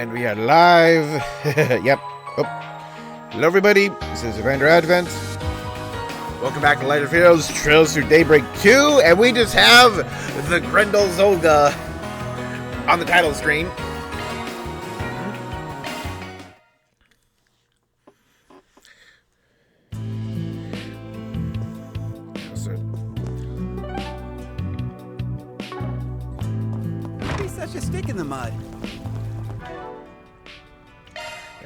And we are live. Yep. Oh. Hello, everybody. This is Evander Advent. Welcome back to Light of Heroes Trails Through Daybreak 2. And we just have the Grendel Zolga on the title screen. Don't be such a stick in the mud.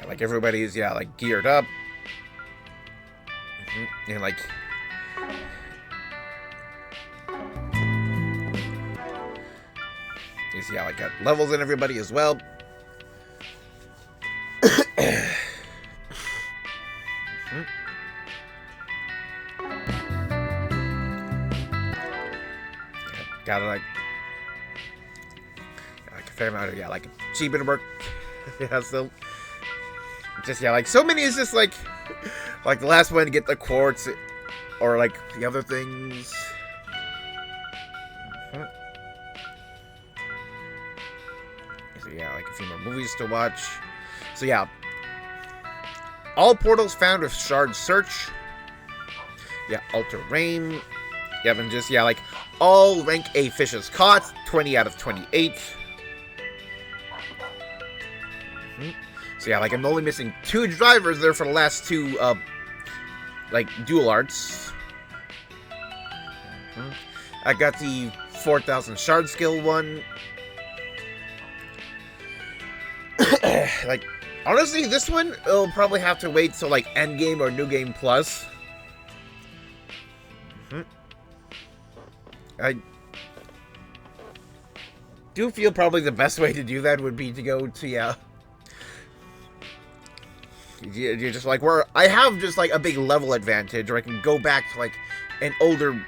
Like everybody's like geared up, and like is like got levels in everybody as well. Gotta like a fair amount of like achievement work. So. Just like so many is just like the last one to get the quartz or like the other things. So like a few more movies to watch. So all portals found with shard search. Alter rain. And just like all rank A fishes caught, 20 out of 28. So like I'm only missing 2 drivers there for the last 2 like dual arts. I got the 4,000 shard skill one. Like honestly, this one will probably have to wait till like end game or new game plus. I do feel probably the best way to do that would be to go to you're just like where I have just like a big level advantage, or I can go back to like an older,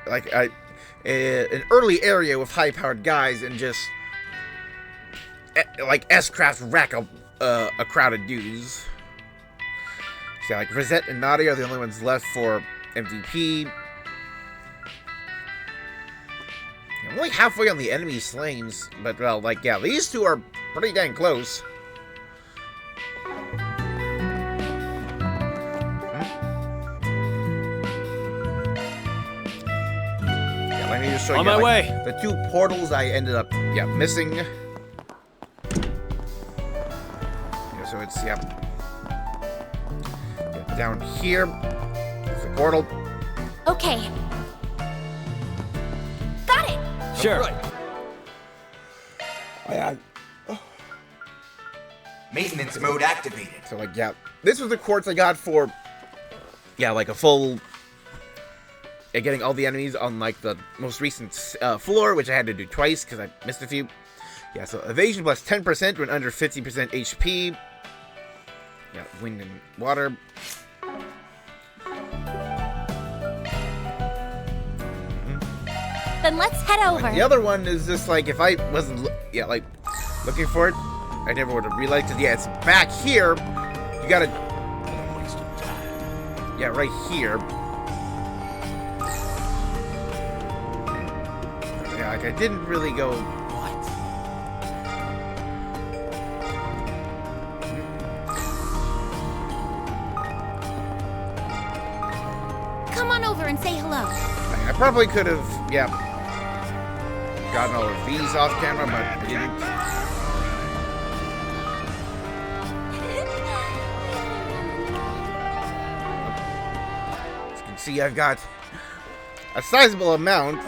like an early area with high-powered guys and just like S-craft wreck a crowd of dudes. So like Rosette and Nadia are the only ones left for MVP. I'm only halfway on the enemy slayings, but well, like these 2 are pretty dang close. Let me just show you my way. The 2 portals I ended up missing. So it's down here. There's a portal. Okay. Got it. Sure. Right. Maintenance mode activated. So like this was the quartz I got for like a full getting all the enemies on like the most recent floor, which I had to do twice because I missed a few. So evasion plus 10% when under 50% HP. Wind and water. Then let's head over. Like, the other one is just like if I wasn't like looking for it, I never would have realized it. It's back here. You gotta right here. Like I didn't really go. What? Come on over and say hello. I probably could have, gotten all of these off camera, but I didn't. As you can see, I've got a sizable amount.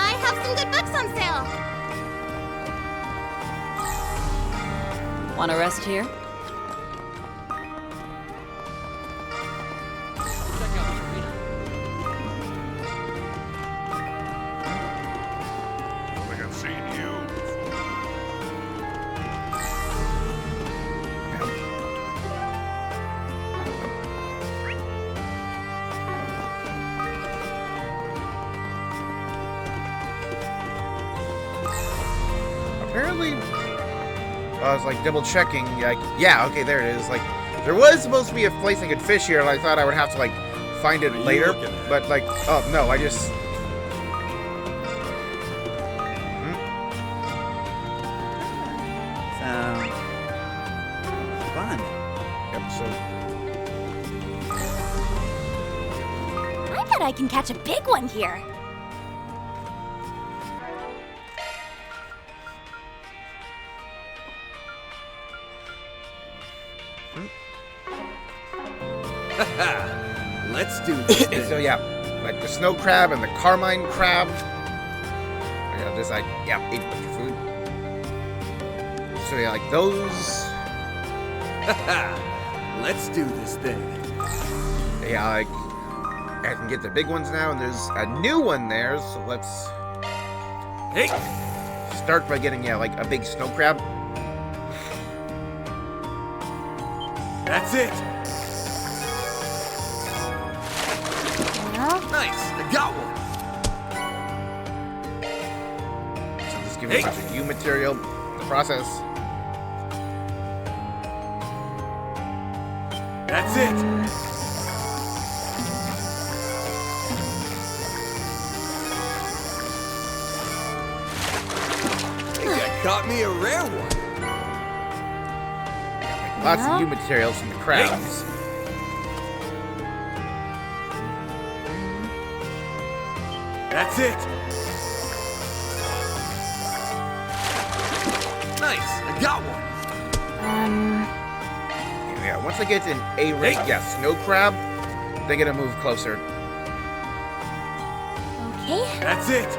I have some good books on sale. Want to rest here? I think I've seen you before. Apparently, I was like double checking, like, yeah, okay, there it is. Like, there was supposed to be a place I could fish here, and I thought I would have to like find it later, but like, oh no, I just. Sounds fun. Yep. So I bet I can catch a big one here. Let's do this thing. so yeah, like the snow crab and the carmine crab. Yeah, this I ate a bunch of food. So yeah, like those. Let's do this thing. Yeah, like I can get the big ones now, and there's a new one there. So let's start by getting like a big snow crab. That's it. Well, Nice. I got one. So just give me a bunch of U material in the process. That's it. Think I caught me a rare one. Lots of U materials from the crabs. That's it. Nice. I got one. Yeah, once I get an A rank, snow crab, they're gonna move closer. okay. That's it.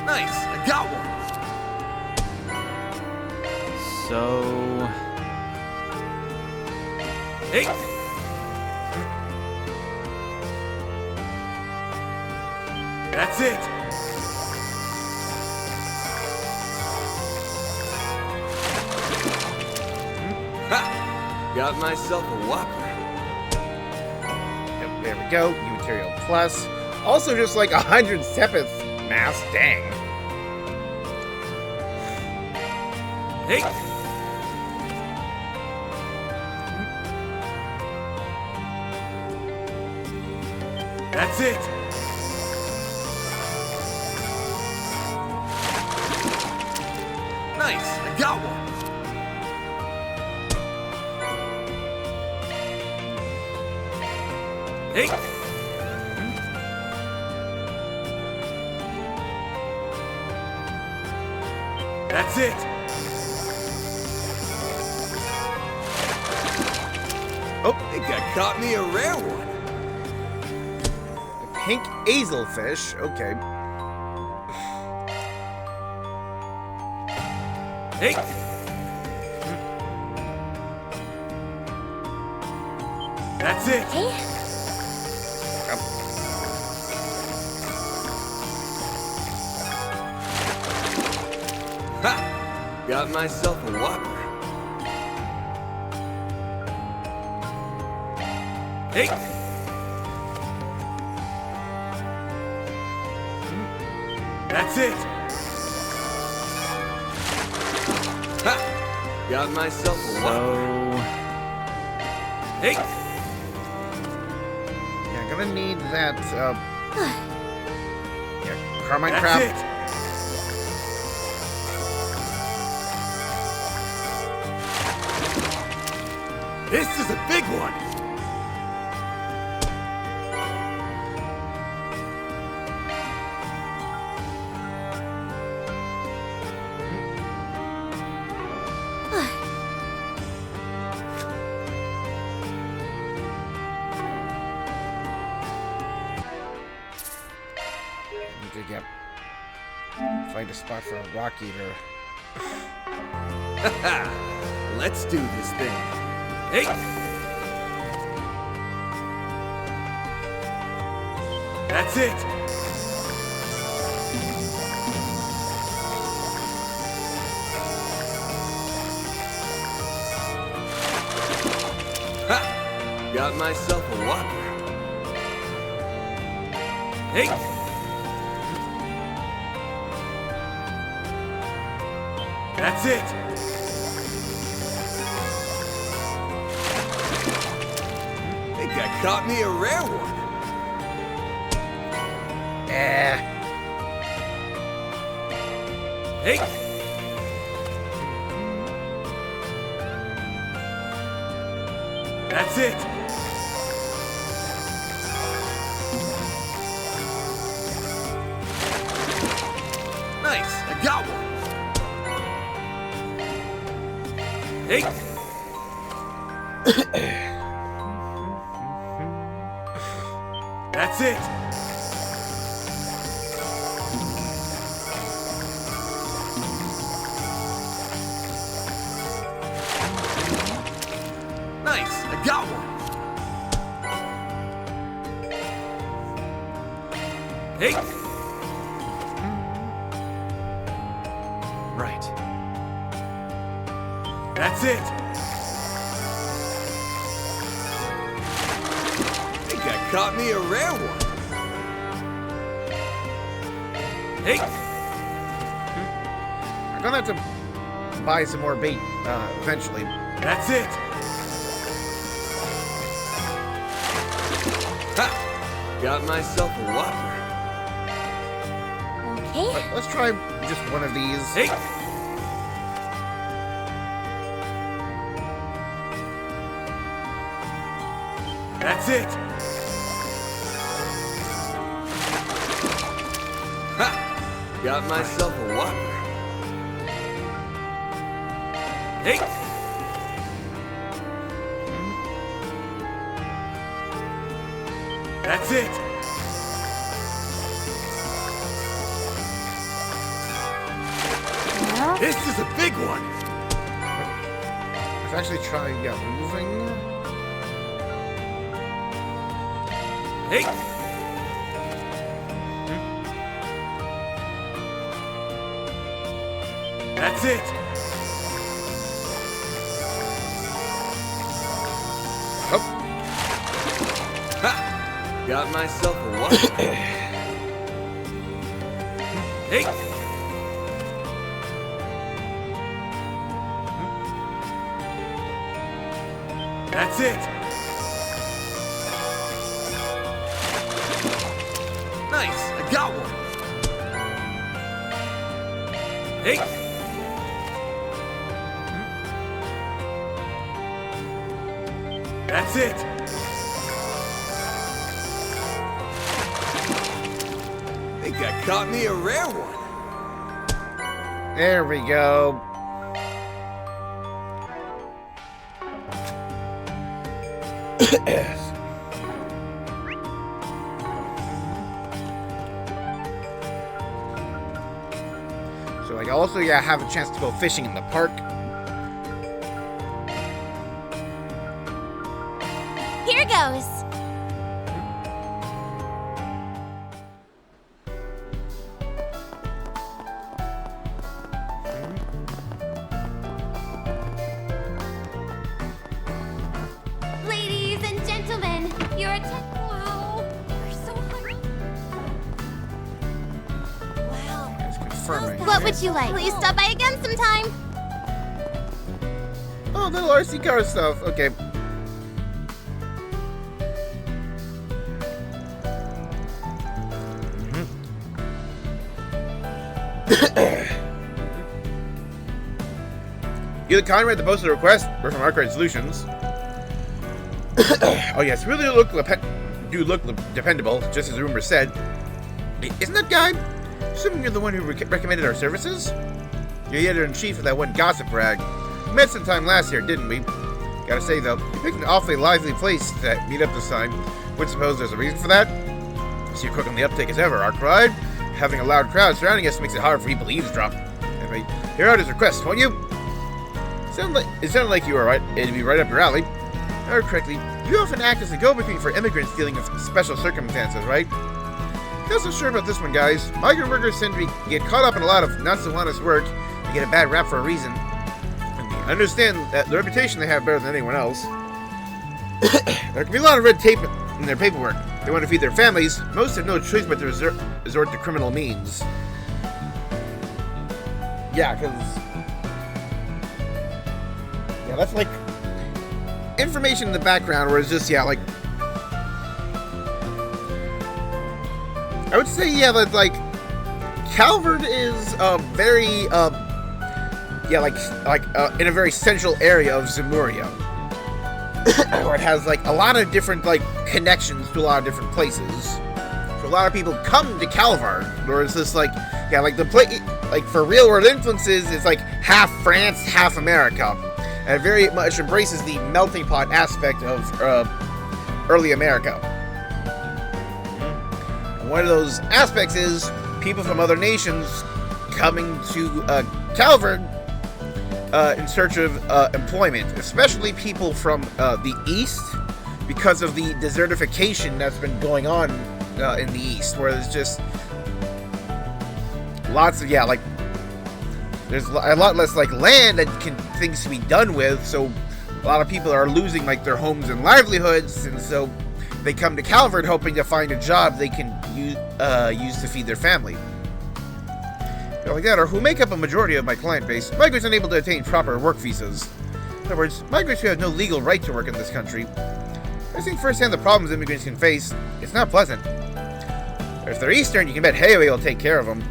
Nice. I got one. So... That's it. Ha! Got myself a whopper. Yep, there we go. U material plus. Also, just like 100 sepith mass. Dang. That's it. Nice. I got one. That's it. Oh, Think I caught me a rare one. pink hazelfish. Okay. That's it. Okay. Yep. Ha! Got myself a whopper. That's it. Ha! Got myself a whopper. So... Yeah, gonna need that. Yeah, carmine That's crab. it. This is a big one. Need to find a spot for a rock eater. Let's do this thing. That's it. Ha! Got myself a whopper. Hey! That's it! Think I caught me a rare one. Hey! That's it! Nice! I got one! Hey! That's it! Nice! I got one! Hey! Right. That's it! Think I caught me a rare one. Hey! I'm gonna have to buy some more bait eventually. That's it! Ha! Got myself a whopper. Okay. Let's try just one of these. Hey! That's it! Ha! Got myself a whopper. Hey! That's it! Well, This is a big one! Let's actually try, moving. Hey! That's it! Oh, Ha! Got myself a whopper. Hey! That's it! Nice! I got one! Hey! That's it! Think I caught me a rare one. there we go. So, like, also, have a chance to go fishing in the park. here goes. Ladies and gentlemen, your attention. Wow, we're so hungry. Wow. It's confirming. What would you like? Please stop by again sometime. Oh, little RC car stuff. Okay. You the Conrad that posted a request? We're from Arcade Solutions. Oh yes, really do look dependable, just as the rumor said. Isn't that guy? Assuming you're the one who recommended our services? You're the editor-in-chief of that one gossip rag. We met sometime last year, didn't we? Gotta say though, you picked an awfully lively place to meet up this time. Would suppose there's a reason for that? So you're quick on the uptake as ever, Arcade. Having a loud crowd surrounding us makes it hard for people to eavesdrop. Anyway, hear out his request, won't you? It sounded like you were right. It'd be right up your alley. If I heard correctly, you often act as a go-between for immigrants dealing with special circumstances, right? Not so sure about this one, guys. Migrant workers tend to get caught up in a lot of not-so-honest work and get a bad rap for a reason. I understand that the reputation they have better than anyone else. There can be a lot of red tape in their paperwork. they want to feed their families, most have no choice but to resort to criminal means. Yeah, because... yeah, that's like... information in the background where it's just, yeah, like... I would say, yeah, that, like... Calvard is very, yeah, like in a very central area of Zemuria. Where it has, like, a lot of different, like, connections to a lot of different places. So a lot of people come to Calvard, where it's just, like, yeah, like, the place, like, for real-world influences, it's, like, half France, half America. And it very much embraces the melting pot aspect of early America. And one of those aspects is people from other nations coming to Calvard in search of employment, especially people from the East, because of the desertification that's been going on in the East, where there's just lots of, yeah, like, there's a lot less, like, land and things to be done with, so a lot of people are losing, like, their homes and livelihoods, and so they come to Calvard hoping to find a job they can use to feed their family. Like that, or who make up a majority of my client base, migrants unable to attain proper work visas. In other words, migrants who have no legal right to work in this country. I've seen firsthand the problems immigrants can face. It's not pleasant. If they're Eastern, you can bet Hayway will take care of them.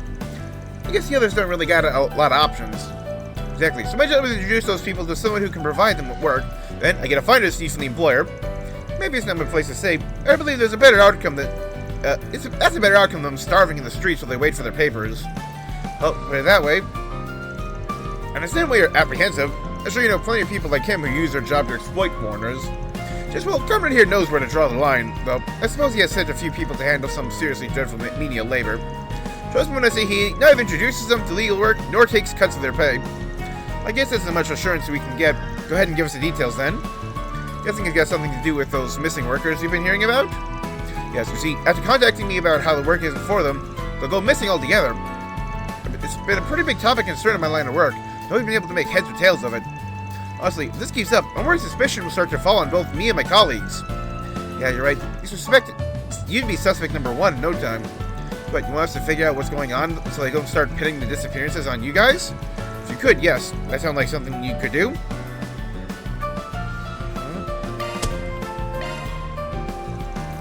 I guess the others don't really got a lot of options. Exactly, so my job is to introduce those people to someone who can provide them with work. Then I get a finder's fee from the employer. Maybe it's not my place to say. I believe there's a better outcome that that's a better outcome than them starving in the streets while they wait for their papers. Well, put it that way. I understand why you're apprehensive. I'm sure you know plenty of people like him who use their job to exploit foreigners. Just, well, government here knows where to draw the line, though. I suppose he has sent a few people to handle some seriously dreadful menial labor. Trust me when I say he neither introduces them to legal work, nor takes cuts of their pay. I guess that's as much assurance we can get. Go ahead and give us the details, then. Guessing it's got something to do with those missing workers you've been hearing about? Yes, you see, after contacting me about how the work isn't for them, they'll go missing altogether. It's been a pretty big topic concern in my line of work. Nobody's been able to make heads or tails of it. Honestly, if this keeps up, I'm worried suspicion will start to fall on both me and my colleagues. Yeah, you're right. You'd be suspect number one in no time. But you want us to figure out what's going on so they don't start pitting the disappearances on you guys? If you could, yes. That sounds like something you could do.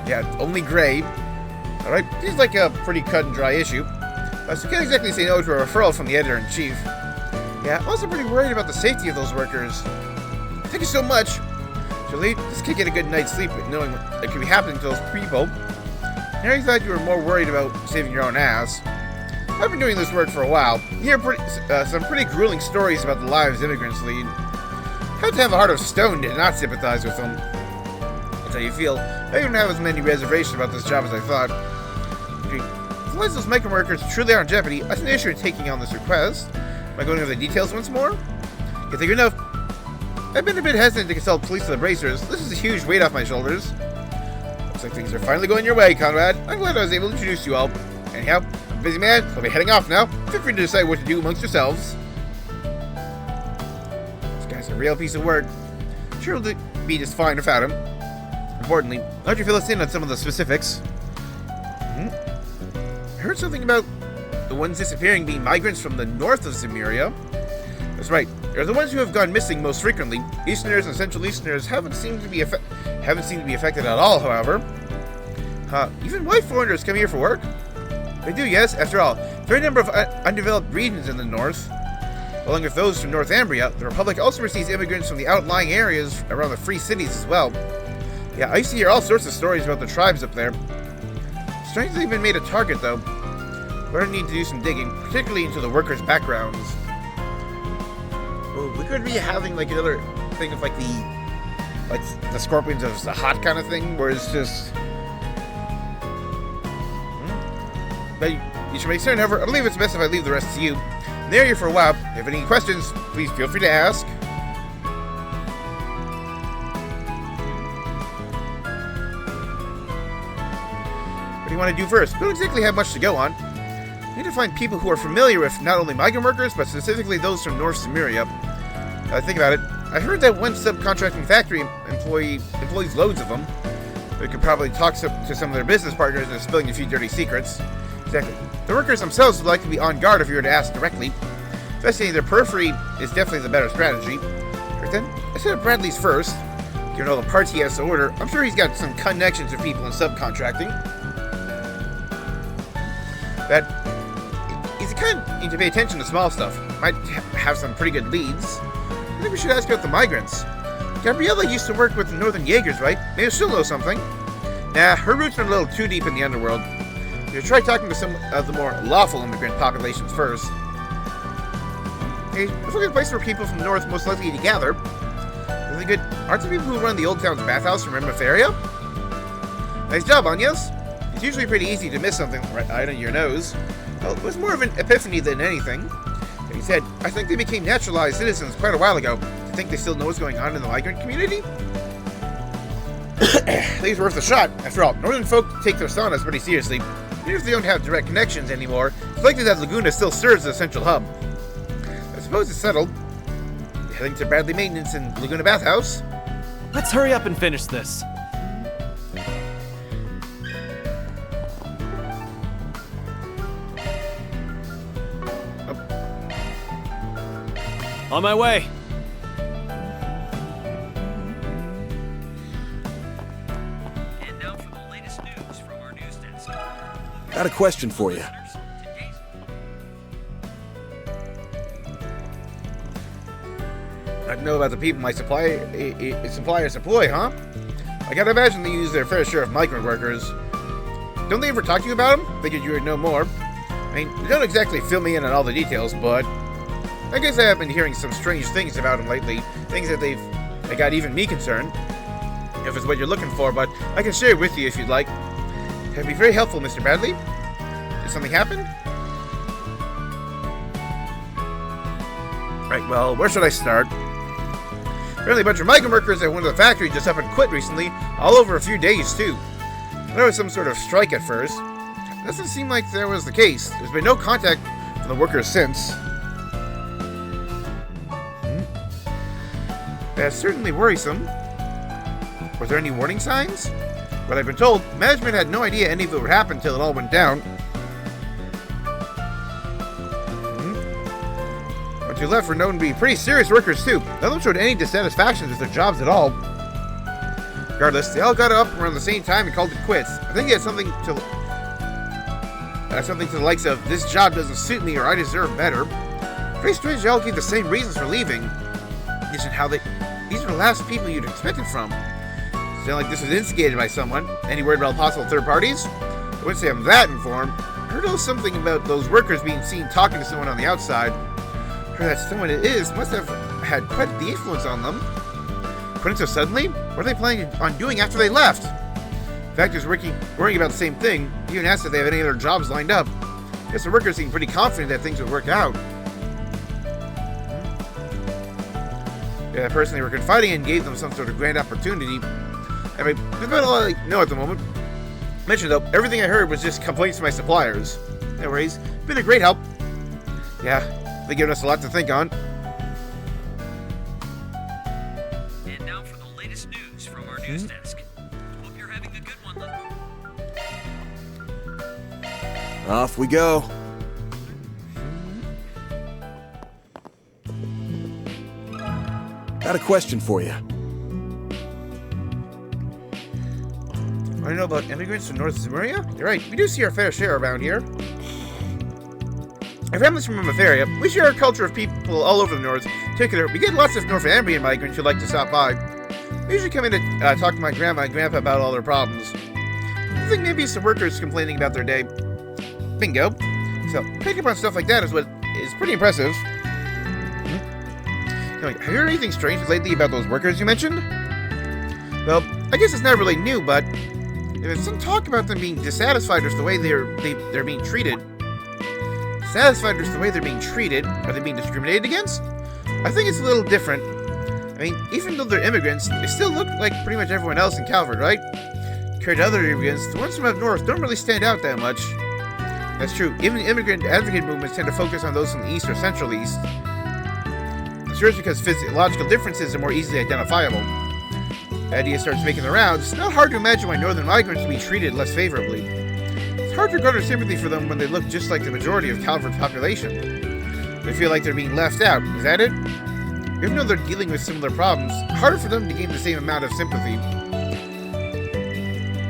Yeah, only Gray. Alright, seems like a pretty cut and dry issue. So you can't exactly say no to a referral from the editor-in-chief. Yeah, I'm also pretty worried about the safety of those workers. Thank you so much. Jolie, just can't get a good night's sleep knowing what could be happening to those people. I already thought you were more worried about saving your own ass. I've been doing this work for a while. You hear some pretty grueling stories about the lives immigrants lead. You have to have a heart of stone to not sympathize with them. That's how you feel. I don't have as many reservations about this job as I thought. Unless those migrant workers truly are in jeopardy, I see no issue in taking on this request. Am I going over the details once more? You think enough? I've been a bit hesitant to consult police to the bracers. This is a huge weight off my shoulders. Looks like things are finally going your way, Conrad. I'm glad I was able to introduce you all. Anyhow, I'm a busy man, so I'll be heading off now. Feel free to decide what to do amongst yourselves. This guy's a real piece of work. Sure will be just fine without him. Importantly, why don't you fill us in on some of the specifics? I heard something about the ones disappearing being migrants from the north of Zemuria. That's right. They're the ones who have gone missing most frequently. Easterners and Central Easterners haven't seemed to be affected at all, however. Even white foreigners come here for work. They do, yes. After all, there are a number of undeveloped regions in the north. Along with those from Northumbria, the Republic also receives immigrants from the outlying areas around the Free Cities as well. Yeah, I used to hear all sorts of stories about the tribes up there. Strange they've been made a target, though. We're gonna need to do some digging, particularly into the workers' backgrounds. Oh, we could be having like another thing of like the Scorpions of the Hot kind of thing, where it's just. But you should make certain, however, I believe it's best if I leave the rest to you. They're here for a while. If you have any questions, please feel free to ask. What do you want to do first? We don't exactly have much to go on. We need to find people who are familiar with not only migrant workers, but specifically those from North Zemuria. Think about it. I heard that one subcontracting factory employs loads of them. We could probably talk to some of their business partners and spilling a few dirty secrets. Exactly. The workers themselves would like to be on guard if you were to ask directly. Investigating their periphery is definitely the better strategy. Right then, I set up Bradley's first. Given all the parts he has to order, I'm sure he's got some connections with people in subcontracting. That he's the kind to pay attention to small stuff. Might have some pretty good leads. I think we should ask about the migrants. Gabriella used to work with the Northern Jaegers, right? Maybe she'll know something. Nah, her roots are a little too deep in the underworld. You should try talking to some of the more lawful immigrant populations first. Hey, let's look at a place where people from the north most likely to gather. Really good. Aren't the people who run the Old Town's bathhouse from Rimouth area? Nice job, Anyas. It's usually pretty easy to miss something right on your nose. Well, it was more of an epiphany than anything. Like he said, I think they became naturalized citizens quite a while ago. Do you think they still know what's going on in the migrant community? I think it's worth a shot. After all, northern folk take their saunas pretty seriously. Even if they don't have direct connections anymore, it's likely that Laguna still serves as a central hub. I suppose it's settled. Heading to Bradley Maintenance in Laguna Bathhouse. Let's hurry up and finish this. On my way. And now for the latest news from our news desk. Got a question for you. I know about the people my suppliers employ, huh? I gotta imagine they use their fair share of migrant workers. Don't they ever talk to you about them? Figured you would know more. I mean, they don't exactly fill me in on all the details, but I guess I have been hearing some strange things about them lately. Things that got even me concerned. If it's what you're looking for, but I can share it with you if you'd like. That'd be very helpful, Mr. Bradley. Did something happen? Right, well, where should I start? Apparently a bunch of migrant workers at one of the factories just up and quit recently, all over a few days, too. There was some sort of strike at first. Doesn't seem like there was the case. There's been no contact from the workers since. That's certainly worrisome. Were there any warning signs? What I've been told, management had no idea any of it would happen until it all went down. Once you left were known to be pretty serious workers too. None of them showed any dissatisfaction with their jobs at all. Regardless, they all got up around the same time and called it quits. I think it had something to the likes of, this job doesn't suit me or I deserve better. Very strange they all gave the same reasons for leaving. These are the last people you'd expect it from. Sound like this was instigated by someone. Any word about possible third parties? I wouldn't say I'm that informed. I heard a little something about those workers being seen talking to someone on the outside. I heard that someone it is must have had quite the influence on them. Quitting so suddenly? What are they planning on doing after they left? Factories worrying about the same thing. Even asked if they have any other jobs lined up. I guess the workers seem pretty confident that things would work out. Yeah, that person they were confiding in gave them some sort of grand opportunity. I mean, that's about all I know at the moment. Mentioned though, everything I heard was just complaints to my suppliers. No worries, been a great help. Yeah, they've given us a lot to think on. And now for the latest news from our news desk. Hope you're having a good one, Lily. Off we go. Got a question for you. Want to know about immigrants from North Zemuria? You're right, we do see our fair share around here. Our family's from Rimouth area. We share a culture of people all over the north. In particular, we get lots of Northumbrian migrants who'd like to stop by. We usually come in to talk to my grandma and grandpa about all their problems. I think maybe some workers complaining about their day. Bingo. So, picking up on stuff like that is pretty impressive. Have you heard anything strange lately about those workers you mentioned? Well, I guess it's not really new, but there's some talk about them being dissatisfied with the way they're being treated. Satisfied with the way they're being treated? Are they being discriminated against? I think it's a little different. I mean, even though they're immigrants, they still look like pretty much everyone else in Calvert, right? Compared to other immigrants, the ones from up north don't really stand out that much. That's true. Even immigrant advocate movements tend to focus on those from the east or central east. I'm sure it's because physiological differences are more easily identifiable. The idea starts making the rounds. It's not hard to imagine why northern migrants would be treated less favorably. It's hard to garner sympathy for them when they look just like the majority of Calvert's population. They feel like they're being left out. Is that it? Even though they're dealing with similar problems, harder for them to gain the same amount of sympathy.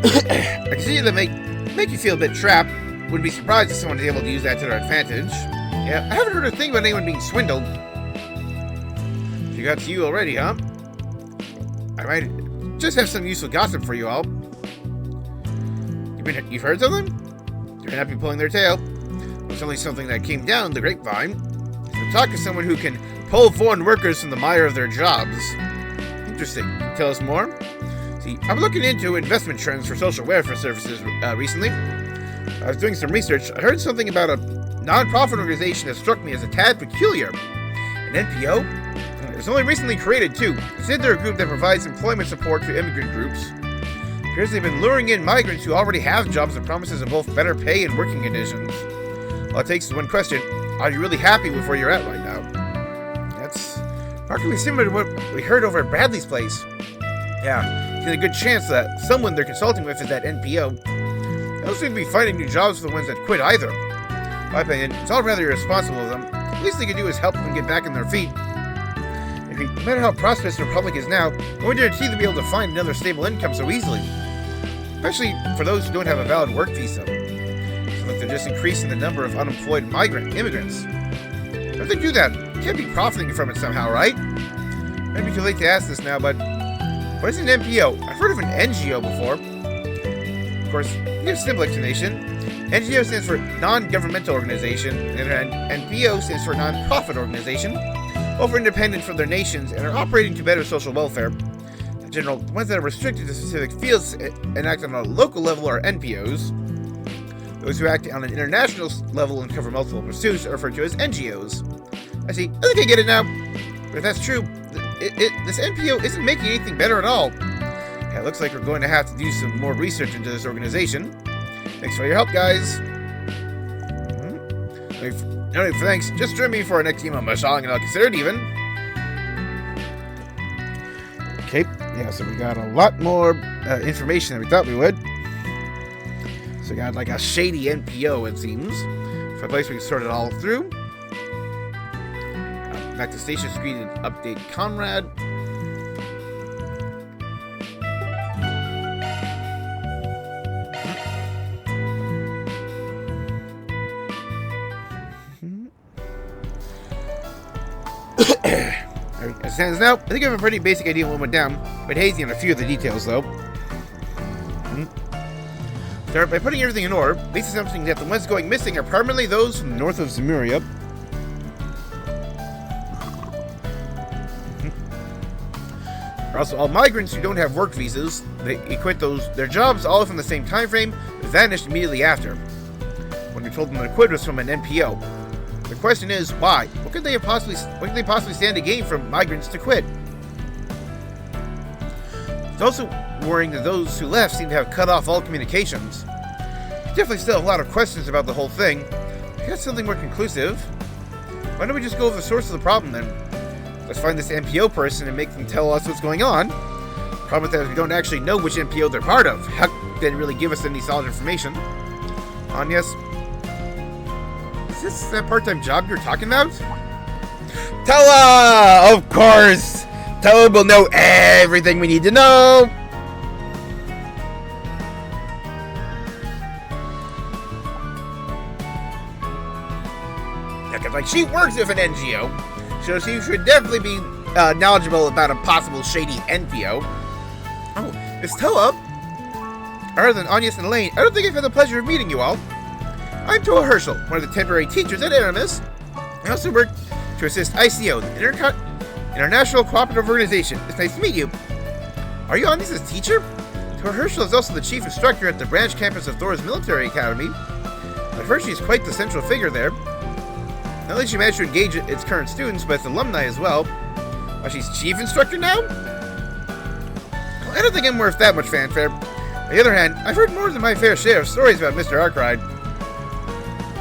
I can see that make you feel a bit trapped. Wouldn't be surprised if someone is able to use that to their advantage. Yeah, I haven't heard a thing about anyone being swindled. She got to you already, huh? I might just have some useful gossip for you all. You've heard something? You're not be pulling their tail. It's only something that came down the grapevine. So talk to someone who can pull foreign workers from the mire of their jobs. Interesting. Tell us more? See, I'm looking into investment trends for social welfare services recently. I was doing some research. I heard something about a non-profit organization that struck me as a tad peculiar. An NPO? It was only recently created, too. It said they're a group that provides employment support to immigrant groups. It appears they've been luring in migrants who already have jobs and promises of both better pay and working conditions. All it takes is one question. Are you really happy with where you're at right now? That's remarkably similar to what we heard over at Bradley's place. Yeah, there's a good chance that someone they're consulting with is that NPO. They don't seem to be finding new jobs for the ones that quit either. In my opinion, it's all rather irresponsible of them. The least they can do is help them get back on their feet. No matter how prosperous the Republic is now, no one guarantee they'll be able to find another stable income so easily. Especially for those who don't have a valid work visa. It's like they're just increasing the number of unemployed immigrants. How do they do that? You can't be profiting from it somehow, right? Maybe too late to ask this now, but what is an NPO? I've heard of an NGO before. Of course, give a simple explanation. NGO stands for non-governmental organization, and NPO stands for non-profit organization. Both are independent from their nations and are operating to better social welfare. In general, the ones that are restricted to specific fields and act on a local level are NPOs. Those who act on an international level and cover multiple pursuits are referred to as NGOs. I see. I think I get it now. But if that's true, this NPO isn't making anything better at all. Yeah, it looks like we're going to have to do some more research into this organization. Thanks for your help, guys. No need for thanks. Just join me for our next email mashing and I'll consider it even. Okay, yeah, so we got a lot more information than we thought we would. So we got like a shady NPO, it seems. For a place we can sort it all through. Back to Station Street and update Conrad. As it stands now, I think I have a pretty basic idea of what went down, but hazy on a few of the details, though. Start by putting everything in order, basic assumption that the ones going missing are primarily those from the north of Zemuria. Also, all migrants who don't have work visas, they quit their jobs all within the same time frame, vanished immediately after. When we told them their quit was from an NPO. The question is, why? What could they possibly stand to gain from migrants to quit? It's also worrying that those who left seem to have cut off all communications. There's definitely still a lot of questions about the whole thing. If you got something more conclusive, why don't we just go over the source of the problem then? Let's find this NPO person and make them tell us what's going on. The problem with that is we don't actually know which NPO they're part of. How they didn't really give us any solid information. Yes. Is this that part-time job you're talking about? Tella! Of course! Tella will know everything we need to know! Yeah, 'cause, like, she works with an NGO, so she should definitely be knowledgeable about a possible shady NPO. Oh, Miss Tella? Other than Agnes and Elaine, I don't think I've had the pleasure of meeting you all. I'm Toa Herschel, one of the temporary teachers at Aramis. I also work to assist ICO, the International Cooperative Organization. It's nice to meet you. Are you Agnes' teacher? Toa Herschel is also the chief instructor at the branch campus of Thor's Military Academy. I've heard she's quite the central figure there. Not only she managed to engage its current students, but its alumni as well. Oh, she's chief instructor now? Well, I don't think I'm worth that much fanfare. On the other hand, I've heard more than my fair share of stories about Mr. Arkwright.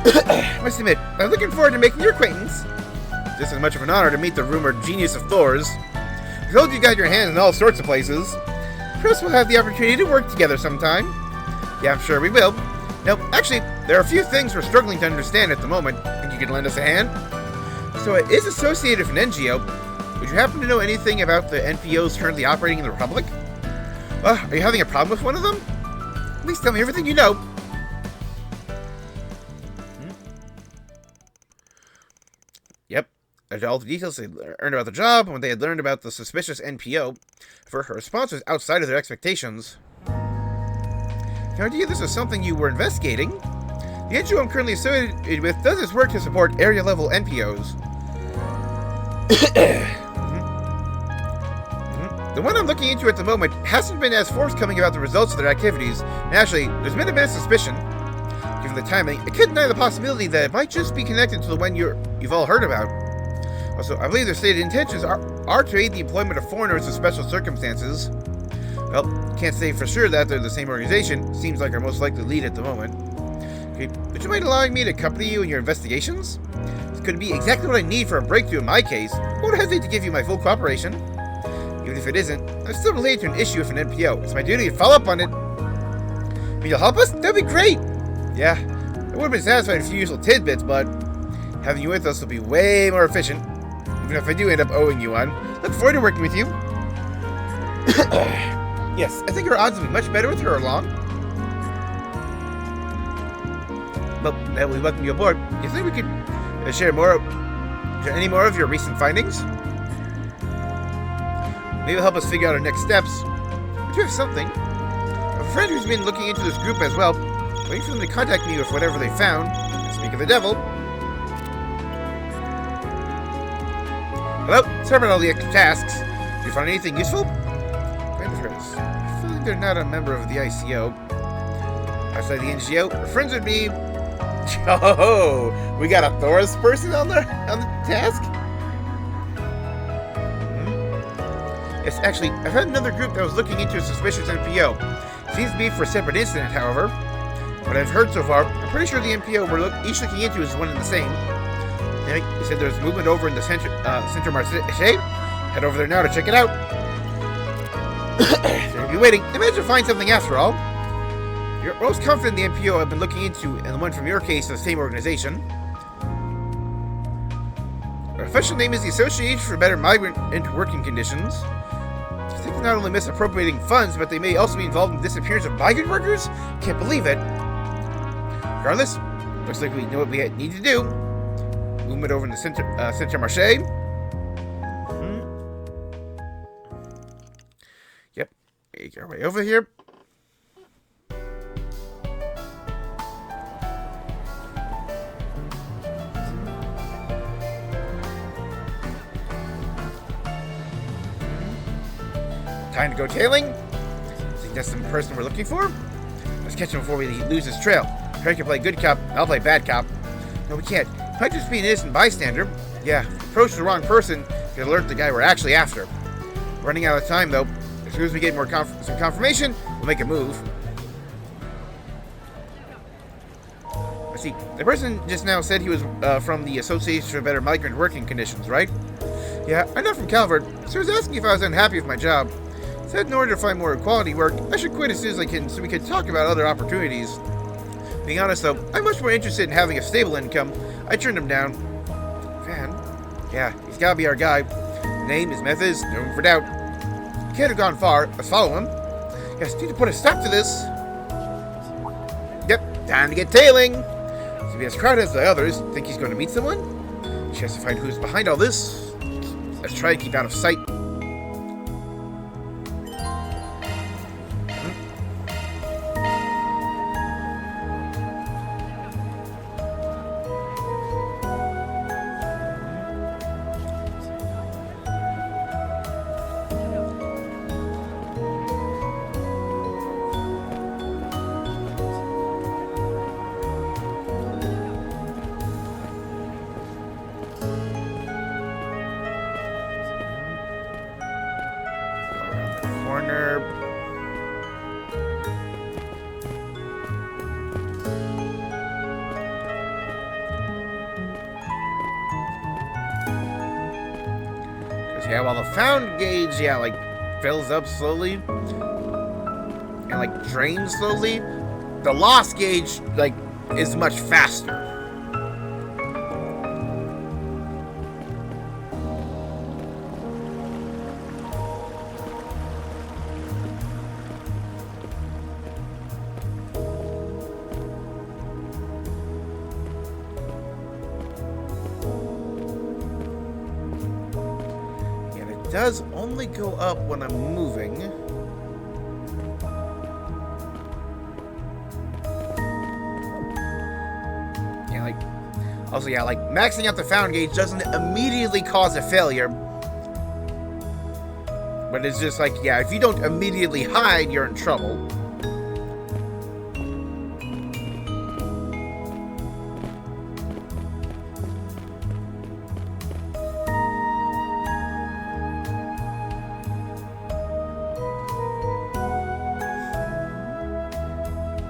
I must admit, I'm looking forward to making your acquaintance. Just as much of an honor to meet the rumored genius of Thor's. I told you got your hands in all sorts of places. Perhaps we'll have the opportunity to work together sometime. Yeah, I'm sure we will. No, actually, there are a few things we're struggling to understand at the moment. Think you could lend us a hand? So it is associated with an NGO. Would you happen to know anything about the NPOs currently operating in the Republic? Are you having a problem with one of them? Please tell me everything you know. Yep. All the details they learned about the job, when they had learned about the suspicious NPO. For her response was outside of their expectations. Can I idea this is something you were investigating? The NGO I'm currently associated with does its work to support area-level NPOs. The one I'm looking into at the moment hasn't been as forthcoming about the results of their activities, and actually, there's been a bit of suspicion. Given the timing, I can't deny the possibility that it might just be connected to the one you've all heard about. Also, I believe their stated intentions are to aid the employment of foreigners in special circumstances. Well, can't say for sure that they're the same organization. Seems like our most likely lead at the moment. Okay, would you mind allowing me to accompany you in your investigations? This could be exactly what I need for a breakthrough in my case. I won't hesitate to give you my full cooperation. Even if it isn't, I'm still related to an issue with an NPO. It's my duty to follow up on it. I mean, you'll help us? That'd be great! Yeah, I would have been satisfied with a few useful tidbits, but having you with us will be way more efficient. Even if I do end up owing you one. Look forward to working with you. Yes, I think our odds will be much better with her along. Well, now we welcome you aboard. Do you think we could share any more of your recent findings? Maybe it'll help us figure out our next steps. I do have something. A friend who's been looking into this group as well. Waiting for them to contact me with whatever they found. Speak of the devil. Hello? Sorry about all the extra tasks. Did you find anything useful? I feel like they're not a member of the ICO. Outside the NGO, our friends would be... Oh, we got a Thoris person on the task? Yes, actually, I've had another group that was looking into a suspicious NPO. Seems to be for a separate incident, however. What I've heard so far, I'm pretty sure the NPO we're each looking into is one and the same. You said there's movement over in the Centre Marseille. Head over there now to check it out. So you'll be waiting. I managed to find something after all. You're most confident the NPO I've been looking into, and the one from your case is the same organization. Our official name is the Association for Better Migrant and Working Conditions. I think they not only misappropriating funds, but they may also be involved in the disappearance of migrant workers? Can't believe it. Regardless, looks like we know what we need to do. Movement over in the Centre Marseille. Yep. Make our way over here. Time to go tailing. Think that's the person we're looking for? Let's catch him before we lose his trail. Trey can play good cop, I'll play bad cop. No, we can't. Might just be an innocent bystander. Yeah, if we approach the wrong person, could alert the guy we're actually after. Running out of time, though. As soon as we get some confirmation, we'll make a move. I see. The person just now said he was from the Association for Better Migrant Working Conditions, right? Yeah, I'm not from Calvert, so he was asking if I was unhappy with my job. Said in order to find more quality work, I should quit as soon as I can so we could talk about other opportunities. Being honest though, I'm much more interested in having a stable income. I turned him down. Van? Yeah, he's gotta be our guy. Name, his methods, no room for doubt. Can't have gone far. Let's follow him. Yes, need to put a stop to this. Yep, time to get tailing. To be as crowded as the others, think he's going to meet someone? She has to find who's behind all this. Let's try to keep out of sight. Yeah, while the found gauge, like, fills up slowly, and like drains slowly, the loss gauge like is much faster. It does only go up when I'm moving. Yeah, like, also, yeah, like, maxing out the found gauge doesn't immediately cause a failure. But it's just like, yeah, if you don't immediately hide, you're in trouble.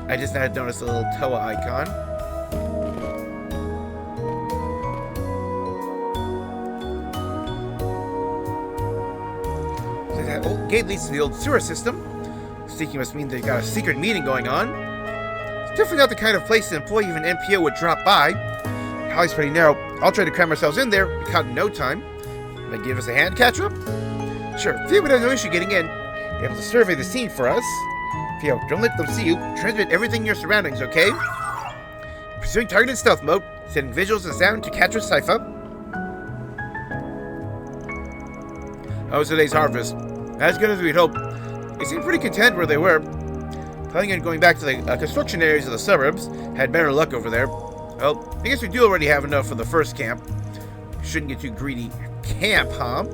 I just had noticed a little Toa icon. So that old gate leads to the old sewer system. Sneaking must mean they've got a secret meeting going on. It's definitely not the kind of place an employee of an NPO would drop by. The alley's pretty narrow. I'll try to cram ourselves in there. Be caught in no time. May give us a hand, Catcher? Sure. Theo would have no issue getting in. Be able to survey the scene for us. Theo, don't let them see you. Transmit everything in your surroundings, okay? Pursuing target in stealth mode. Sending visuals and sound to Catcher's Cypher. How was today's harvest? As good as we'd hoped. They seemed pretty content where they were. Planning on going back to the construction areas of the suburbs. Had better luck over there. Well, I guess we do already have enough for the first camp. Shouldn't get too greedy. Camp, huh?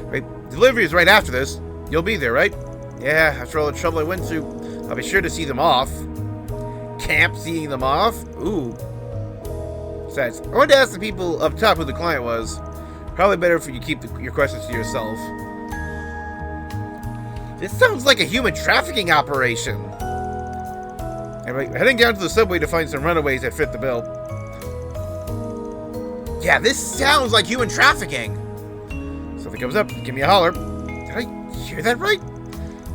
Right, delivery is right after this. You'll be there, right? Yeah, after all the trouble I went through, I'll be sure to see them off. Camp seeing them off? Ooh. Besides, I wanted to ask the people up top who the client was. Probably better if you keep your questions to yourself. This sounds like a human trafficking operation. Anyway, heading down to the subway to find some runaways that fit the bill. Yeah, this sounds like human trafficking. Something comes up, give me a holler. Did I hear that right?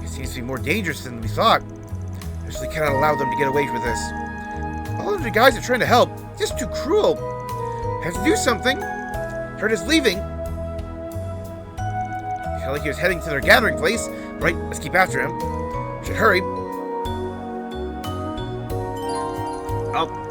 It seems to be more dangerous than we thought. I actually cannot allow them to get away with this. All of the guys are trying to help. Just too cruel. Have to do something. Heard us leaving. Felt like he was heading to their gathering place. Right, let's keep after him. Should hurry. Oh.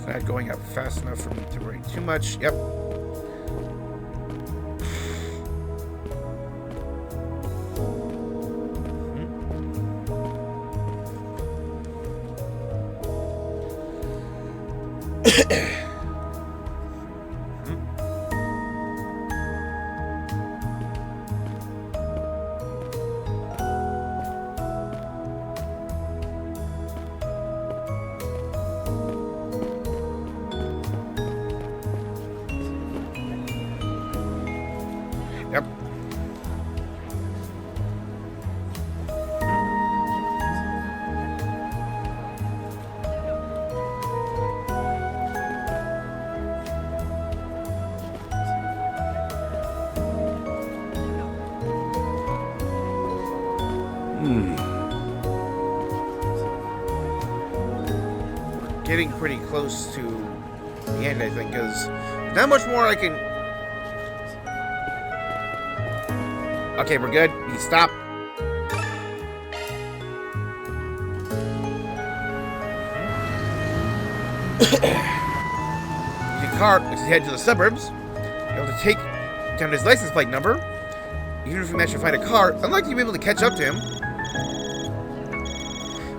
Not going up fast enough for me to worry too much. Yep. Yep. Getting pretty close to the end, I think, because not much more I can. Okay, we're good. You stop. Use your car, let's head to the suburbs. Be able to take down his license plate number. Even if we manage to find a car, unlikely to be able to catch up to him.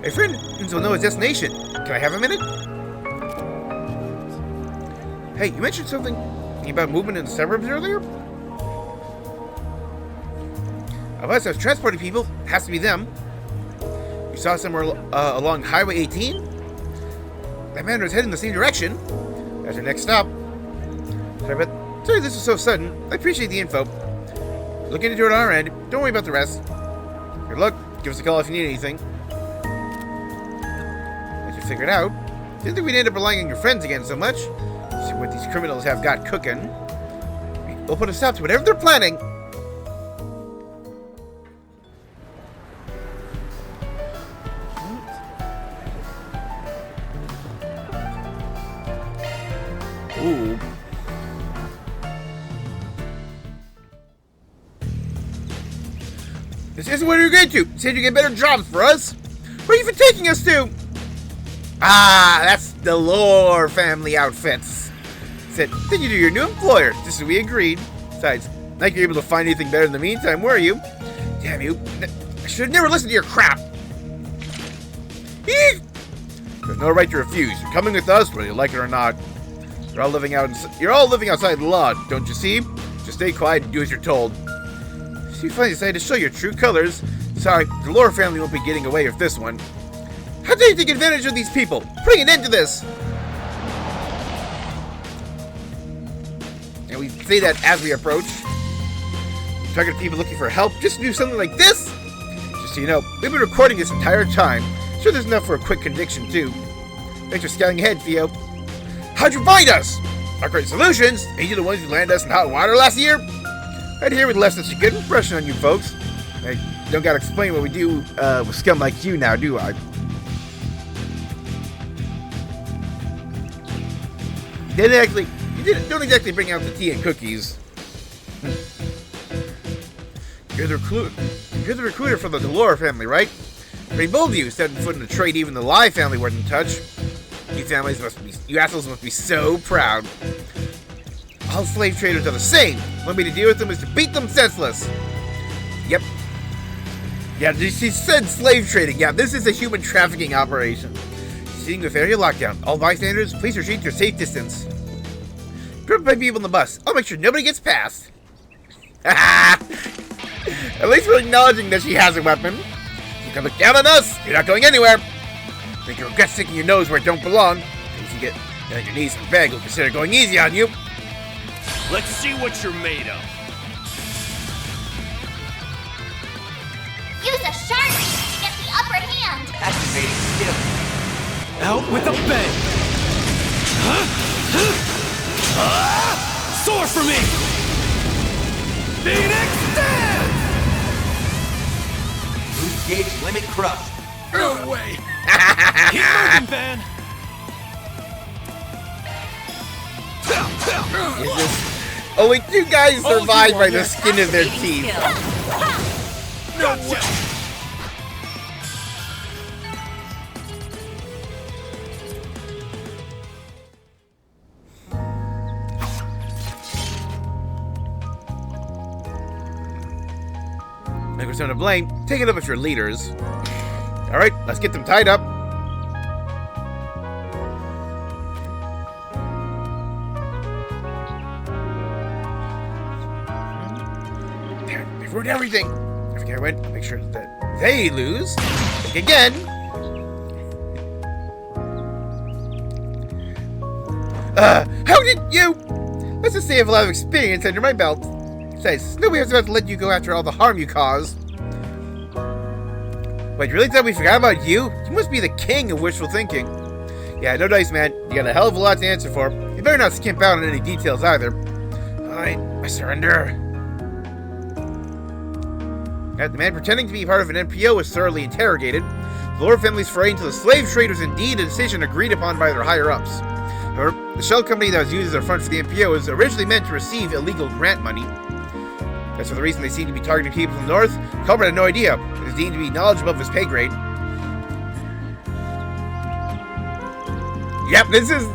My friend will know his destination. Can I have a minute? Hey, you mentioned something about movement in the suburbs earlier? Unless I was transporting people, it has to be them. You saw somewhere along Highway 18? That man was heading in the same direction. That's your next stop. Sorry this was so sudden. I appreciate the info. Looking into it on our end. Don't worry about the rest. Good luck. Give us a call if you need anything. As you figured out, didn't think we'd end up relying on your friends again so much. See what these criminals have got cooking. We'll put a stop to whatever they're planning. Ooh. This isn't where you're going to. Said you get better jobs for us. Where are you even taking us to? Ah, that's the Lore family outfits. Said, then you do your new employer, just as we agreed. Besides, not you're able to find anything better in the meantime, were you? Damn you. I should have never listened to your crap. Eek! There's no right to refuse. You're coming with us, whether you like it or not. You're all living outside the law, don't you see? Just stay quiet and do as you're told. So you finally decided to show your true colors. Sorry, the Lore family won't be getting away with this one. How dare you take advantage of these people? Bring an end to this! And we say that as we approach. Talking to people looking for help just to do something like this? Just so you know, we've been recording this entire time. Sure there's enough for a quick conviction too. Thanks for scouting ahead, Theo. How'd you find us? Our great solutions? Ain't you the ones who landed us in hot water last year? Right here we left such a good impression on you folks. I don't gotta explain what we do with scum like you now, do I? Don't exactly bring out the tea and cookies. You're the recruiter for the Delore family, right? Pretty bold of you, setting foot in a trade even the Lai family weren't in touch. You assholes must be so proud. All slave traders are the same. One way to deal with them is to beat them senseless. Yep. Yeah, she said slave trading. Yeah, this is a human trafficking operation. Proceeding with area lockdown. All bystanders, please retreat to a safe distance. Group by people on the bus. I'll make sure nobody gets past. At least we're acknowledging that she has a weapon. You can look down on us. You're not going anywhere. Make you regret sticking your nose where it don't belong. If you get on your knees and beg, we'll consider going easy on you. Let's see what you're made of. Use a Sharpie to get the upper hand. Activating skill. Out with a bang! Soar for me! Phoenix dance! Boost gauge limit crushed. No way! Keep moving, Van! Is this... Only two guys survived by the skin of their teeth. No way! Make us someone to blame. Take it up with your leaders. Alright, let's get them tied up. There, they've ruined everything. I forget when. Make sure that they lose. Think again. How did you? Let's just say I have a lot of experience under my belt. Besides, nobody was about to let you go after all the harm you caused. Wait, you really thought we forgot about you? You must be the king of wishful thinking. Yeah, no dice, man. You got a hell of a lot to answer for. You better not skimp out on any details either. Alright, I surrender. The man pretending to be part of an NPO was thoroughly interrogated. The Lore family's foray into the slave trade was indeed a decision agreed upon by their higher-ups. However, the shell company that was used as a front for the NPO was originally meant to receive illegal grant money. That's for the reason they seem to be targeting people from the north. Culprit had no idea. He was deemed to be knowledgeable of his pay grade. Yep, this is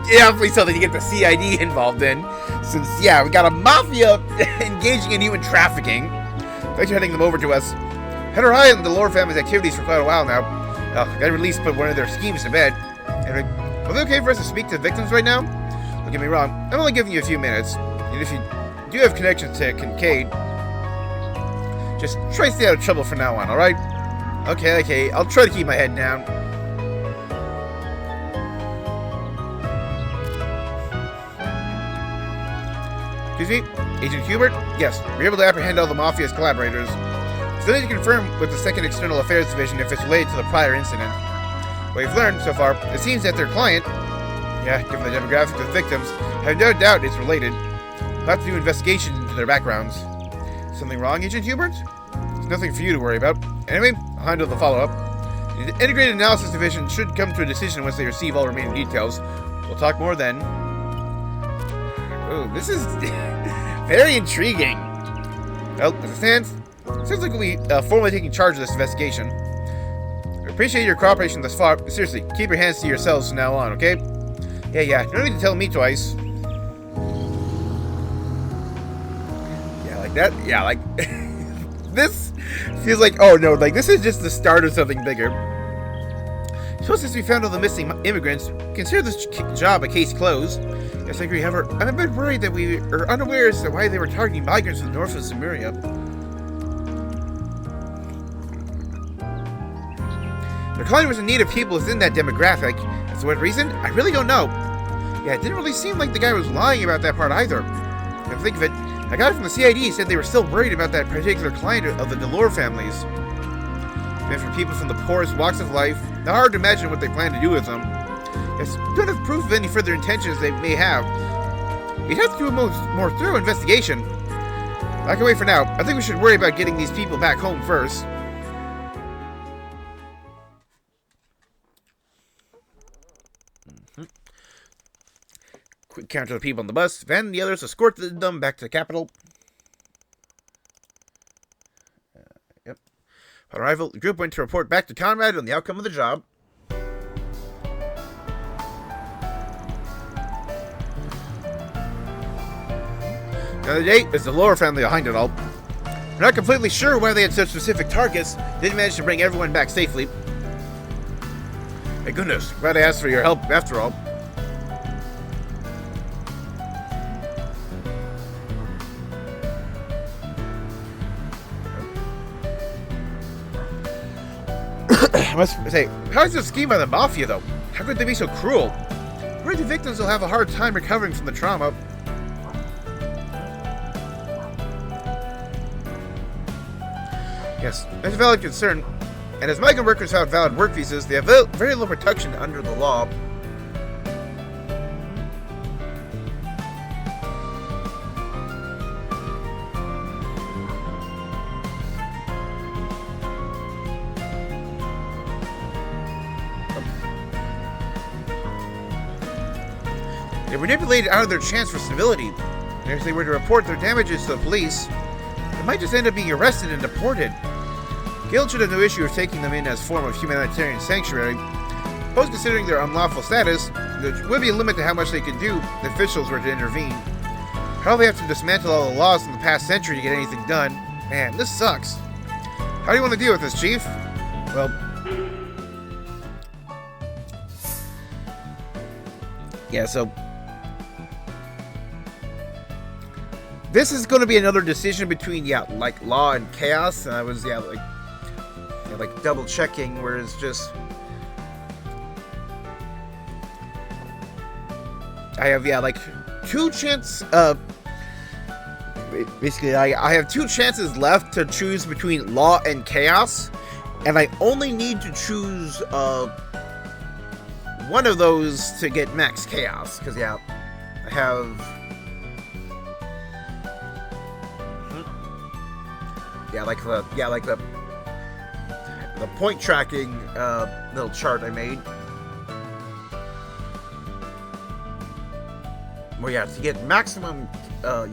definitely something to get the CID involved in. Since, yeah, we got a mafia engaging in human trafficking. Thanks for heading them over to us. Had her eye on the Lore family's activities for quite a while now. They at least put one of their schemes to bed. Anyway, was it okay for us to speak to the victims right now? Don't get me wrong, I'm only giving you a few minutes, and if you do have connections to Kincaid, just try to stay out of trouble from now on, alright? Okay, I'll try to keep my head down. Excuse me? Agent Hubert? Yes, we're able to apprehend all the Mafia's collaborators. Still need to confirm with the 2nd External Affairs Division if it's related to the prior incident. What we've learned so far, it seems that their client, given the demographics of the victims, have no doubt it's related. We'll have to do an investigation into their backgrounds. Something wrong, Agent Hubert? There's nothing for you to worry about. Anyway, I'll handle the follow-up. The Integrated Analysis Division should come to a decision once they receive all remaining details. We'll talk more then. Oh, this is very intriguing. Well, as it stands, sounds like we'll be formally taking charge of this investigation. I appreciate your cooperation thus far. Seriously, keep your hands to yourselves from now on, okay? Yeah, you don't need to tell me twice. Yeah, like that? Yeah, like... this feels like, oh no, like this is just the start of something bigger. So since we found all the missing immigrants, consider this job a case closed. Yes, I agree, however, I'm a bit worried that we are unaware as to why they were targeting migrants from north of Samaria. Their client was in need of people within that demographic. As to what reason? I really don't know. Yeah, it didn't really seem like the guy was lying about that part either. Come to think of it, a guy from the CID said they were still worried about that particular client of the Delore families. And for people from the poorest walks of life, it's hard to imagine what they plan to do with them. Yes, don't have proof of any further intentions they may have. We'd have to do a more thorough investigation. I can wait for now. I think we should worry about getting these people back home first. Quick count of the people on the bus. Van and the others escorted them back to the capital. Yep. Upon arrival, the group went to report back to Conrad on the outcome of the job. The other day, it's the Lower family behind it all. We're not completely sure why they had such specific targets. They didn't manage to bring everyone back safely. My goodness, glad I asked for your help after all. I must say, how is this scheme by the Mafia, though? How could they be so cruel? I'm worried the victims will have a hard time recovering from the trauma. Yes, that's a valid concern. And as migrant workers have valid work visas, they have very little protection under the law. They were manipulated out of their chance for stability. And if they were to report their damages to the police, they might just end up being arrested and deported. Guild should have no issue with taking them in as a form of humanitarian sanctuary. Both considering their unlawful status, there would be a limit to how much they could do if officials were to intervene. Probably have to dismantle all the laws from the past century to get anything done. Man, this sucks. How do you want to deal with this, Chief? Well... yeah, so... this is going to be another decision between, like law and chaos. And I was, like double checking where it's just... I have, like two chances, basically, I have two chances left to choose between law and chaos. And I only need to choose, one of those to get max chaos. Because, I have... the point tracking little chart I made. Well, to get maximum, so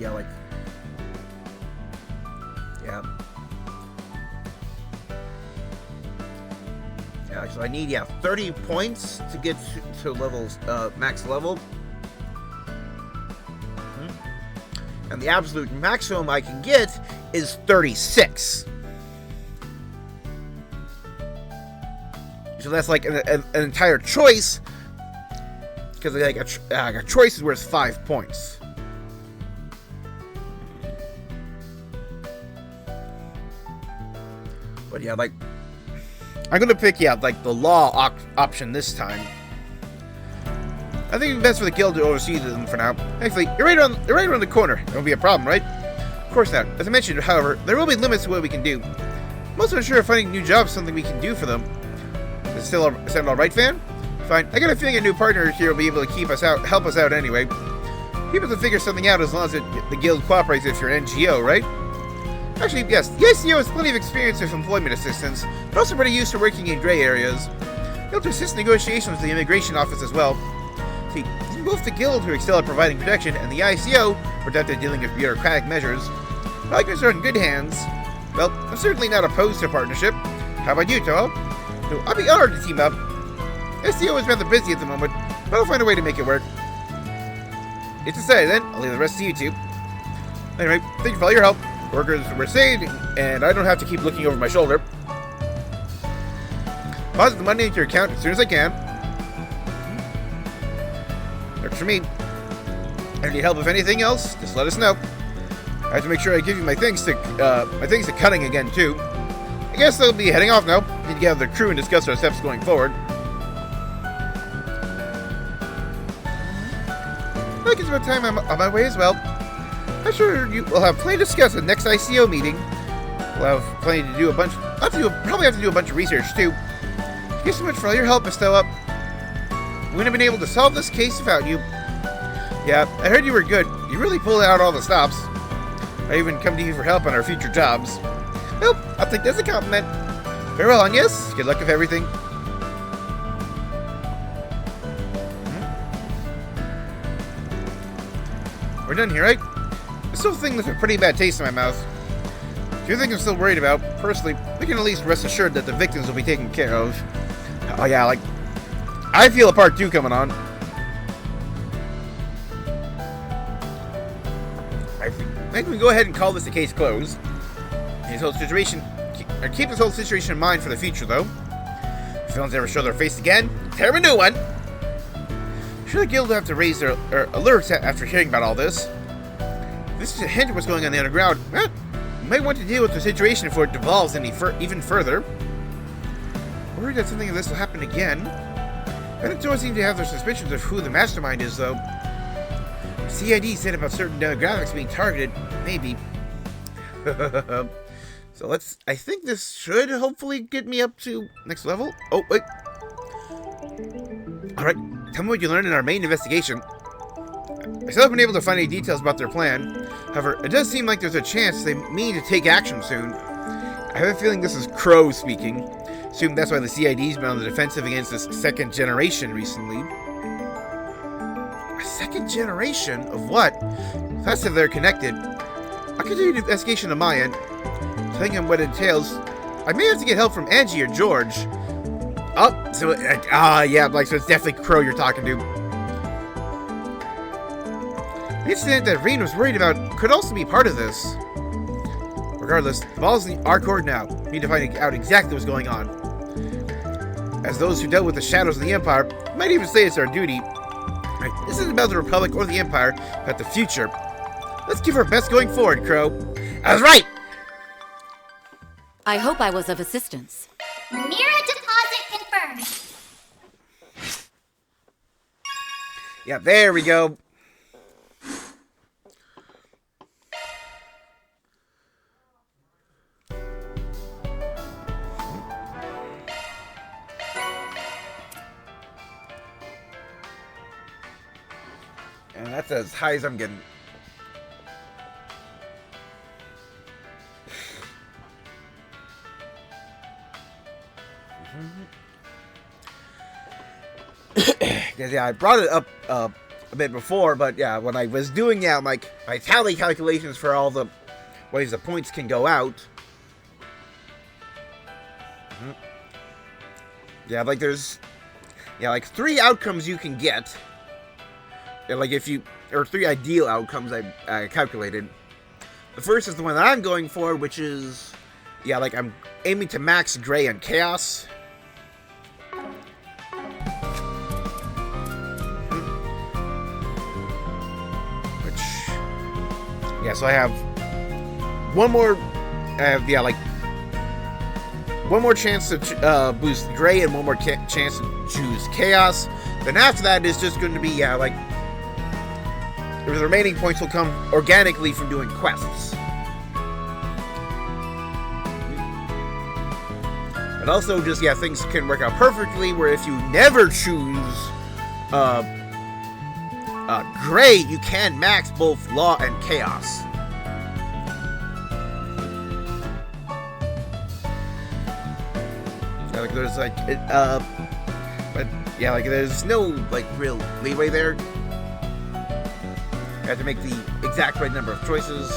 I need 30 points to get to levels, max level. And the absolute maximum I can get is 36. So that's like an entire choice. because like a choice is worth 5 points. But yeah, like I'm gonna pick like the law option this time. I think it's best for the guild to oversee them for now. Actually, you're right around the corner. It won't be a problem, right? Of course not. As I mentioned, however, there will be limits to what we can do. I'm also not sure if finding new jobs is something we can do for them. Is it sound all right, fan? Fine. I got a feeling a new partner here will be able to help us out anyway. Be able to figure something out as long as the guild cooperates with your NGO, right? Actually, yes, the ICO has plenty of experience with employment assistance, but also pretty used to working in gray areas. They'll assist negotiations with the immigration office as well. See, both the guild, who excel at providing protection, and the ICO, who are adept at dealing with bureaucratic measures, Vikings are in good hands. Well, I'm certainly not opposed to a partnership. How about you, Toho? No, I'll be honored to team up. SEO is rather busy at the moment, but I'll find a way to make it work. It's decided then. I'll leave the rest to you two. Anyway, thank you for all your help. Workers were saved, and I don't have to keep looking over my shoulder. Deposit the money into your account as soon as I can. Works for me. If you need help with anything else, just let us know. I have to make sure I give you my things to cutting again too. I guess they'll be heading off now. Need to gather the crew and discuss our steps going forward. I think it's about time I'm on my way as well. I'm sure we'll have plenty to discuss at the next ICO meeting. We'll have plenty to do probably have to do a bunch of research too. Thank you so much for all your help, Estella. We wouldn't have been able to solve this case without you. Yeah, I heard you were good. You really pulled out all the stops. I even come to you for help on our future jobs. Well, I'll take that as a compliment. Farewell, and yes, good luck with everything. We're done here, right? I still think there's a pretty bad taste in my mouth. If you think I'm still worried about, personally, we can at least rest assured that the victims will be taken care of. Oh yeah, like, I feel a part 2 coming on. I think we go ahead and call this a case closed. Keep this whole situation in mind for the future, though. If villains ever show their face again, tear a new one. Sure, the guild will have to raise their alerts after hearing about all this. If this is a hint of what's going on in the underground, well, we might want to deal with the situation before it devolves even further. Worried that something of this will happen again. Bandits always seem to have their suspicions of who the mastermind is, though. CID said about certain demographics being targeted. Maybe. So I think this should hopefully get me up to next level. Oh, wait. Alright, tell me what you learned in our main investigation. I still haven't been able to find any details about their plan. However, it does seem like there's a chance they mean to take action soon. I have a feeling this is Crow speaking. Assume that's why the CID's been on the defensive against this second generation recently. A second generation of what? If that's if they're connected. I'll continue the investigation on my end. Telling him what it entails. I may have to get help from Angie or George. Oh, so yeah, like so it's definitely Crow you're talking to. The incident that Reen was worried about could also be part of this. Regardless, the ball's in our court now. We need to find out exactly what's going on. As those who dealt with the shadows of the Empire might even say it's our duty. Right, this isn't about the Republic or the Empire, but the future. Let's give our best going forward, Crow. I was right! I hope I was of assistance. Mirror deposit confirmed. Yeah, there we go. And that's as high as I'm getting. Because yeah, I brought it up a bit before, but yeah, when I was doing my tally calculations for all the ways the points can go out. Yeah, like there's 3 outcomes you can get. Yeah, like or 3 ideal outcomes I calculated. The first is the one that I'm going for, which is like I'm aiming to max Gray and Chaos. Yeah, so I have one more, one more chance to boost Gray and one more chance to choose Chaos. Then after that, it's just going to be, the remaining points will come organically from doing quests. And also, just, things can work out perfectly, where if you never choose Gray, you can max both Law and Chaos. There's there's no real leeway there. You have to make the exact right number of choices.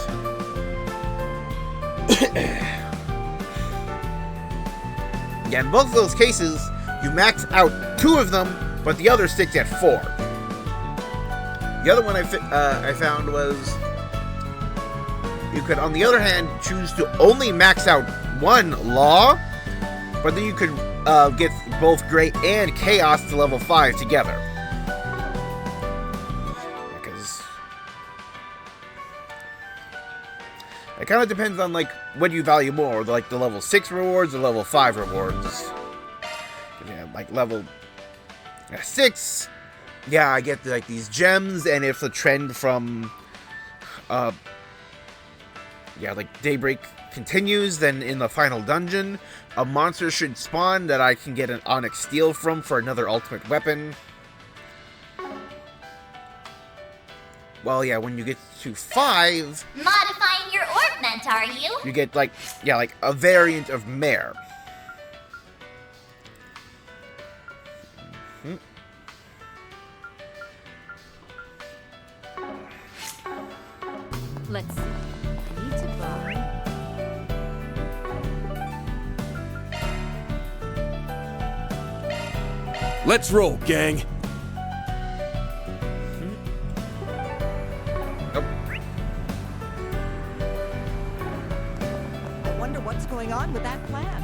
Yeah, in both of those cases, you max out 2 of them, but the other sticks at 4. The other one I found was you could, on the other hand, choose to only max out 1 Law, but then you could get both Gray and Chaos to level 5 together. Because it kind of depends on what you value more, the level 6 rewards or level 5 rewards. Level 6, I get these gems, and if the trend from Daybreak continues, then in the final dungeon, a monster should spawn that I can get an Onyx Steel from for another ultimate weapon. Well, when you get to 5... Modifying your ornament, are you? You get, a variant of Mare. Let's see. I need to buy... Let's roll, gang. I wonder what's going on with that plan.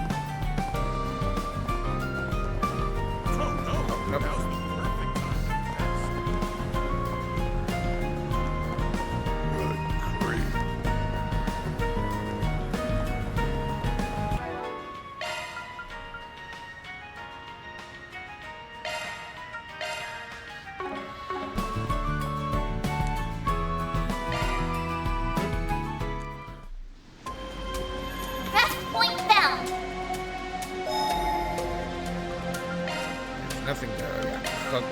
Nothing there. Cook.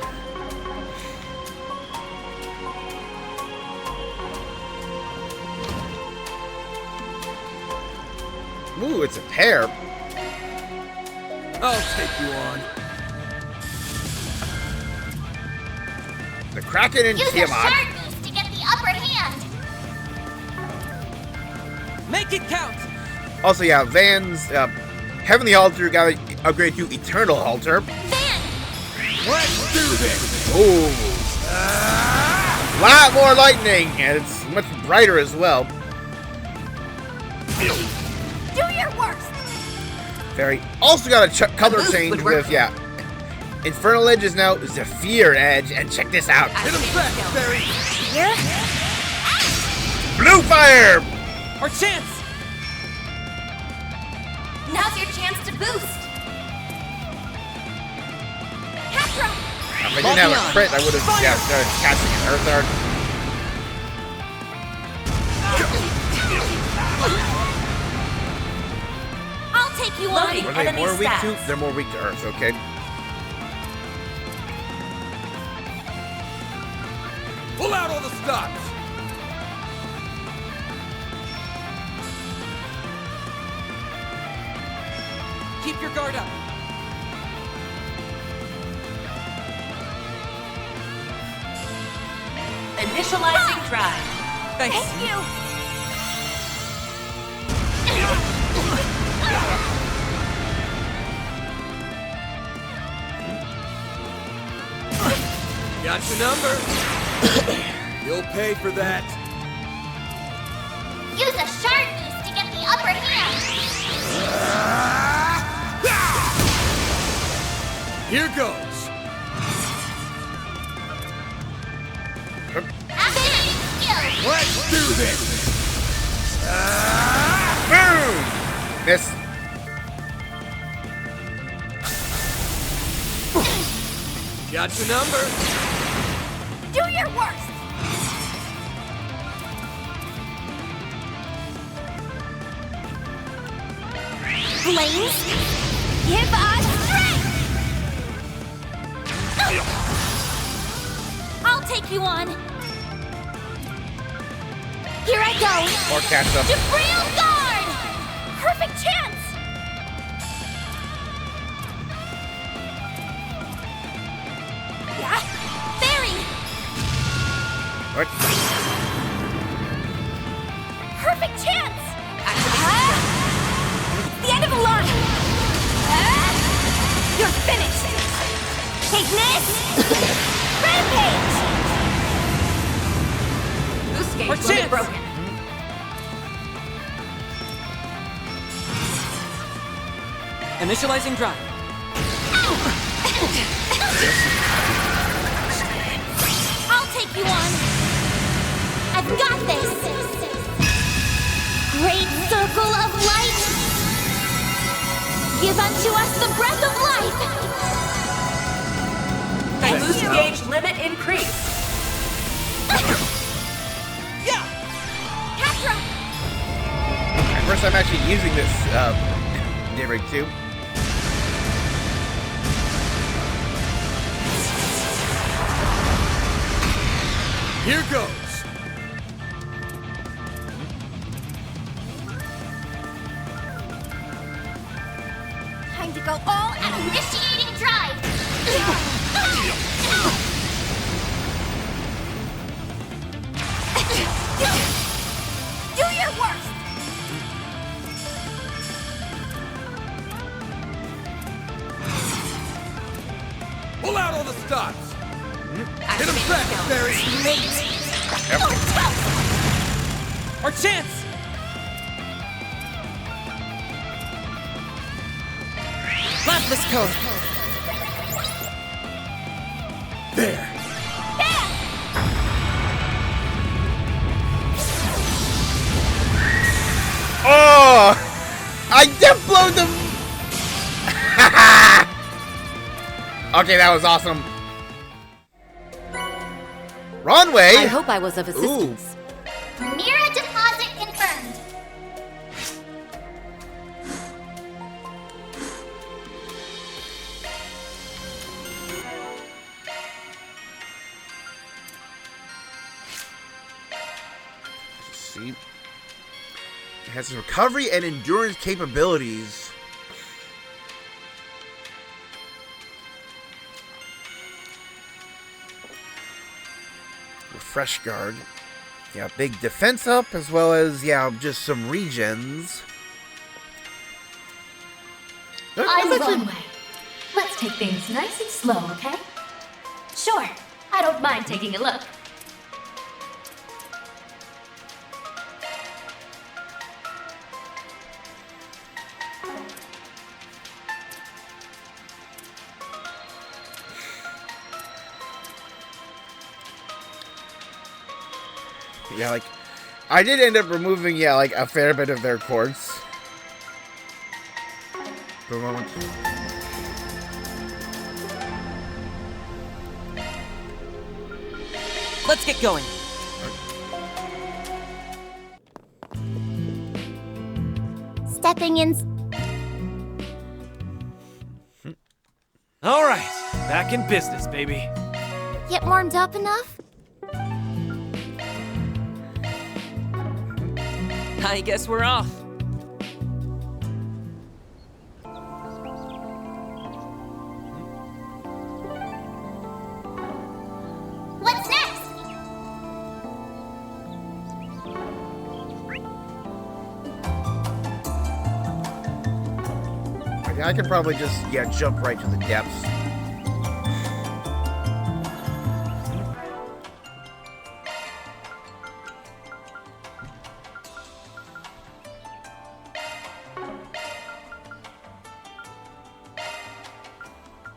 Ooh, it's a pair. I'll take you on. The Kraken and Use Tiamat. a shard boost to get the upper hand. Make it count. Also, Van's Heavenly Halter got to upgrade to Eternal Halter. Let's do this! Ooh. A lot more lightning, and it's much brighter as well. Do your worst. Fairy also got a color change with, Infernal Edge is now Zephyr Edge, and check this out. Hit him back, Fairy! Here? Blue Fire! Our chance. Now's your chance to boost. If I didn't have a crit, I would have started casting an Earth Art. I'll take you on. What are they more weak to? They're more weak to Earth, okay. Pull out all the stops! Keep your guard up. Initializing drive. Thanks. Thank you. Got your number. You'll pay for that. Use a shard boost to get the upper hand. Here goes. Activating skill. Let's do this. Boom! Miss. Got your number. Do your worst! Flames, give us strength! I'll take you on. Here I go. More catch up. Jabril guard! Perfect chance! Yeah? Fairy! What? Perfect chance! It's the end of the line! You're finished! Ignis! Rampage! Boost gauge Or limit chance. broken. Initializing drive. I'll take you on! I've got this! Great circle of light! Give unto us the breath of life! Thank Boost you. gauge limit increased. Yeah! Catra! First time actually using this Daybreak 2. Here goes. Time to go all out! Initiating drive! Do your worst! Pull out all the stops. Hit him Activating fast, skill. Barry. Or chance! Plasma's code. There. Oh! I did blow them! Okay, that was awesome. Runway? I hope I was of assistance. Mira deposit confirmed. Let's see. It has recovery and endurance capabilities. Refresh guard. Yeah, big defense up as well as, yeah, just some regens. I'm Runway. Let's take things nice and slow, okay? Sure. I don't mind taking a look. Yeah, like, I did end up removing, yeah, like, a fair bit of their quartz. For a moment. Let's get going. Stepping in. All right, back in business, baby. Get warmed up enough? I guess we're off. What's next? I could probably just, yeah, jump right to the depths.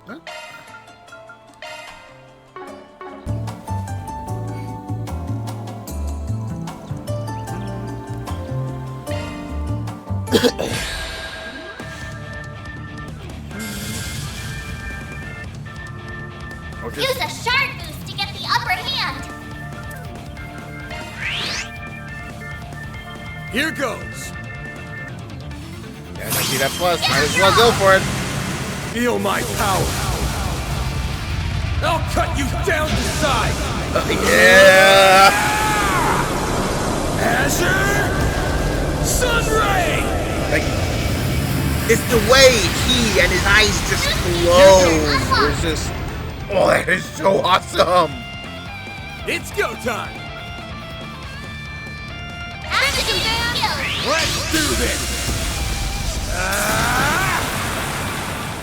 Huh? Use a shark boost to get the upper hand. Here goes. Yeah, I see that plus. Might as well go for it. Feel my power. I'll cut you down to size. Yeah. Azure Sunray. Like, it's the way he and his eyes just glow. It's just, oh, that is so awesome. It's go time. Kill. Let's do this.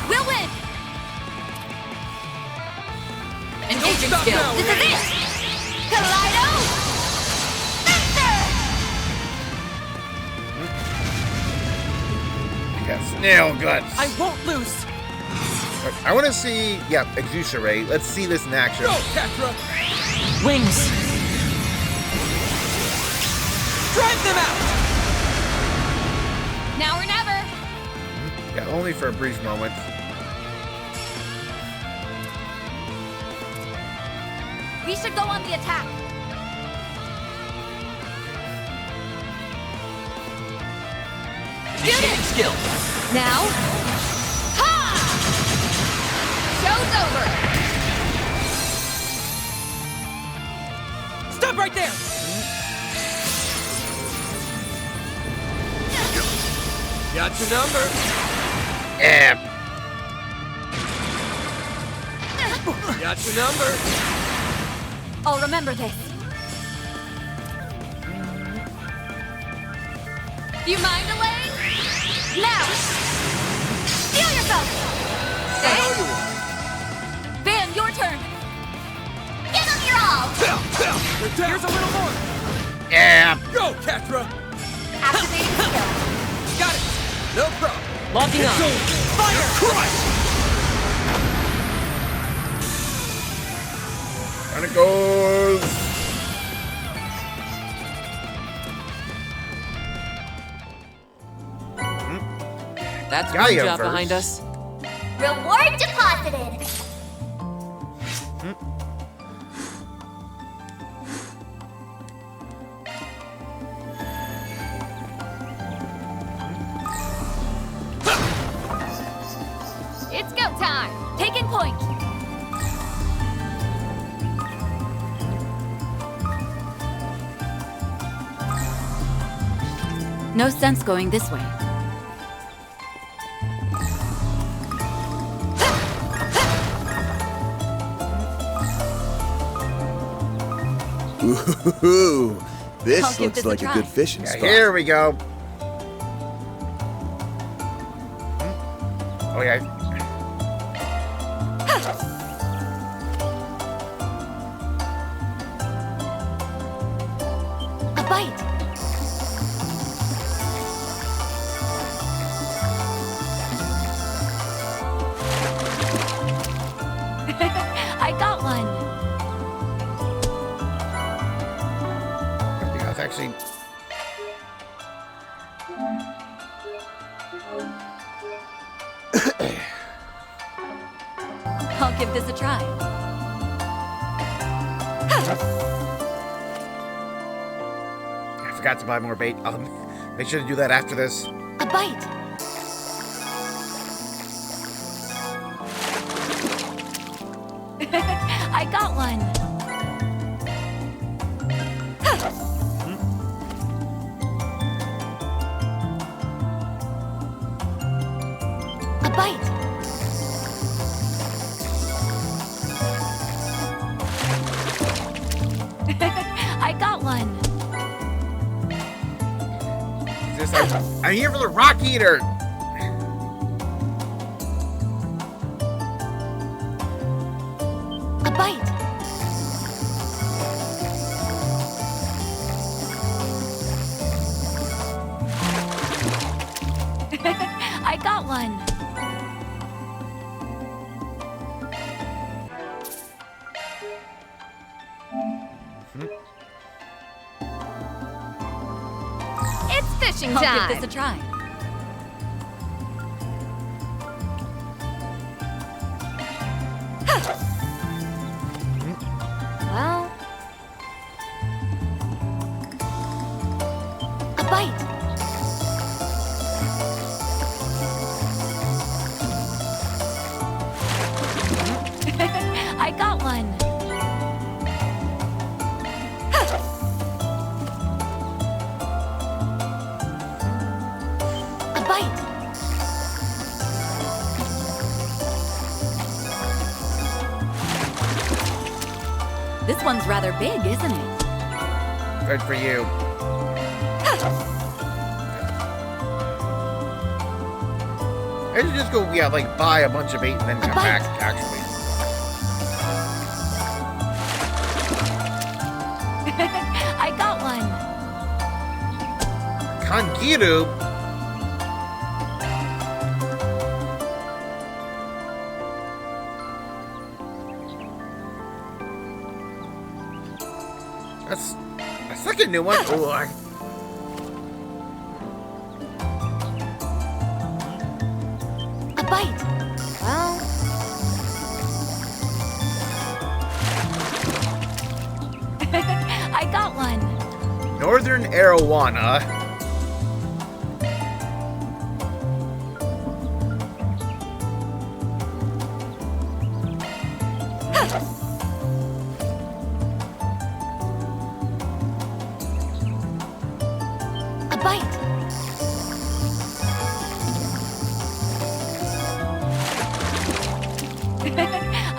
We'll win. Engaging Stop skill. now, This is Ray. it. Kaleido. Yeah, snail guts. I won't lose. I want to see, yeah, Exucere. Let's see this in action. Go, Catra. Wings. Drive them out. Now or never. Yeah, only for a brief moment. We should go on the attack. Initiating skill. Now. Ha! Show's over. Stop right there. Got your number. Yeah. Got your number. I'll remember this. Do you mind delaying? Now! Steal yourself! Van, your turn! Give them your all! You're down. Here's a little more. Yeah. Go, Catra. Activating skill. Got it. No problem. Locking on. Fire. Crush. And it goes. That's one Gaia job verse. behind us. Reward deposited! It's go time! Taking point! No sense going this way. Ooh, I'll this give looks this a like a try. good fishing Yeah, spot. here we go. Oh yeah. A bite! I got one! Yeah, that's actually. I'll give this a try. I forgot to buy more bait. Make sure to do that after this. A bite! I got one. A bite! I got one. It's just like, I'm here for the rock eater. A bite! I got one. It's fishing I'll time! give this a try. This one's rather big, isn't it? Good for you. I should just go, yeah, like buy a bunch of bait and then come back, actually. I got one. Kangiru? That's like a new one. Ooh, A bite. Well, I got one. Northern Arowana. A bite.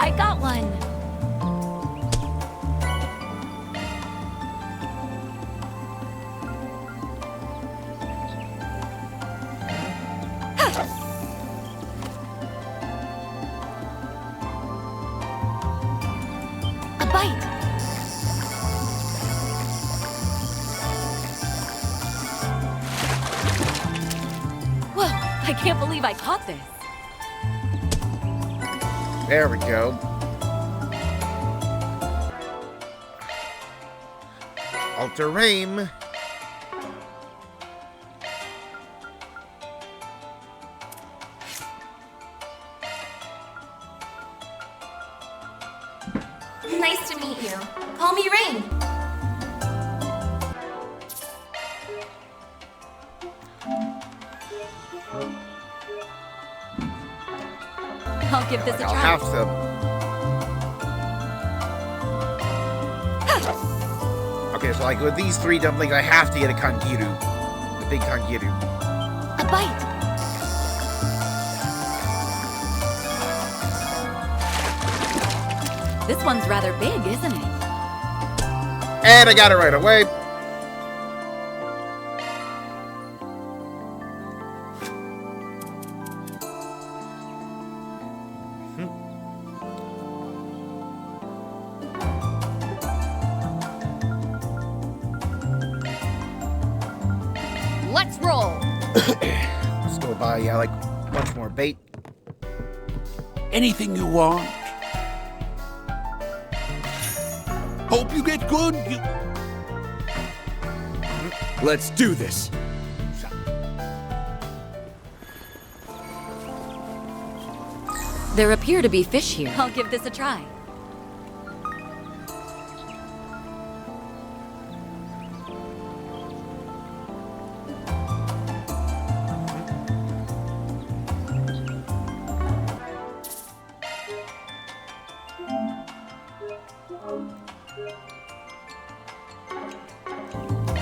I got one. A bite. Whoa, I can't believe I caught this. There we go. Alter Rain. Nice to meet you. Call me Rain. I'll give this a I'll try. have to. Okay, so like with these 3 dumplings, I have to get a Kangiru. The big Kangiru. A bite. This one's rather big, isn't it? And I got it right away. Let's roll. Let's go buy, yeah, like a bunch more bait. Anything you want. Hope you get good. Let's do this. There appear to be fish here. I'll give this a try.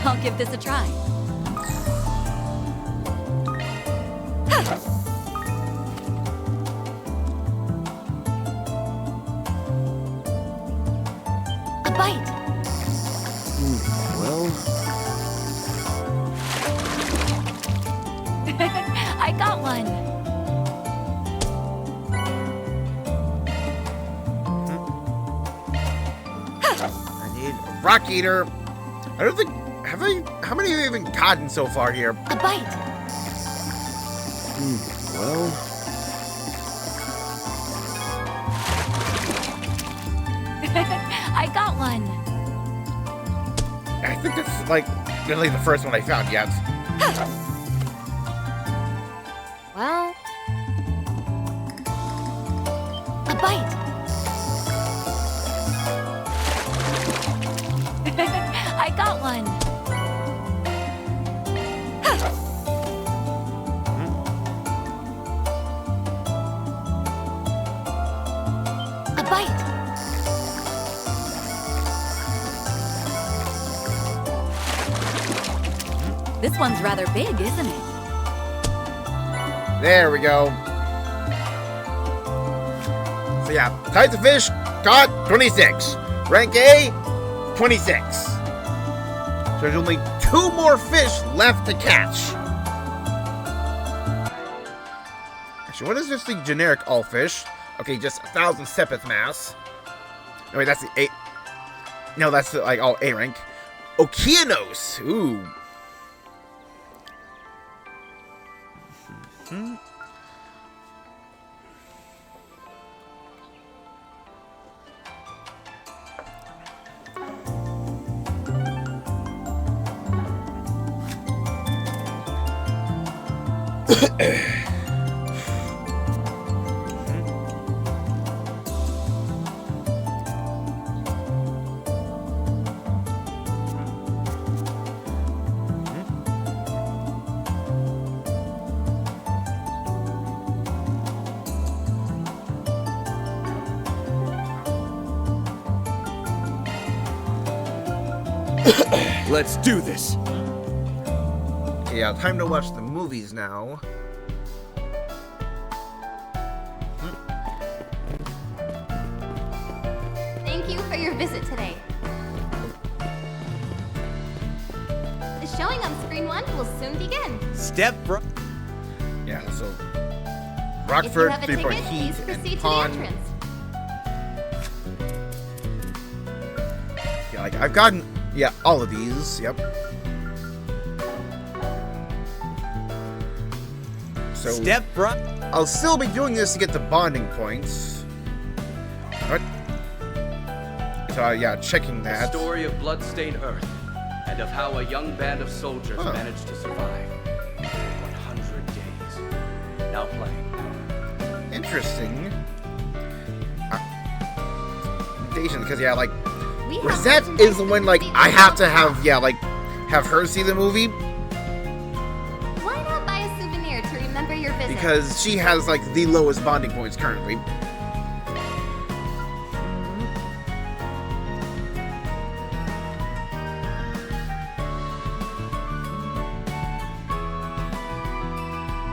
I'll give this a try. A bite. Well, I got one. I need a rock eater. I don't think. Have I? How many have I even gotten so far here? A bite. well. I got one. I think that's like nearly the first one I found yet. Well, a bite. I got one. A bite. This one's rather big, isn't it? There we go. So yeah, types of fish caught 26. Rank A, 26. So there's only 2 more fish left to catch. Actually, what is just the generic all fish? Okay, just 1,000 Sepith mass. No, wait, that's the A. No, that's the, like all A rank. Okeanos. Ooh. Let's do this. Yeah, time to watch the movies now. Thank you for your visit today. The showing on screen 1 will soon begin. Step from. Yeah, so If you Rockford, have a 3 Point ticket, Heat, please proceed and to the Pond. entrance. Yeah, like I've gotten all of these. Yep. So Step from. I'll still be doing this to get the bonding points. What? So yeah, checking The that. story of bloodstained Earth, and of how a young band of soldiers managed to survive 100 days. Now playing. Interesting. Because yeah, like We have Rosette merchandise is the for one the like season I have to now. have her see the movie Why not buy a souvenir to remember your visit? because she has like the lowest bonding points currently.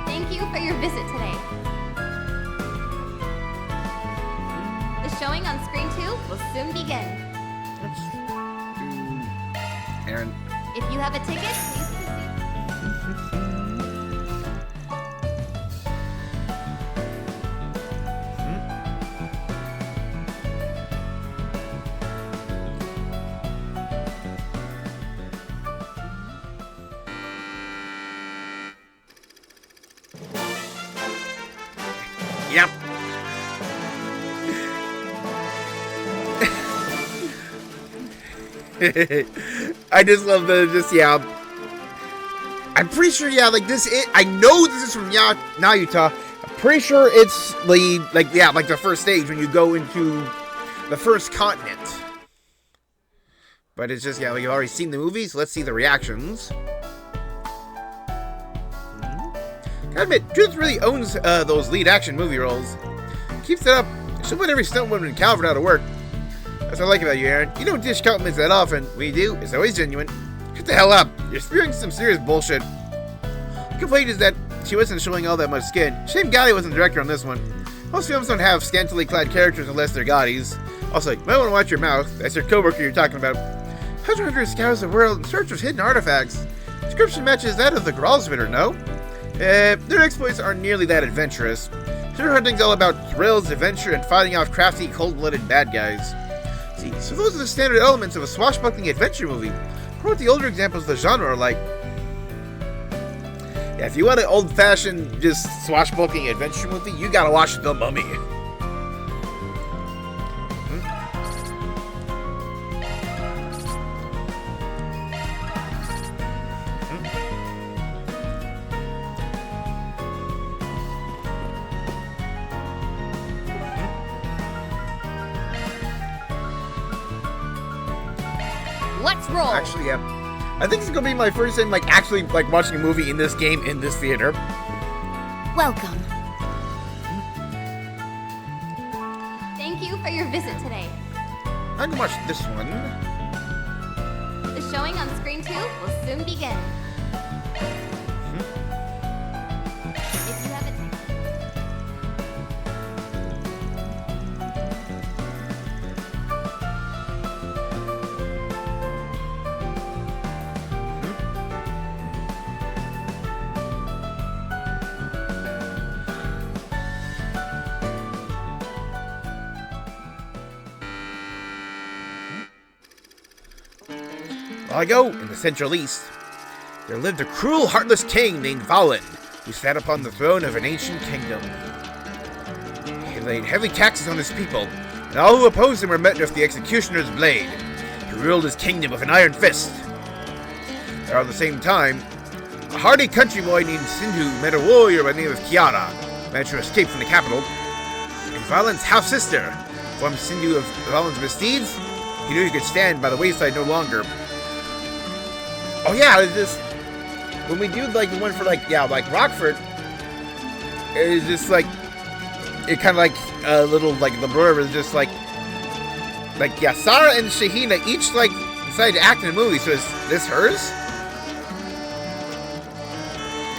Thank you for your visit today. The showing on screen 2 will soon begin. And If you have a ticket, please proceed. yep. I just love I'm pretty sure, like this. I know this is from Nayuta. I'm pretty sure it's the first stage when you go into the first continent. But it's just like you've already seen the movies. So let's see the reactions. Gotta admit, Judith really owns those lead action movie roles. Keeps it up. She'll put every stuntwoman in Calvert out of work. That's what I like about you, Aaron. You don't dish compliments that often. When you do, it's always genuine. Shut the hell up. You're spewing some serious bullshit. The complaint is that she wasn't showing all that much skin. Shame Gotti wasn't the director on this one. Most films don't have scantily clad characters unless they're Gottis. Also, you might want to watch your mouth. That's your coworker you're talking about. Hunter Hunter scours the world in search of hidden artifacts. Description matches that of the Gralsvitter, no? Their exploits aren't nearly that adventurous. Hunter Hunting's all about thrills, adventure, and fighting off crafty, cold-blooded bad guys. See, so those are the standard elements of a swashbuckling adventure movie. Or what the older examples of the genre are like. Yeah, if you want an old-fashioned, just swashbuckling adventure movie, you gotta watch The Mummy. Let's roll. Actually, yeah. I think this is gonna be my first time, actually, watching a movie in this game in this theater. Welcome. Thank you for your visit today. I'm gonna watch this one. The showing on screen 2 will soon begin. If you have a ticket. Long ago, in the Central East, there lived a cruel, heartless king named Valen, who sat upon the throne of an ancient kingdom. He laid heavy taxes on his people, and all who opposed him were met with the executioner's blade. He ruled his kingdom with an iron fist. Around the same time, a hardy country boy named Sindhu met a warrior by the name of Kiara, who managed to escape from the capital. And Valen's half-sister, informed Sindhu of Valen's misdeeds. He knew he could stand by the wayside no longer. Oh yeah, this when we do like the one for like Rockford, it's just like it kind of like a little like the blurb is just like Sarah and Shahina each like decided to act in a movie. So is this hers?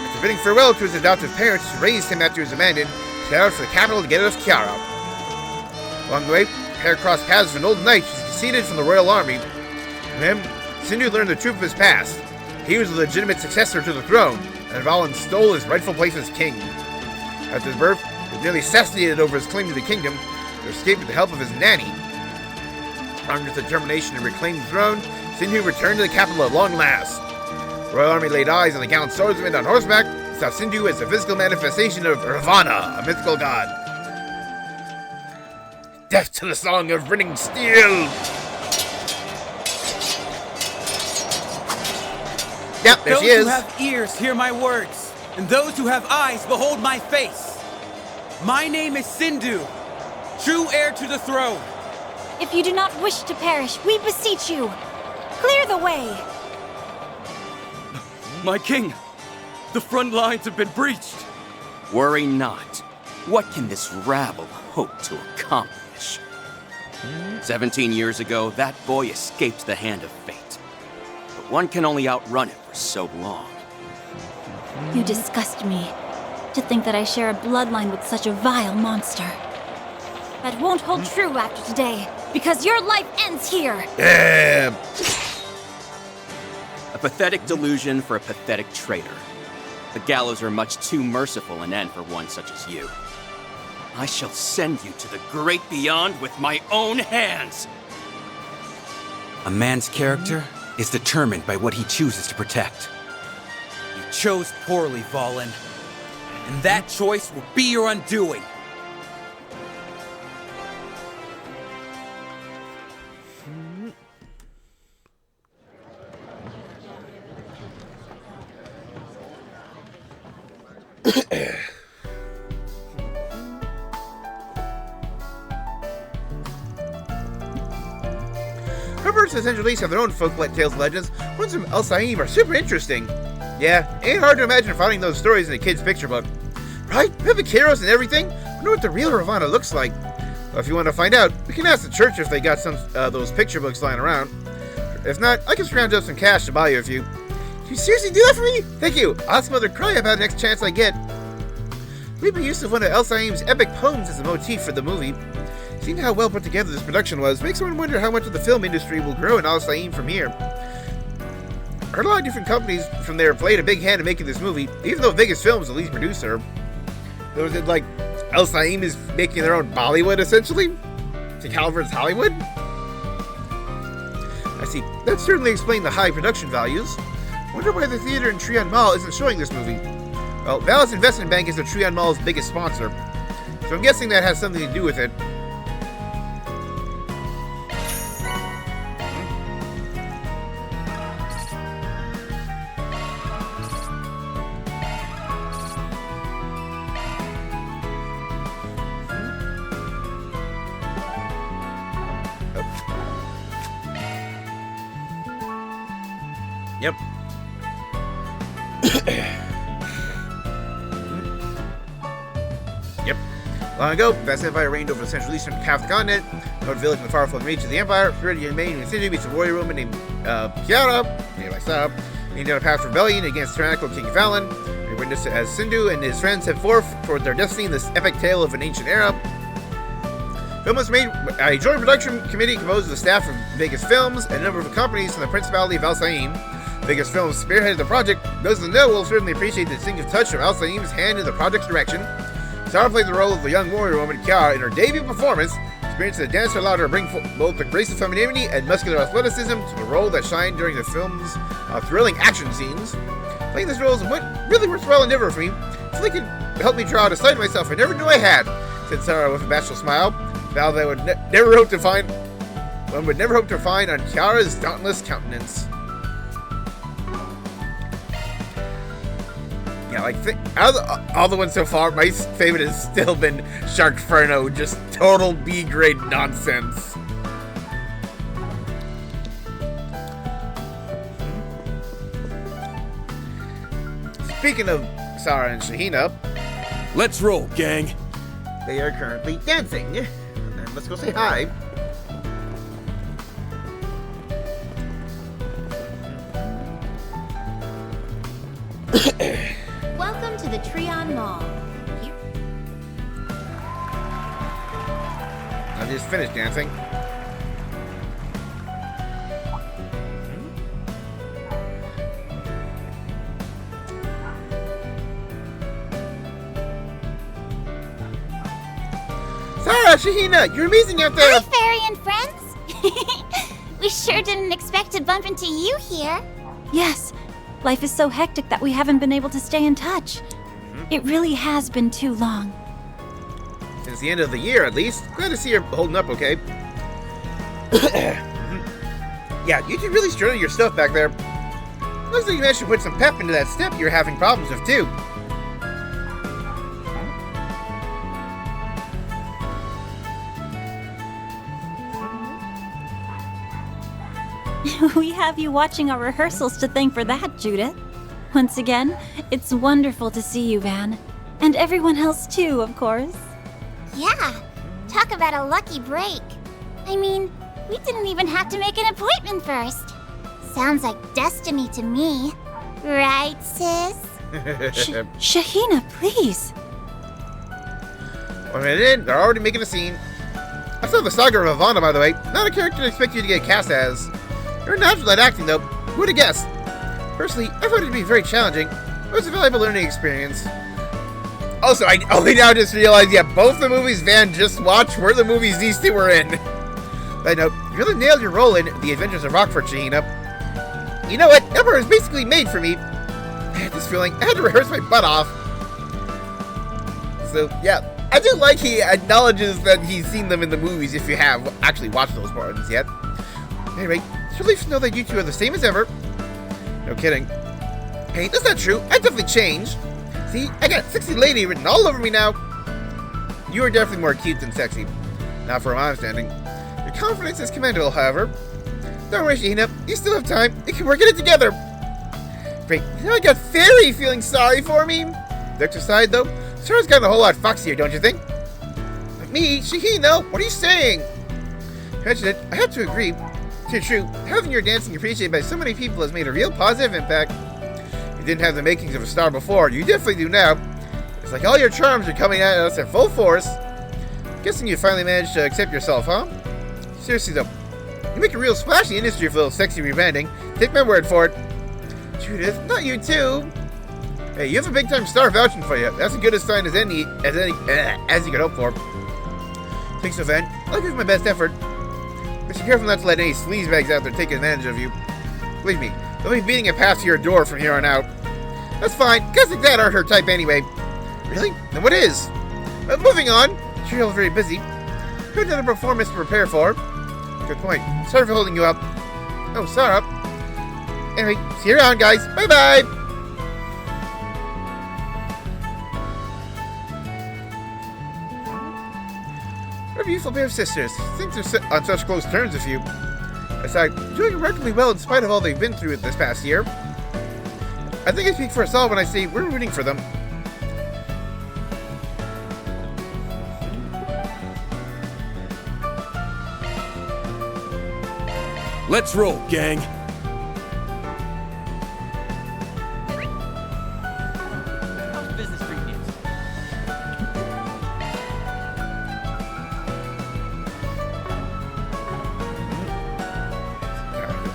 After bidding farewell to his adoptive parents who raised him after he was abandoned, he set out for the capital to get rid of Kiara. Along the way, the pair crossed paths with an old knight who seceded from the royal army. From him, Sindhu learned the truth of his past. He was the legitimate successor to the throne, and Valen stole his rightful place as king. After his birth, he was nearly assassinated over his claim to the kingdom, to escape with the help of his nanny. Armed with determination to reclaim the throne, Sindhu returned to the capital at long last. The royal army laid eyes on the gallant swordsman on horseback, and saw Sindhu as a physical manifestation of Ravana, a mythical god. Death to the song of ringing steel! Yep, there she is. Those who have ears hear my words, and those who have eyes behold my face. My name is Sindhu, true heir to the throne. If you do not wish to perish, we beseech you, clear the way. My king, the front lines have been breached. Worry not. What can this rabble hope to accomplish? 17 years ago, that boy escaped the hand of fate. But one can only outrun it for so long. You disgust me. To think that I share a bloodline with such a vile monster. That won't hold true after today, because your life ends here! Yeah. A pathetic delusion for a pathetic traitor. The gallows are much too merciful an end for one such as you. I shall send you to the great beyond with my own hands! A man's character is determined by what he chooses to protect. You chose poorly, Valen, and that choice will be your undoing. Herberts and Central East have their own folk tales and legends. Ones from El Saim are super interesting. Yeah, ain't hard to imagine finding those stories in a kid's picture book. Right? Epic heroes and everything? I wonder what the real Ravana looks like. Well, if you want to find out, we can ask the church if they got some those picture books lying around. If not, I can scrounge up some cash to buy you a few. Can you seriously do that for me? Thank you. I'll ask Mother cry about the next chance I get. We've been used to one of El Saim's epic poems as a motif for the movie. Seeing how well put together this production was, makes one wonder how much of the film industry will grow in Al Saim from here. I heard a lot of different companies from there played a big hand in making this movie, even though Vegas Film is the lead producer. There was like, El Saim is making their own Bollywood, essentially? To Calvert's Hollywood? I see. That certainly explains the high production values. Wonder why the theater in Trian Mall isn't showing this movie. Well, Vallis Investment Bank is the Trian Mall's biggest sponsor, so I'm guessing that has something to do with it. Yep. Yep. Long ago, vast empire reigned over the central eastern half of the continent. North village in the far-flung reach of the empire. Ready to remain in the city meets a warrior woman named Kiara, named like Sarah, leading down a path of rebellion against tyrannical King Valen. We witness as Sindhu and his friends head forth toward their destiny in this epic tale of an ancient era. Film was made by a joint production committee composed of the staff of Vegas Films and a number of companies from the Principality of Al Saim. Vegas Films spearheaded the project. Those in the know will certainly appreciate the distinctive touch of Al Saim's hand in the project's direction. Sarah played the role of the young warrior woman Kiara in her debut performance. She experience as a dancer allowed her to bring both the grace of femininity and muscular athleticism to the role that shined during the film's thrilling action scenes. Playing this role is what really works well and never for me. It's like it helped me draw out a side of myself I never knew I had, said Sarah with a bashful smile. Val that would never hope to find on Kiara's dauntless countenance. Yeah, like out of all the ones so far, my favorite has still been Sharkferno, just total B-grade nonsense. Speaking of Sarah and Shahina, let's roll, gang. They are currently dancing. And then let's go say hi. Welcome to the Treon Mall. I just finished dancing. Sarah, Shahina, you're amazing out there! Hi, Fairy and friends! We sure didn't expect to bump into you here. Yes, life is so hectic that we haven't been able to stay in touch. It really has been too long. Since the end of the year, at least. Glad to see you're holding up okay. Yeah, you did really straighten your stuff back there. Looks like you managed to put some pep into that step you're having problems with, too. We have you watching our rehearsals to thank for that, Judith. Once again, it's wonderful to see you, Van. And everyone else too, of course. Yeah, talk about a lucky break. I mean, we didn't even have to make an appointment first. Sounds like destiny to me. Right, sis? Shahina, please. 1 minute in, they're already making a scene. I saw the saga of Ivana, by the way. Not a character I expect you to get cast as. You're natural at acting, though. Who would have guessed? Personally, I found it to be very challenging. It was a valuable learning experience. Also, I only now just realized, yeah, both the movies Van just watched were the movies these two were in. Side note, you really nailed your role in The Adventures of Rockford, Shahina. You know what? Emperor is basically made for me. I had this feeling I had to rehearse my butt off. So, yeah, I do like he acknowledges that he's seen them in the movies if you have actually watched those ones yet. Anyway, it's relief to know that you two are the same as ever. No kidding. Hey, that's not true. I definitely changed. See, I got sexy lady written all over me now. You are definitely more cute than sexy. Not from my understanding. Your confidence is commendable, however. Don't worry, Shahina. You still have time. You can work it together. Great. You know, I got Fairy feeling sorry for me. Jokes aside, though, Sarah's gotten a whole lot foxier, don't you think? Like me, Shahina, what are you saying? Mention it, I have to agree. Too true, having your dancing appreciated by so many people has made a real positive impact. You didn't have the makings of a star before, you definitely do now. It's like all your charms are coming at us at full force. Guessing you finally managed to accept yourself, huh? Seriously though, you make a real splash in the industry for a little sexy rebranding. Take my word for it. Judith, not you too. Hey, you have a big time star vouching for you. That's as good a sign as you could hope for. Thanks, so, Van. I'll give my best effort. But be careful not to let any sleazebags out there take advantage of you. Believe me, they'll be beating a path to your door from here on out. That's fine. Guys like that aren't her type anyway. Really? Then what is? Moving on. Sure, you're very busy. You have another performance to prepare for. Good point. Sorry for holding you up. Oh, Sarah. Anyway, see you around, guys. Bye-bye. What a beautiful pair of sisters. Things are on such close terms with you. Besides, doing remarkably well in spite of all they've been through this past year. I think I speak for us all when I say we're rooting for them. Let's roll, gang. Business Street News.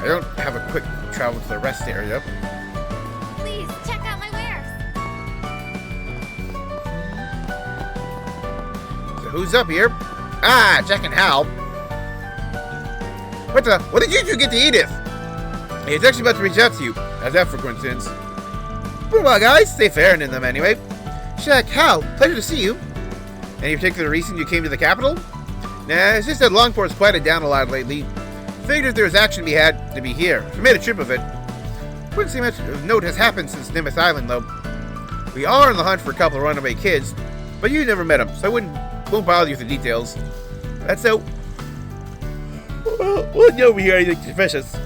I don't have a quick travel to the rest area. Please check out my wares. So who's up here? Ah, Jack and Hal. What did you two get to Edith? Hey, he's actually about to reach out to you. How's that for coincidence? Well, guys, stay fair in them anyway. Jack, Hal, pleasure to see you. Any particular reason you came to the capital? Nah, it's just that Longport's quieted down a lot lately. Figured if there was action to be had, to be here. We made a trip of it. Wouldn't say much of note has happened since Nimbus Island, though. We are on the hunt for a couple of runaway kids, but you never met them, so I won't bother you with the details. That's so. We'll know we hear anything suspicious.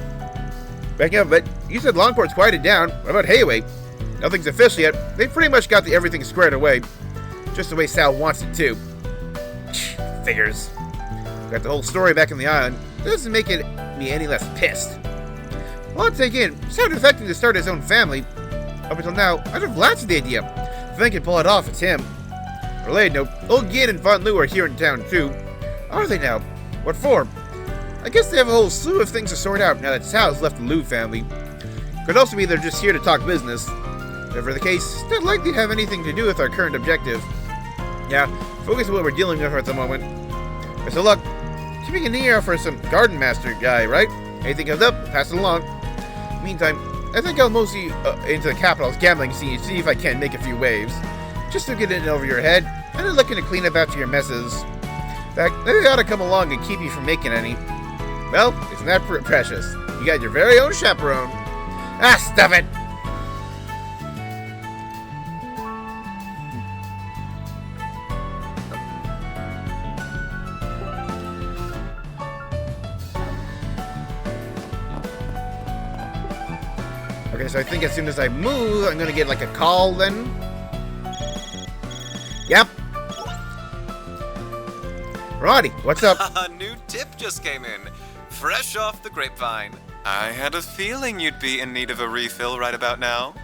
Backing up a bit, you said Longport's quieted down. What about Hayway? Nothing's official yet. They pretty much got everything squared away. Just the way Sal wants it, too. Figures. Got the whole story back in the island. Doesn't make me any less pissed. A lot to take in. Sounded affecting to start his own family. Up until now, I'd have laughed at the idea. If I can pull it off, it's him. Related note, old Gin and Von Lu are here in town, too. Are they now? What for? I guess they have a whole slew of things to sort out now that Sal's left the Lu family. Could also be they're just here to talk business. Whatever the case, it's not likely to have anything to do with our current objective. Yeah, focus on what we're dealing with at the moment. Best of luck. Keeping an ear out for some Gardenmaster guy, right? Anything comes up, pass it along. Meantime, I think I'll mostly into the capital's gambling scene to see if I can make a few waves. Just to get it over your head, and then looking to clean up after your messes. In fact, maybe I ought to come along and keep you from making any. Well, isn't that precious? You got your very own chaperone. Ah, stuff it! Okay, so I think as soon as I move, I'm gonna get like a call then. Yep. Roddy, what's up? A new tip just came in. Fresh off the grapevine. I had a feeling you'd be in need of a refill right about now.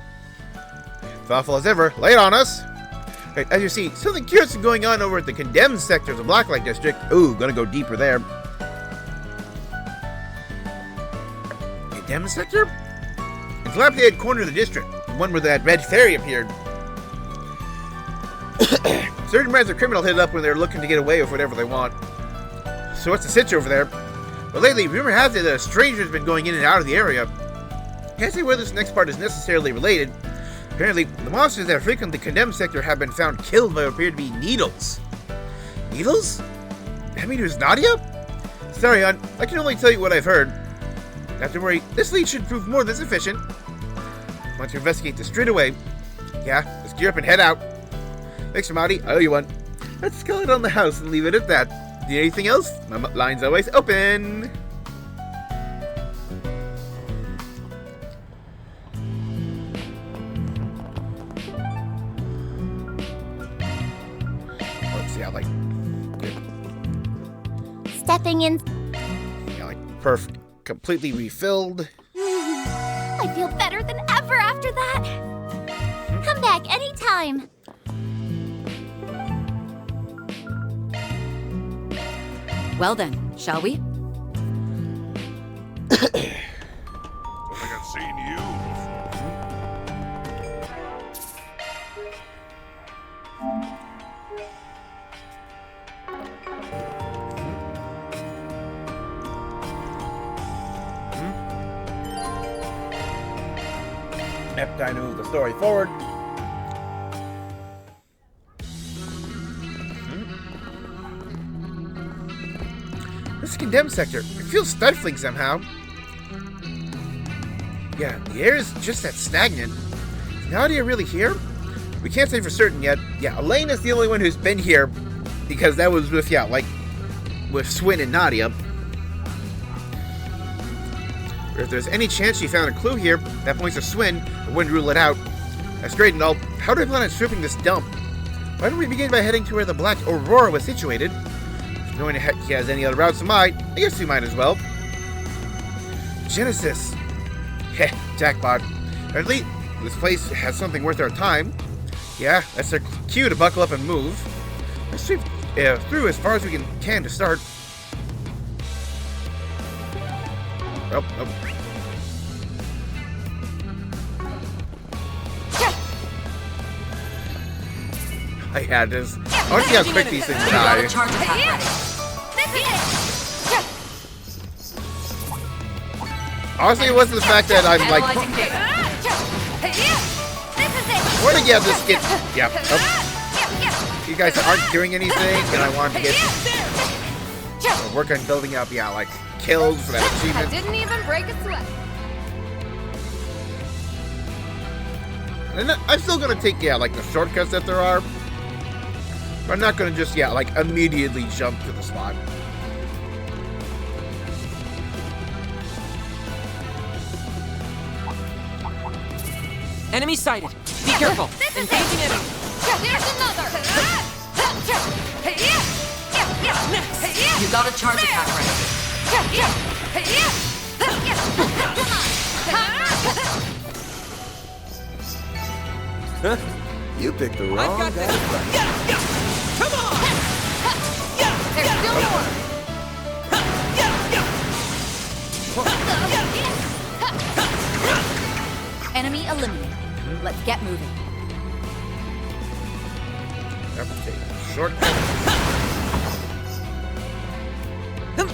Thoughtful as ever. Lay it on us. Right, as you see, something curious is going on over at the condemned sector of the Blacklight District. Ooh, gonna go deeper there. Condemned sector? It's the dilapidated corner of the district. The one where that red fairy appeared. Certain brands of criminal hit it up when they're looking to get away with whatever they want. So what's the sitch over there? But lately, rumor has it that a stranger's been going in and out of the area. Can't say whether this next part is necessarily related. Apparently, the monsters that frequent the condemned sector have been found killed by what appear to be needles. Needles? That mean it was Nadia? Sorry, hon. I can only tell you what I've heard. Not to worry, this lead should prove more than sufficient. Want to investigate this straight away. Yeah, let's gear up and head out. Thanks, Ramadi. I owe you one. Let's call it on the house and leave it at that. Need anything else? My line's always open. Let's see how, like, good. Stepping in. Yeah, like, perfect. Completely refilled. I feel better than ever after that. Come back anytime. Well then, shall we? Don't think I've seen you Yep, time to move the story forward. This condemned sector, it feels stifling somehow. Yeah, the air is just that stagnant. Is Nadia really here? We can't say for certain yet. Yeah, Elaine is the only one who's been here because that was with, yeah, like, with Swin and Nadia. If there's any chance she found a clue here that points to Swin, I wouldn't rule it out. That's great and all. How do we plan on stripping this dump? Why don't we begin by heading to where the Black Aurora was situated? If no one he has any other routes in mind, I guess we might as well. Genesis. Heh, jackpot. At least this place has something worth our time. Yeah, that's our cue to buckle up and move. Let's sweep through as far as we can to start. Oh, oh. I had this. I want to see how quick these things die. Honestly, it wasn't the fact that I'm like. Where to get this kid? Yeah. Oh. You guys aren't doing anything, and I want to get work on building up. Yeah, like kills for that I achievement. didn't even break a sweat. And I'm still gonna take like the shortcuts that there are. But I'm not gonna just like immediately jump to the spot. Enemy sighted. Be careful. Engaging enemy. There's another. Next. You got a charge attack ready. Huh? You picked the I've wrong got guy. this. Come on. There's still more. Enemy eliminated. Let's get moving. Shortcut. Nope.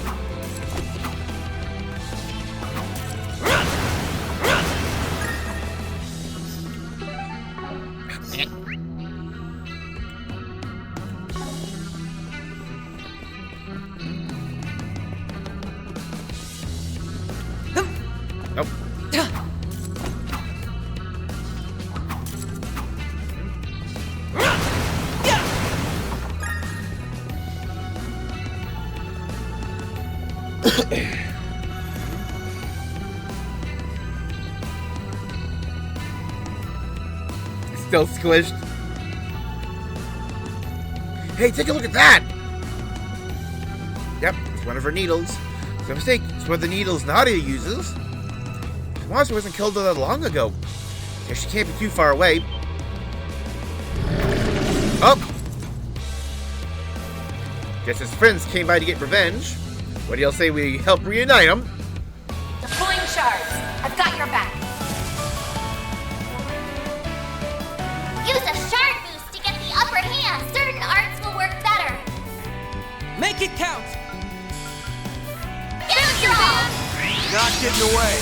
Still squished. Hey, take a look at that! Yep, it's one of her needles. It's a mistake. It's one of the needles Nadia uses. The monster wasn't killed that long ago. Guess she can't be too far away. Oh! Guess his friends came by to get revenge. What do y'all say we help reunite them? Deploying shards. I've got your back. Use a shard boost to get the upper hand. Certain arts will work better. Make it count. Neutral! Not getting away.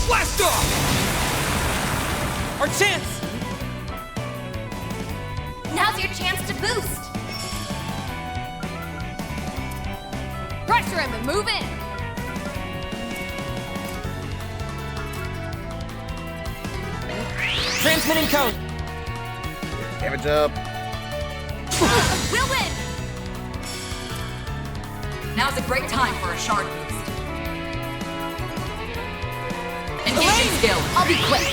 Blast off. Our chance. Now's your chance to boost. Pressure him and move in. Transmitting code. Damage up. We'll win. Now's a great time for a shard boost. Engaging skill. I'll be quick.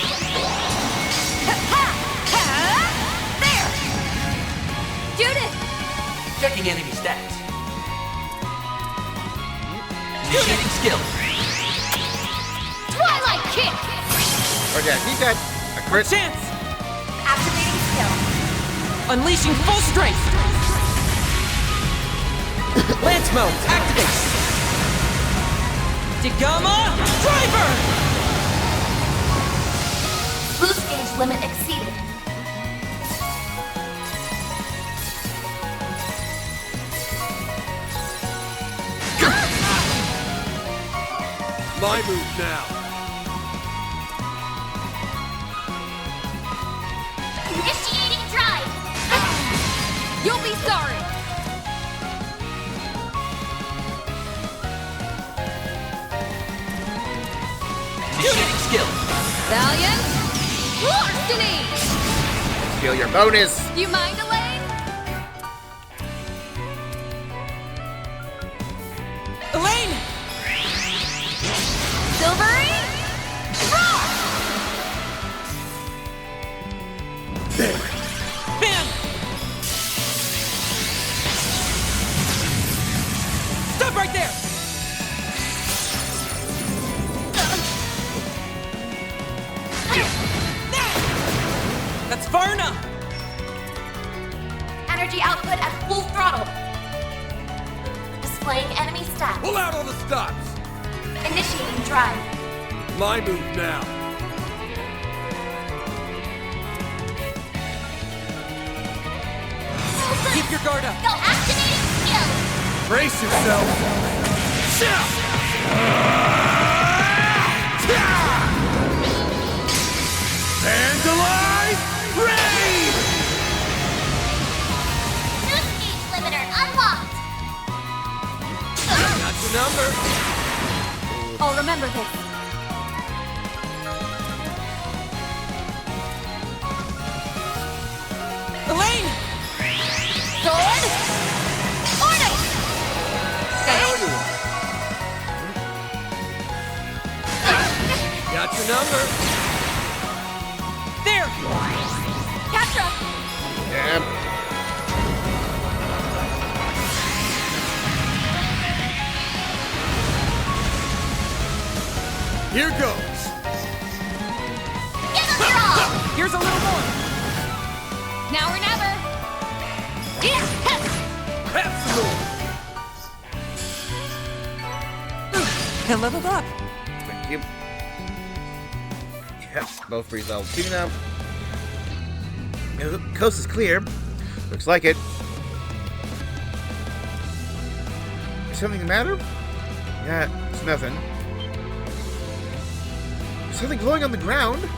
There. Judith. Checking enemy stats. Initiating skill. Twilight kick. Okay, he got a crit. Chance. Activating skill. Unleashing full strength. Lance mode. Activate. Digama driver. Boost gauge limit exceeded. My move now. Initiating drive. You'll be sorry. Initiating skill. Valiant. Larceny. Steal your bonus. You mind, Elaine? Elaine. Silvery. Rock. Bam. Stop right there. That's far enough. Energy output at full throttle. Displaying enemy stats. Pull out all the stops. Initiating drive. My move now. Keep your guard up. Go activating skill. Brace yourself. Vandalize Raid! New speed limiter unlocked! Got your number. I'll remember this. Elaine! Sword! Order! Got your number. There! Catra! Yep. Here goes. Give us your all! Here's a little more. Now or never! Have some more. I leveled up. Thank you. Yes, both freeze level 2 now. The coast is clear. Looks like it. Is something the matter? Yeah, it's nothing. There's something glowing on the ground.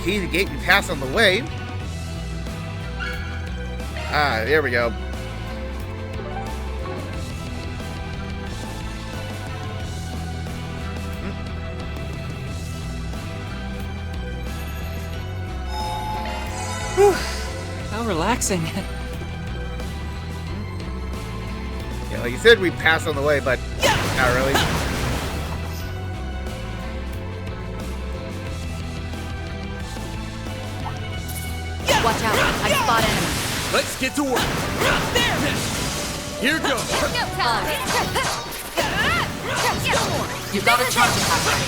Key to the gate we passed on the way. Ah, there we go. How relaxing. Yeah, like you said, we passed on the way, but not really. Watch out, I spot enemy. Let's get to work. There! Here goes. You've got a charge attack ready.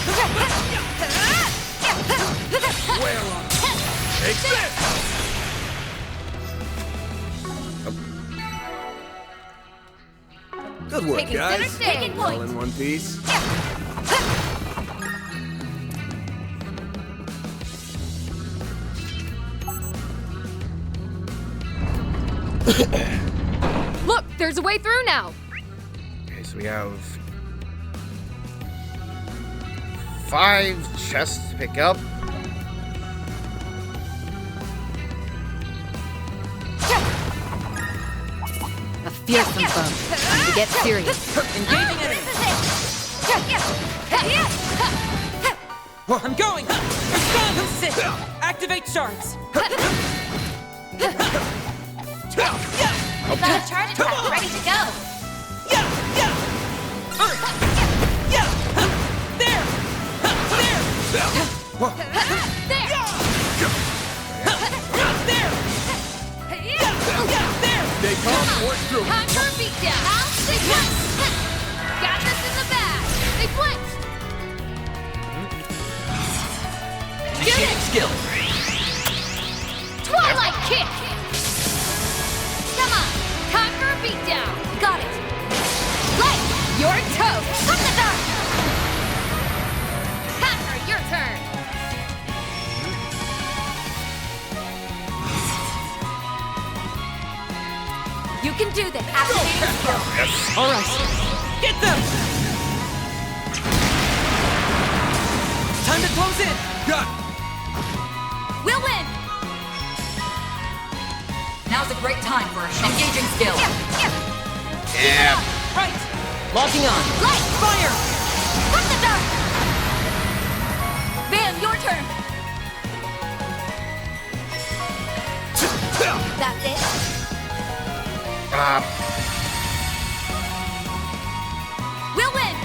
Wail on. Take this. Good work, Taking guys. center stage. All in one piece. Look, there's a way through now. Okay, so we have 5 chests to pick up. A fearsome foe. Time to get serious. Engaging enemy. I'm going! Respond! Sit! Activate shards! We've got a charge attack ready to go! There! There! Stay calm and work through. Time for a beatdown. Now, they blinked. Got this in the bag. They blinked. Initiating skill! Twilight kick. Come on. Time for a beatdown. Got it. Light, your toast. From the dark. Hammer, your turn. You can do this. Activating skill. Alright! Get them! Time to close in! Got it. We'll win. Now's a great time for a engaging skill. Yeah. Right! Locking on! Light, Fire! from the dark. Van, your turn. That's it. We'll win.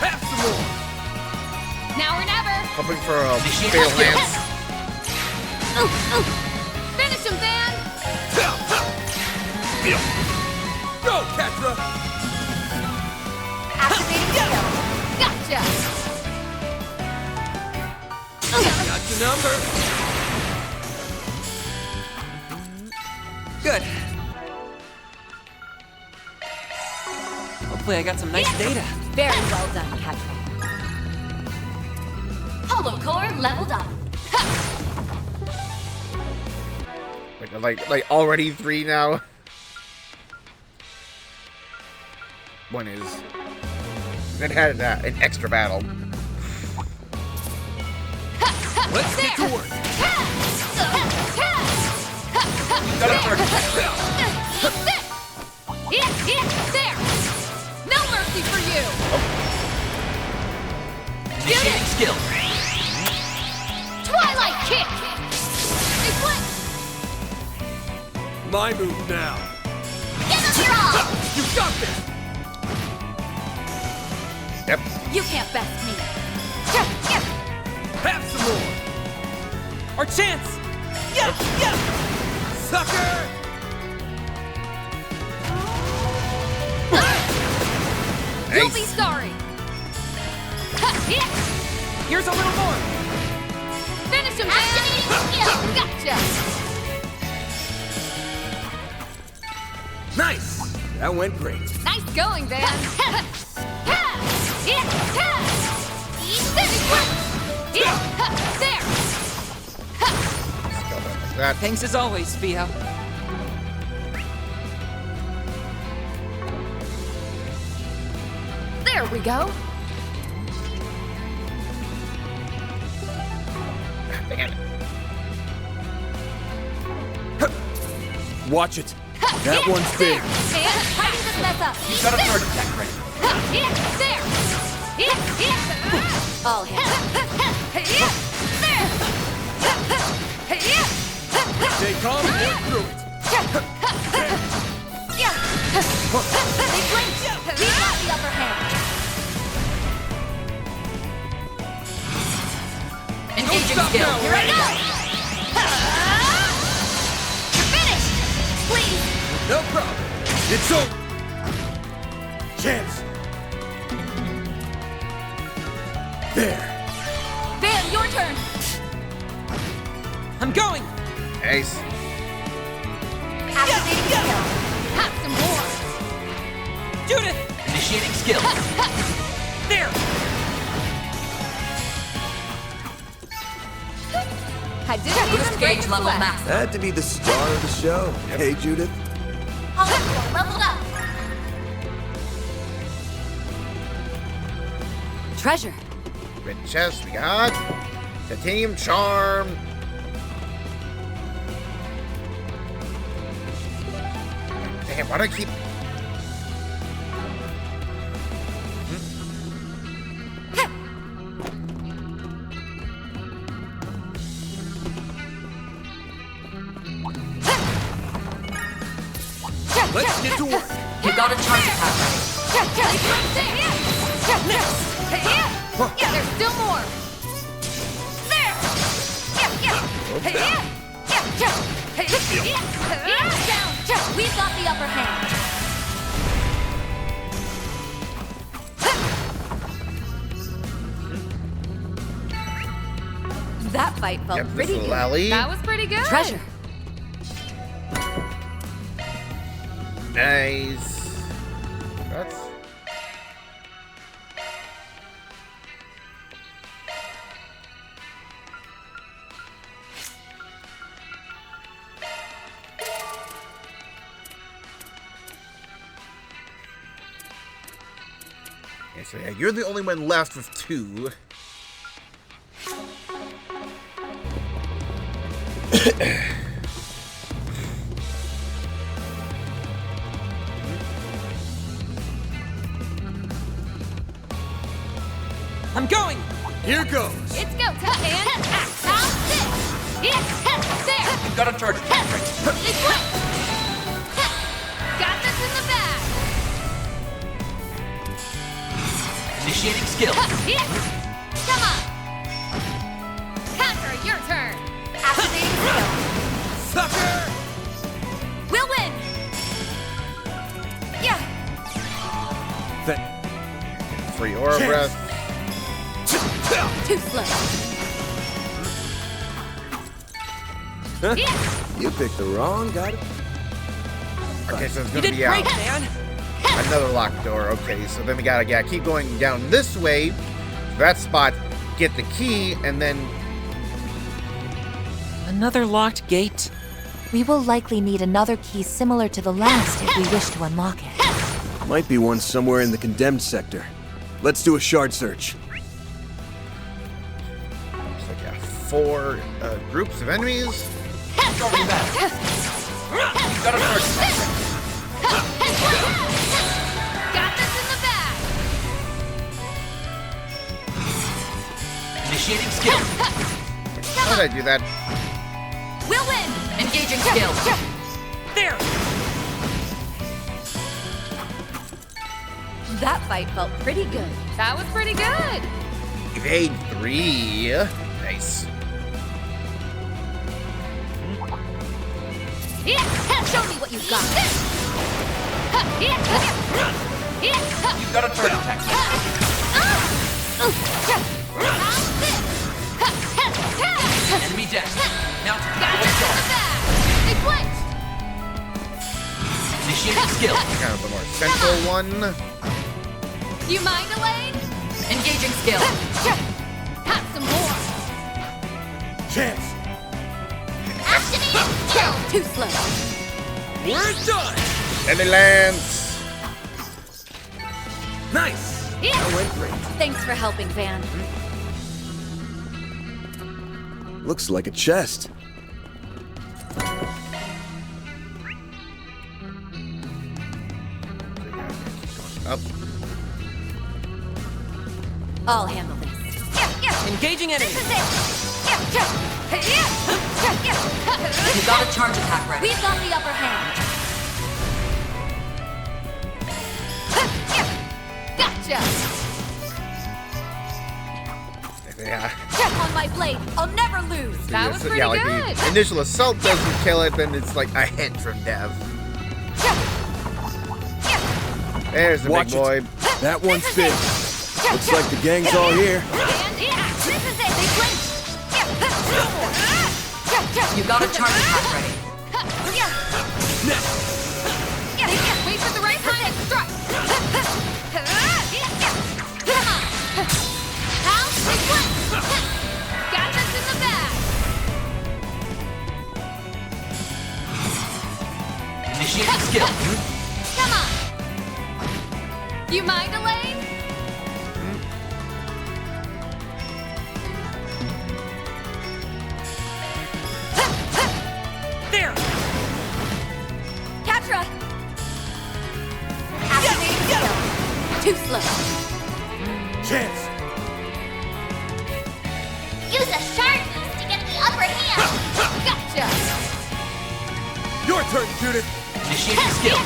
Have some more. Now or never. Hoping for a fatal lance. Finish him, Van. Go, Catra. Activating skill. Gotcha. Got your number. Good. Hopefully I got some nice data. Very well done, Catra. Holo core leveled up. Like already 3 now. one is. It had an extra battle. Let's get to work. There! No mercy for you! Initiating skill. Twilight kick! Deflect! My move now. Get us wrong! You got this! Yep. You can't best me. Have some more! Our chance! Yeah! Sucker! You'll be sorry. Here's a little more. Finish him, man! Gotcha! Nice! That went great. Nice going, Van. There! That. Thanks as always, Fio. There we go. Watch it. That one's big. And tighten this mess up. You got a charge attack ready. There! All hands. There! Stay calm and get through it. They blinked. We got the upper hand. Engaging stop skill. now, Here I go! Finish! Please! No problem. It's over. Chance. There. Van, your turn! I'm going. Ace. Activating skill. Have some more! Judith. Initiating skill. There. I didn't even Boost break gauge a level sweat. max. Had to be the star of the show. Hey, Judith. Leveled up! Treasure. Red chest, we got. Titanium charm. Damn, why do I keep. Let's get to work. You got a charge attack ready. There's still more! There! Down! We've got the upper hand! That fight felt Yep, this pretty little good. alley. That was pretty good! Treasure. Nice. That's. Okay, so yeah, you're the only one left with 2. I'm going. Here goes. It's go time! And how's this? There! You got a charge attack ready. It's lit! Got this in the bag! Initiating skill. Come on! Counter, your turn! Activating skill! Sucker! We'll win! Yeah! For your breath. Too slow. You picked the wrong guy. Okay, so it's You gonna did be great, man. another locked door. Okay, so then we gotta keep going down this way. That spot, get the key, and then Another locked gate. We will likely need another key similar to the last if we wish to unlock it. Might be one somewhere in the condemned sector. Let's do a shard search. Looks like, yeah, 4 groups of enemies. Going back. Got a first. Got this in the bag. Initiating skill. How did I do that? We'll win. Engaging skill. There. That fight felt pretty good. That was pretty good. Evade 3. Nice. Show me what you've got. You've got a turn attack. Enemy deck. Now to Got this in the bag. They flinched. initiating skill. Kind of the more central one. Do you mind, Elaine? Engaging skill. Have some more. Chance. Activate skill. Too slow. We're done. Enemy lands. Nice. That went great. Thanks for helping, Van. Looks like a chest. Up. I'll handle this. Engaging enemy. This is it. You got a charge attack ready. We've got the upper hand. Gotcha. Yeah. On my blade. I'll never lose. That was pretty yeah, like good. the initial assault doesn't kill it, then it's like a hit from Dev. There's the Watch big boy. it. That one's big. Looks like the gang's all here. And this is it. They flinched. You got a charge attack ready. Wait for the right time and strike. Come on. How? They flinched. Got this in the bag. Initiating skill. Come on. Do you mind, Elaine? There. Catra! Activating skill. Too slow. Chance. Use a shard boost to get the upper hand. Gotcha. Your turn, Judith. Initiating skill.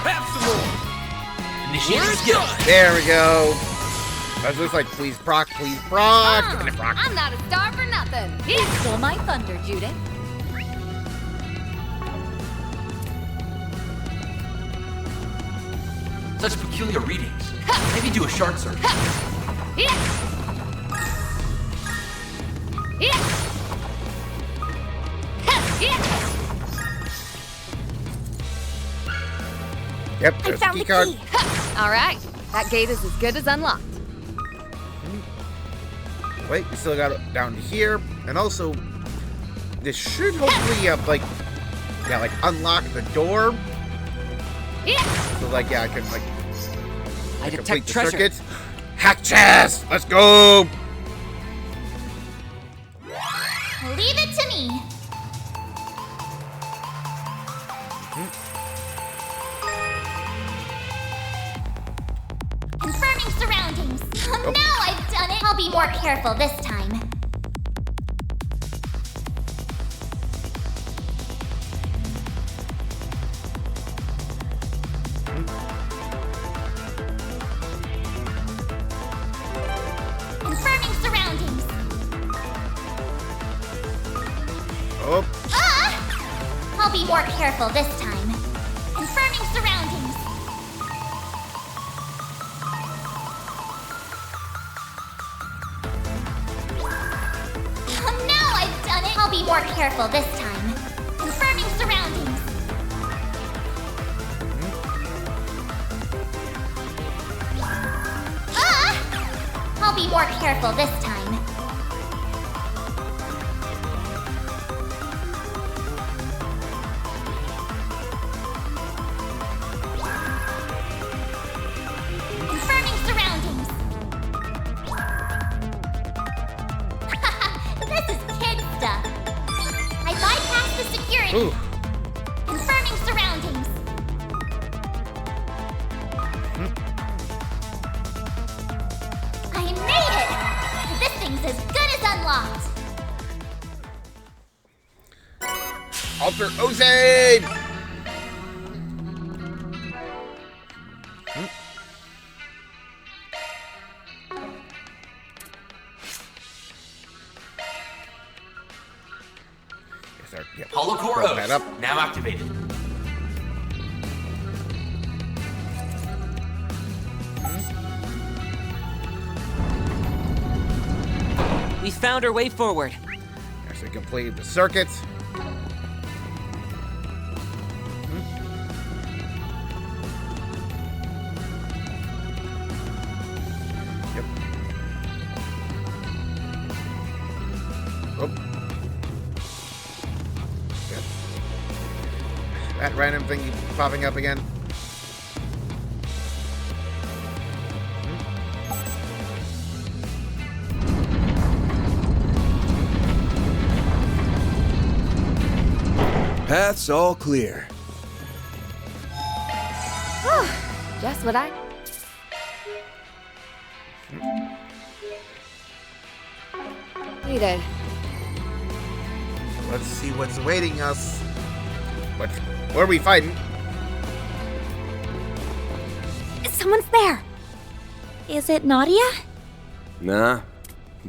Have some more. Initiating skill. There we go. I was just like, please proc, please proc. And it proc. I'm not a star for nothing. Stole my thunder, Judith. Such peculiar readings. Maybe do a shard search. Yep, there's the key card. All right. That gate is as good as unlocked. Wait, we still got it down to here. And also, this should hopefully, like unlock the door. So, like, yeah, I can, like, I complete detect the treasure. circuit. Hack chest! Let's go! Leave it to me. Confirming surroundings. Oh, now I've done it. I'll be more careful this time. Confirming surroundings. Oh, I'll be more careful this time. Confirming surroundings. Oh, now I've done it. I'll be more careful this time. Confirming surroundings. I'll be more careful this time. Ooh. Confirming surroundings. I made it! This thing's as good as unlocked. Alter Ozane! Yep. Holocore Broke that up. O's, now activated. We found our way forward. Actually completed the circuit. Yep. Oh. Yep. That random thing popping up again. Path's all clear. Just what I... needed. Let's see what's awaiting us. What are we fighting? Someone's there. Is it Nadia? Nah,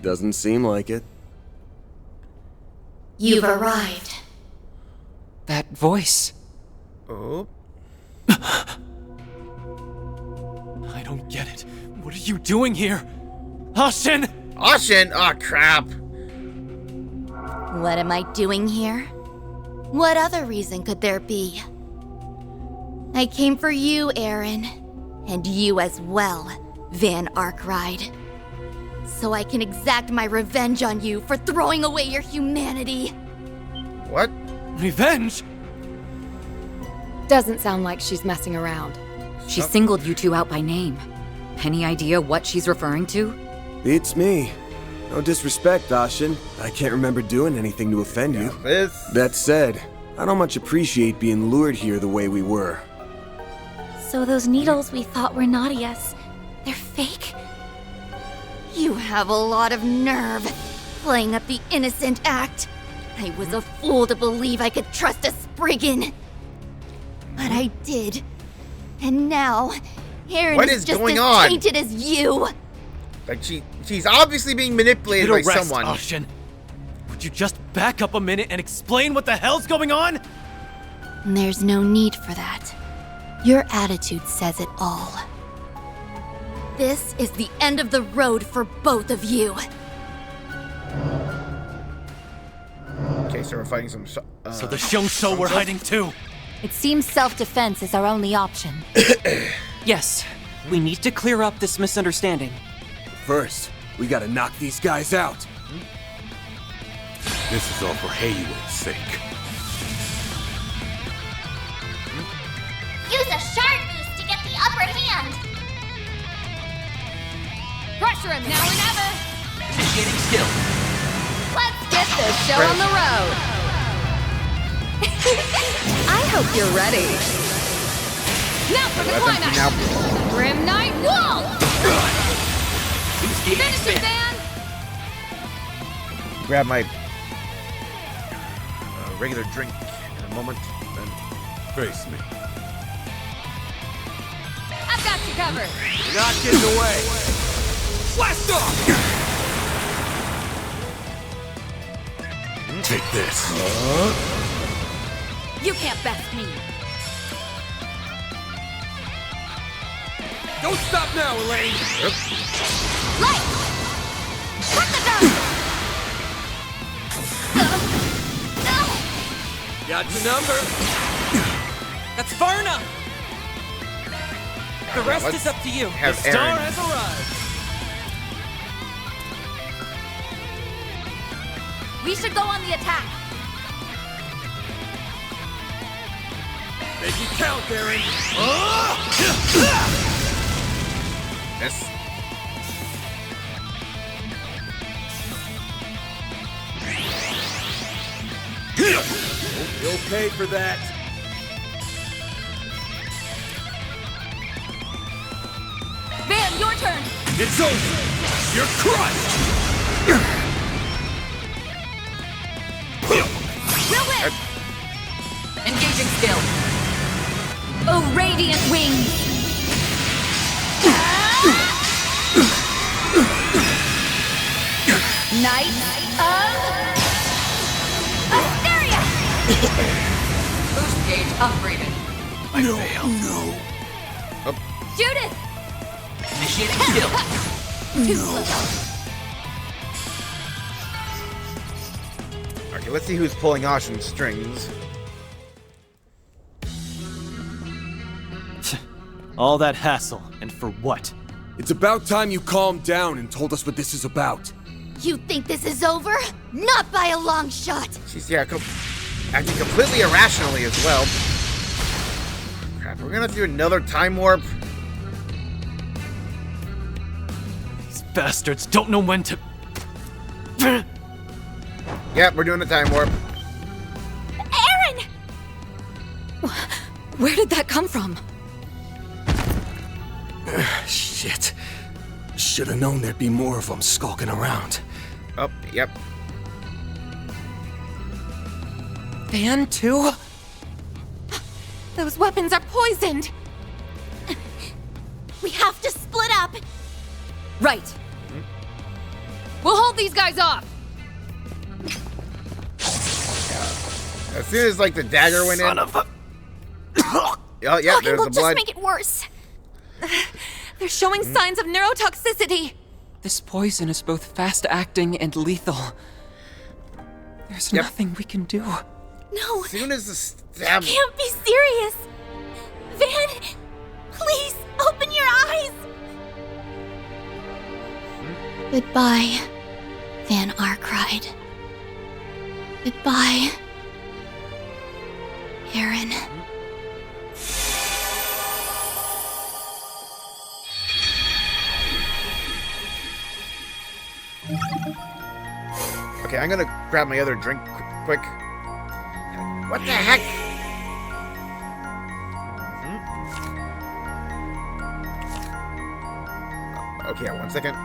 doesn't seem like it. You've arrived. That voice. Oh. I don't get it. What are you doing here? Ashen! Ashen? Oh, crap. What am I doing here? What other reason could there be? I came for you, Aaron. And you as well, Van Arkride. So I can exact my revenge on you for throwing away your humanity. What? Revenge? Doesn't sound like she's messing around. She singled you two out by name. Any idea what she's referring to? Beats me. No disrespect, Ashen. I can't remember doing anything to offend you. That said, I don't much appreciate being lured here the way we were. So those needles we thought were Nadia's, they're fake? You have a lot of nerve, playing up the innocent act. I was a fool to believe I could trust a Spriggan. But I did. And now, Aaron What is is just going as on? tainted as you. Like she's obviously being manipulated by Take a rest, someone. Ashen. Would you just back up a minute and explain what the hell's going on? There's no need for that. Your attitude says it all. This is the end of the road for both of you. Okay, so we're fighting some. So the Shungsho were hiding too. It seems self-defense is our only option. Yes, we need to clear up this misunderstanding. First, we gotta knock these guys out. This is all for Heiwei's sake. Use a shard boost to get the upper hand. Pressure him now or never. Initiating skill. Let's get this show on the road. I hope you're ready. Now for the climax. Grim Knight Wall. Finish it, Dan. Grab my regular drink in a moment. Then face me. I've got you covered. You're not getting away. Blast off! Take this. You can't best me. Don't stop now, Elaine! Light! Cut the gun! Got your number. That's far enough! The rest is up to you. Have The star Aaron. has arrived. We should go on the attack. Make it count, Aaron. Yes. You'll pay for that. Van, your turn. It's over. You're crushed. We'll win. Engaging skill. Oh, radiant wings. Knight of Asteria. Boost gauge upgraded. I failed. No. Judith. Initiating skill. Okay, let's see who's pulling Ashen's strings. All that hassle, and for what? It's about time you calmed down and told us what this is about. You think this is over? Not by a long shot. She's, yeah, acting completely irrationally as well. Crap, we're gonna have to do another time warp. These bastards don't know when to... Yep, we're doing a time warp. Aaron! Where did that come from? Shit. Should have known there'd be more of them skulking around. Oh, yep. Van, too? Those weapons are poisoned! We have to split up! Right. We'll hold these guys off. As soon as, like, the dagger went in... Oh, yeah, Talking there's will the just blood. make it worse. They're showing signs of neurotoxicity. This poison is both fast-acting and lethal. There's nothing we can do. No. As soon as the stab... You can't be serious. Van, please, open your eyes. Goodbye, Van Arkwright. Goodbye, Aaron. Okay, I'm gonna grab my other drink quick. What the heck? Okay, 1 second.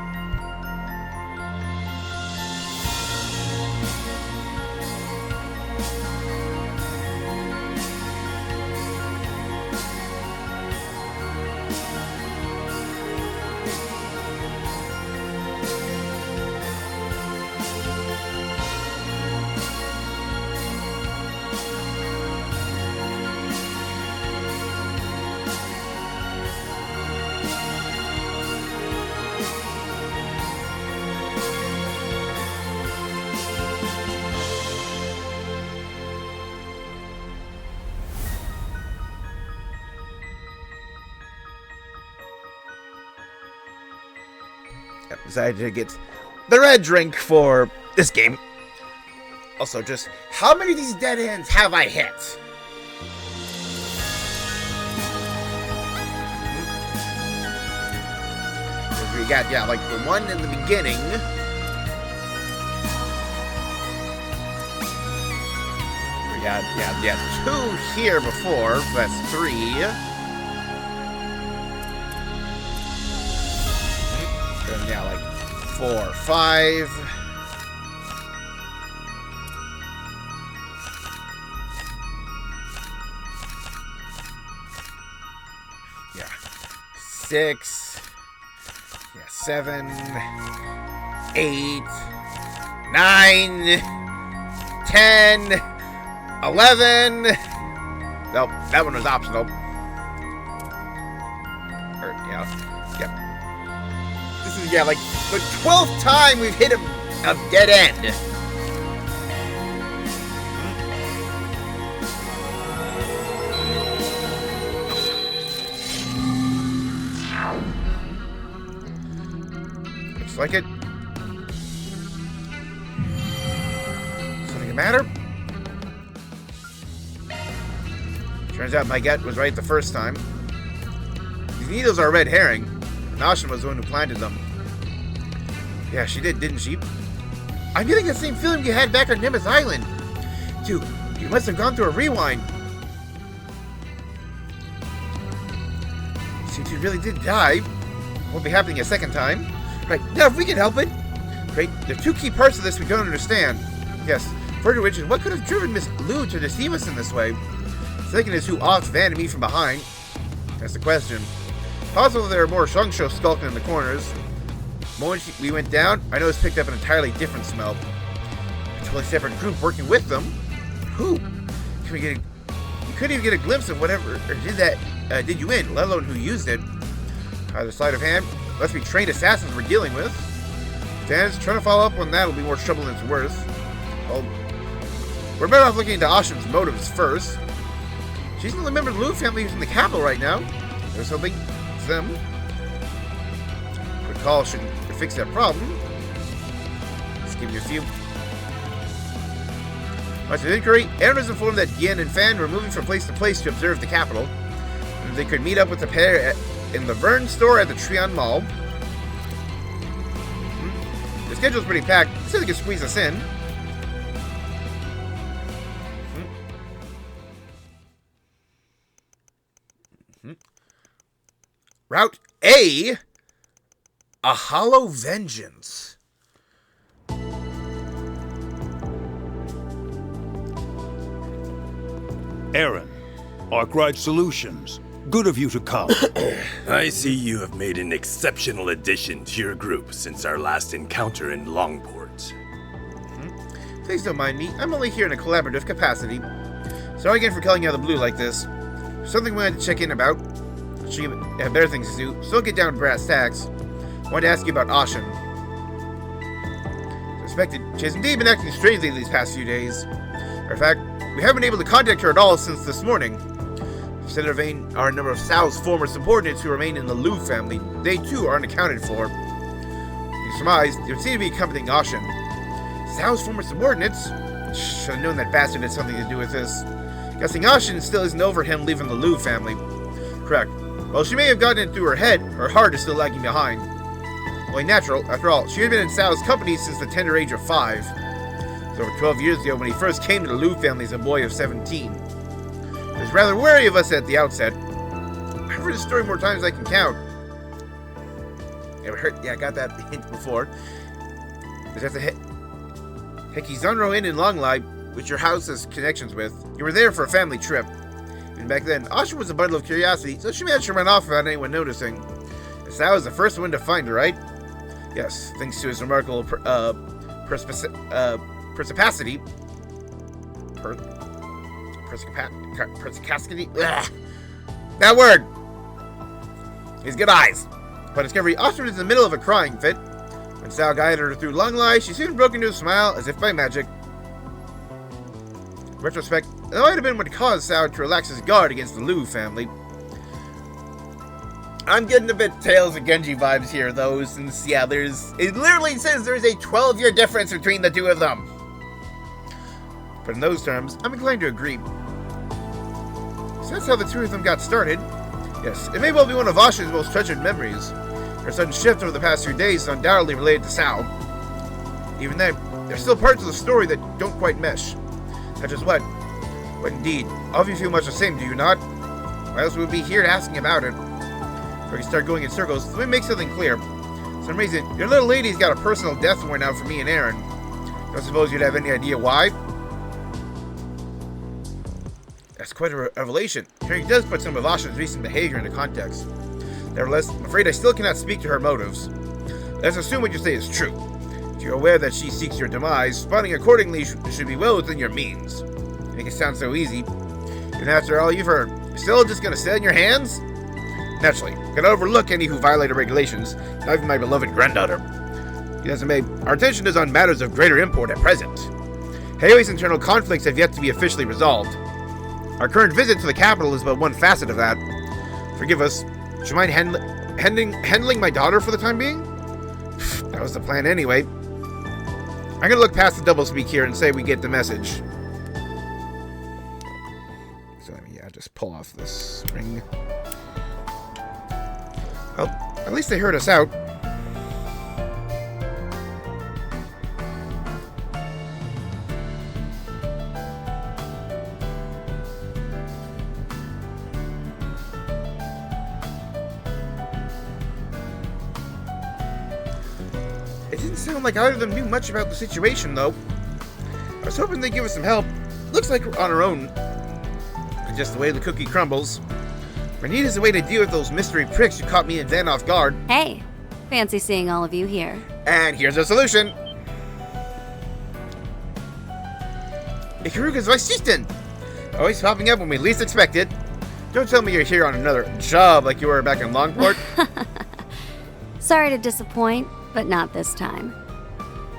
Decided to get the red drink for this game. Also, just how many of these dead ends have I hit? We got, yeah, like the one in the beginning. We got, yeah, 2 here before. That's 3. Yeah, like 4, 5. Yeah, 6. Yeah, 7, 8, 9, 10, 11. Nope, that one was optional. This is, yeah, like the 12th time we've hit a dead end. Looks like it. Something the matter? Turns out my gut was right the first time. These needles are a red herring. Ashen was the one who planted them. Yeah, she did, didn't she? I'm getting the same feeling you had back on Nimbus Island. You You must have gone through a rewind. Seems you really did die. Won't be happening a second time. Right, now if we can help it. Great, there are two key parts of this we don't understand. Yes, first of which is what could have driven Miss Lou to deceive us in this way. Second is who offed Van and me from behind. That's the question. Possible there are more Shungsho skulking in the corners. The moment we went down, I noticed picked up an entirely different smell. A totally separate group working with them. Who? You couldn't even get a glimpse of whatever did you in, let alone who used it. Either sleight of hand, must be trained assassins we're dealing with. Dan's trying to follow up on that will be more trouble than it's worth. Well, we're better off looking into Ashin's motives first. She's the only member of the Liu family who's in the capital right now. There's something. It's them. Quick call should fix that problem. Let's give you a few. After the inquiry, Aaron was informed that Yen and Fan were moving from place to place to observe the capital. And they could meet up with the pair in the Vern store at the Trion Mall. The schedule's pretty packed. So they can squeeze us in. Route A. A Hollow Vengeance. Aaron, Arkwright Solutions. Good of you to come. I see you have made an exceptional addition to your group since our last encounter in Longport. Please don't mind me. I'm only here in a collaborative capacity. Sorry again for calling you out of the blue like this. Something we wanted to check in about. She have better things to do, so I'll get down to brass tacks. Wanted to ask you about Ashin. Suspected she has indeed been acting strangely these past few days. In fact, we haven't been able to contact her at all since this morning. Instead of are a number of Sal's former subordinates who remain in the Liu family. They too are unaccounted for. We surmise they would seem to be accompanying Ashin. Sal's former subordinates? Should have known that bastard had something to do with this. Guessing Ashin still isn't over him leaving the Liu family. Correct. While she may have gotten it through her head, her heart is still lagging behind. Only natural, after all, she had been in Sal's company since the tender age of 5. It was over 12 years ago when he first came to the Liu family as a boy of 17. He was rather wary of us at the outset. I've heard his story more times than I can count. I got that hint before. There's at the Hekizunro Inn in Longlai, which your house has connections with. You were there for a family trip. Even back then, Ashin was a bundle of curiosity, so she managed to run off without anyone noticing. Sal was the first one to find her, right? Yes, thanks to his remarkable perspicacity. That word! His good eyes. Upon discovery, Ashin was in the middle of a crying fit. When Sal guided her through Longlai, she soon broke into a smile as if by magic. In retrospect, that might have been what caused Sal to relax his guard against the Liu family. I'm getting a bit Tales of Genji vibes here, though, since, yeah, it literally says there's a 12-year difference between the two of them. But in those terms, I'm inclined to agree. So that's how the two of them got started. Yes, it may well be one of Ashin's most treasured memories. Her sudden shift over the past few days is undoubtedly related to Sal. Even then, there's still parts of the story that don't quite mesh. Such as what? But indeed, all of you feel much the same, do you not? Why else would we be here asking about it? Or you start going in circles, let me make something clear. For some reason, your little lady's got a personal death warrant out for me and Aaron. Don't suppose you'd have any idea why? That's quite a revelation. Hearing does put some of Ashin's recent behavior into context. Nevertheless, I'm afraid I still cannot speak to her motives. Let's assume what you say is true. If you're aware that she seeks your demise, responding accordingly should be well within your means. Make it sound so easy. Even after all you've heard, you're still just gonna sit in your hands? Naturally, can overlook any who violate our regulations, not even my beloved granddaughter. As it may, our attention is on matters of greater import at present. Heiwei's internal conflicts have yet to be officially resolved. Our current visit to the capital is but one facet of that. Forgive us. Would you mind handling my daughter for the time being? That was the plan anyway. I'm gonna look past the doublespeak here and say we get the message. So yeah, just pull off this string. Well, at least they heard us out. It didn't sound like either of them knew much about the situation, though. I was hoping they'd give us some help. Looks like we're on our own. And just the way the cookie crumbles. We need is a way to deal with those mystery pricks who caught me and Van off guard. Hey, fancy seeing all of you here. And here's our solution. Ikaruga's voice assistant. Always popping up when we least expect it. Don't tell me you're here on another job like you were back in Longport. Sorry to disappoint, but not this time.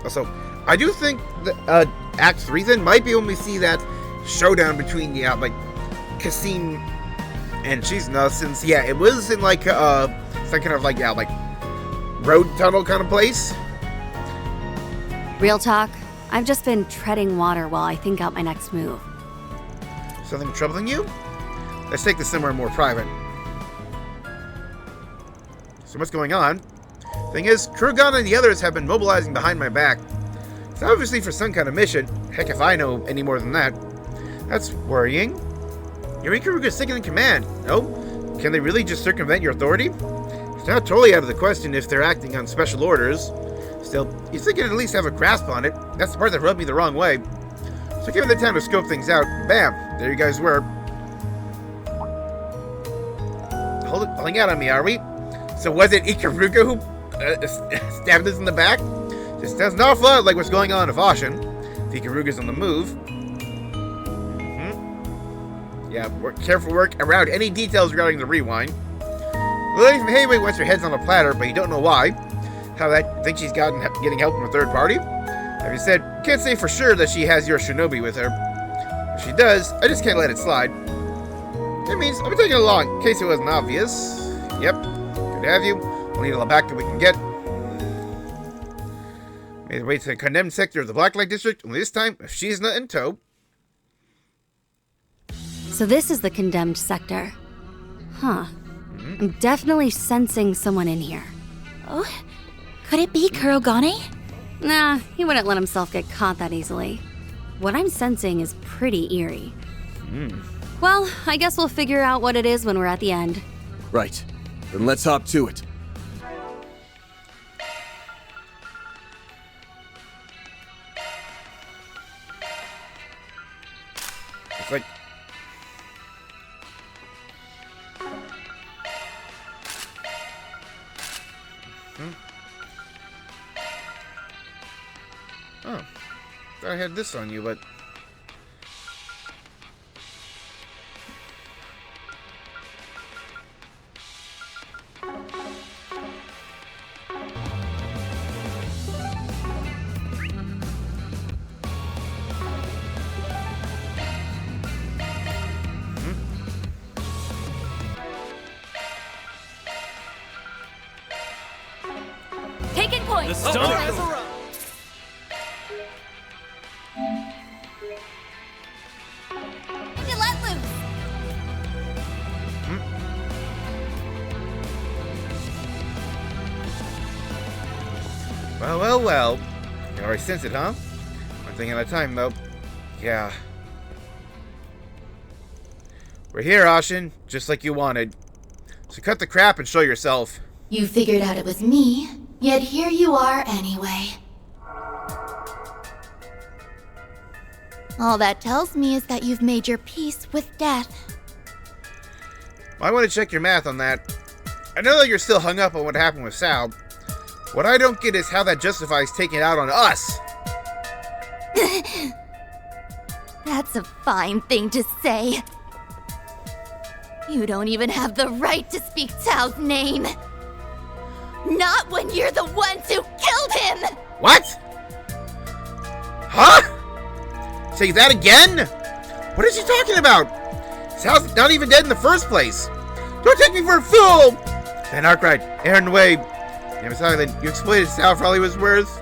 Also, I do think that Act 3 then might be when we see that showdown between, Cassim and Chizna, since, it was in, some kind of, road tunnel kind of place. Real talk, I've just been treading water while I think out my next move. Something troubling you? Let's take this somewhere more private. So what's going on? Thing is, Kurogan and the others have been mobilizing behind my back. It's obviously for some kind of mission. Heck if I know any more than that. That's worrying. Your Ikaruga's second in command. No? Can they really just circumvent your authority? It's not totally out of the question if they're acting on special orders. Still, you think you'd at least have a grasp on it. That's the part that rubbed me the wrong way. So given the time to scope things out, bam, there you guys were. Pulling out on me, are we? So was it Ikaruga who stabbed us in the back? This does not feel like what's going on in Vashan. The Ikaruga's on the move. Yeah, careful work around any details regarding the rewind. The lady from Hayway wants her heads on a platter, but you don't know why. How that think she's getting help from a third party? Have you said, can't say for sure that she has your shinobi with her. If she does, I just can't let it slide. That means I'll be taking it along, in case it wasn't obvious. Yep, good to have you. We'll need all the backup we can get. Made the way to the condemned sector of the Blacklight District, only this time, with Shizna in tow. So this is the condemned sector. Huh. I'm definitely sensing someone in here. Oh? Could it be Kurogane? Nah, he wouldn't let himself get caught that easily. What I'm sensing is pretty eerie. Well, I guess we'll figure out what it is when we're at the end. Right. Then let's hop to it. It's like... Oh. Thought I had this on you, but... Taking point. The stone has arrived. You let loose. Well. You already sense it, huh? One thing at a time, though. Yeah. We're here, Ashin, just like you wanted. So cut the crap and show yourself. You figured out it was me, yet here you are anyway. All that tells me is that you've made your peace with death. I want to check your math on that. I know that you're still hung up on what happened with Sal. What I don't get is how that justifies taking it out on us. That's a fine thing to say. You don't even have the right to speak Tao's name. Not when you're the ones who killed him! What? Huh? Say that again? What is she talking about? Sal's not even dead in the first place. Don't take me for a fool! Van Arkwright, Aaron Wade. Never silent. You exploited Sal for all he was worth.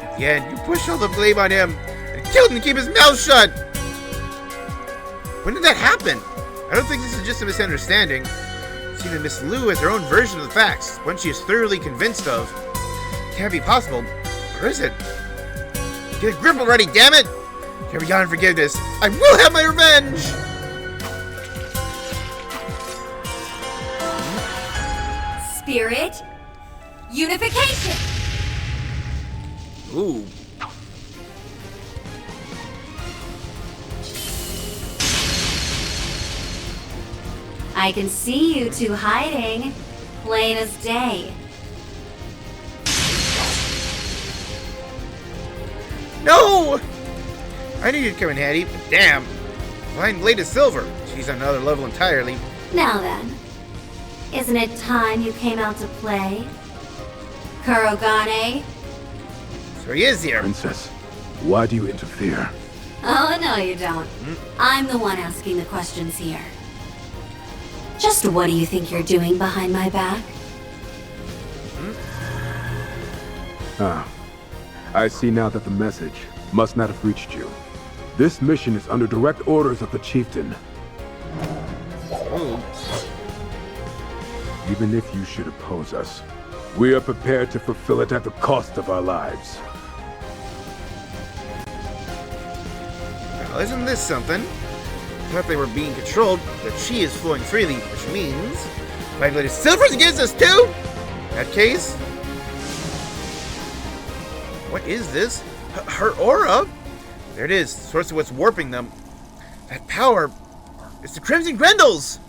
At the end, you pushed all the blame on him and killed him to keep his mouth shut. When did that happen? I don't think this is just a misunderstanding. See, that Miss Liu has her own version of the facts, one she is thoroughly convinced of. It can't be possible. Or is it? Get a grip already, damn it! Carry on forgiveness. I will have my revenge! Spirit, Unification! Ooh. I can see you two hiding. Plain as day. No! I knew you'd come in handy, but damn. Blind Blade is silver. She's on another level entirely. Now then, isn't it time you came out to play? Kurogane? So he is here. Princess, why do you interfere? Oh, no you don't. I'm the one asking the questions here. Just what do you think you're doing behind my back? Ah, I see now that the message must not have reached you. This mission is under direct orders of the chieftain. Even if you should oppose us, we are prepared to fulfill it at the cost of our lives. Well, isn't this something? I thought they were being controlled, but chi is flowing freely, which means Blind Blade is silver's against us too? In that case, what is this? Her aura? There it is, source of what's warping them. That power, it's the Crimson Grendels!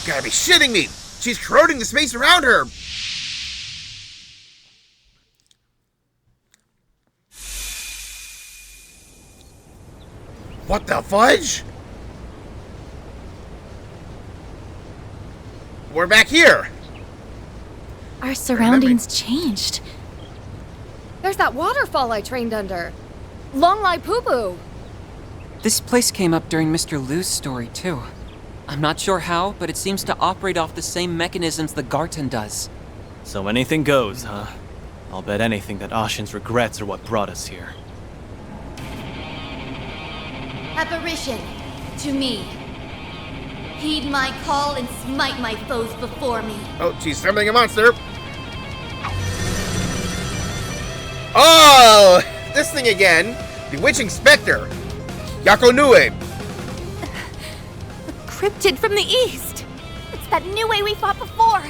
You gotta be shitting me! She's corroding the space around her! What the fudge? We're back here! Our surroundings changed. There's that waterfall I trained under. Long Lai Poo Poo. This place came up during Mr. Liu's story, too. I'm not sure how, but it seems to operate off the same mechanisms the Garten does. So anything goes, huh? I'll bet anything that Ashen's regrets are what brought us here. Apparition, to me. Heed my call and smite my foes before me. Oh, she's summoning a monster. Oh, this thing again. Bewitching Spectre. Yakonue. Cryptid from the east! It's that new way we fought before!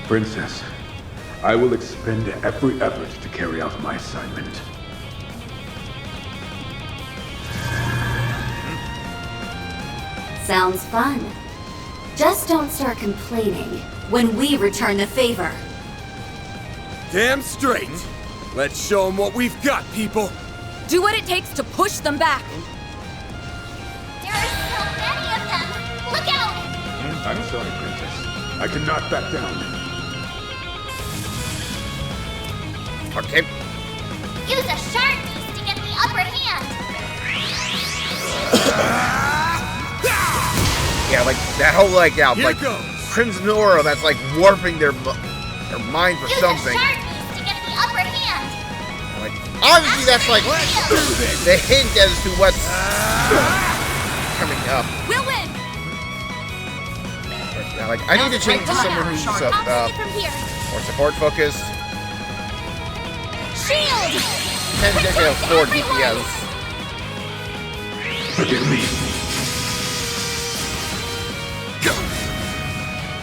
Princess, I will expend every effort to carry out my assignment. Sounds fun. Just don't start complaining when we return the favor. Damn straight. Let's show them what we've got, people. Do what it takes to push them back. There are so many of them. Look out! I'm sorry, Princess. I cannot back down. Okay. Use a shark boost to get the upper hand. Yeah, like that whole like Here like goes. Crimson Aura that's like warping their mind for Use something. a shark boost to get the upper hand. Like obviously that's like the hint as to what's coming up. We'll win. Yeah, like I need to change to someone who's I'll take it from here. more support focused. Shield! 10 decals, 4 DPS. Forgive me.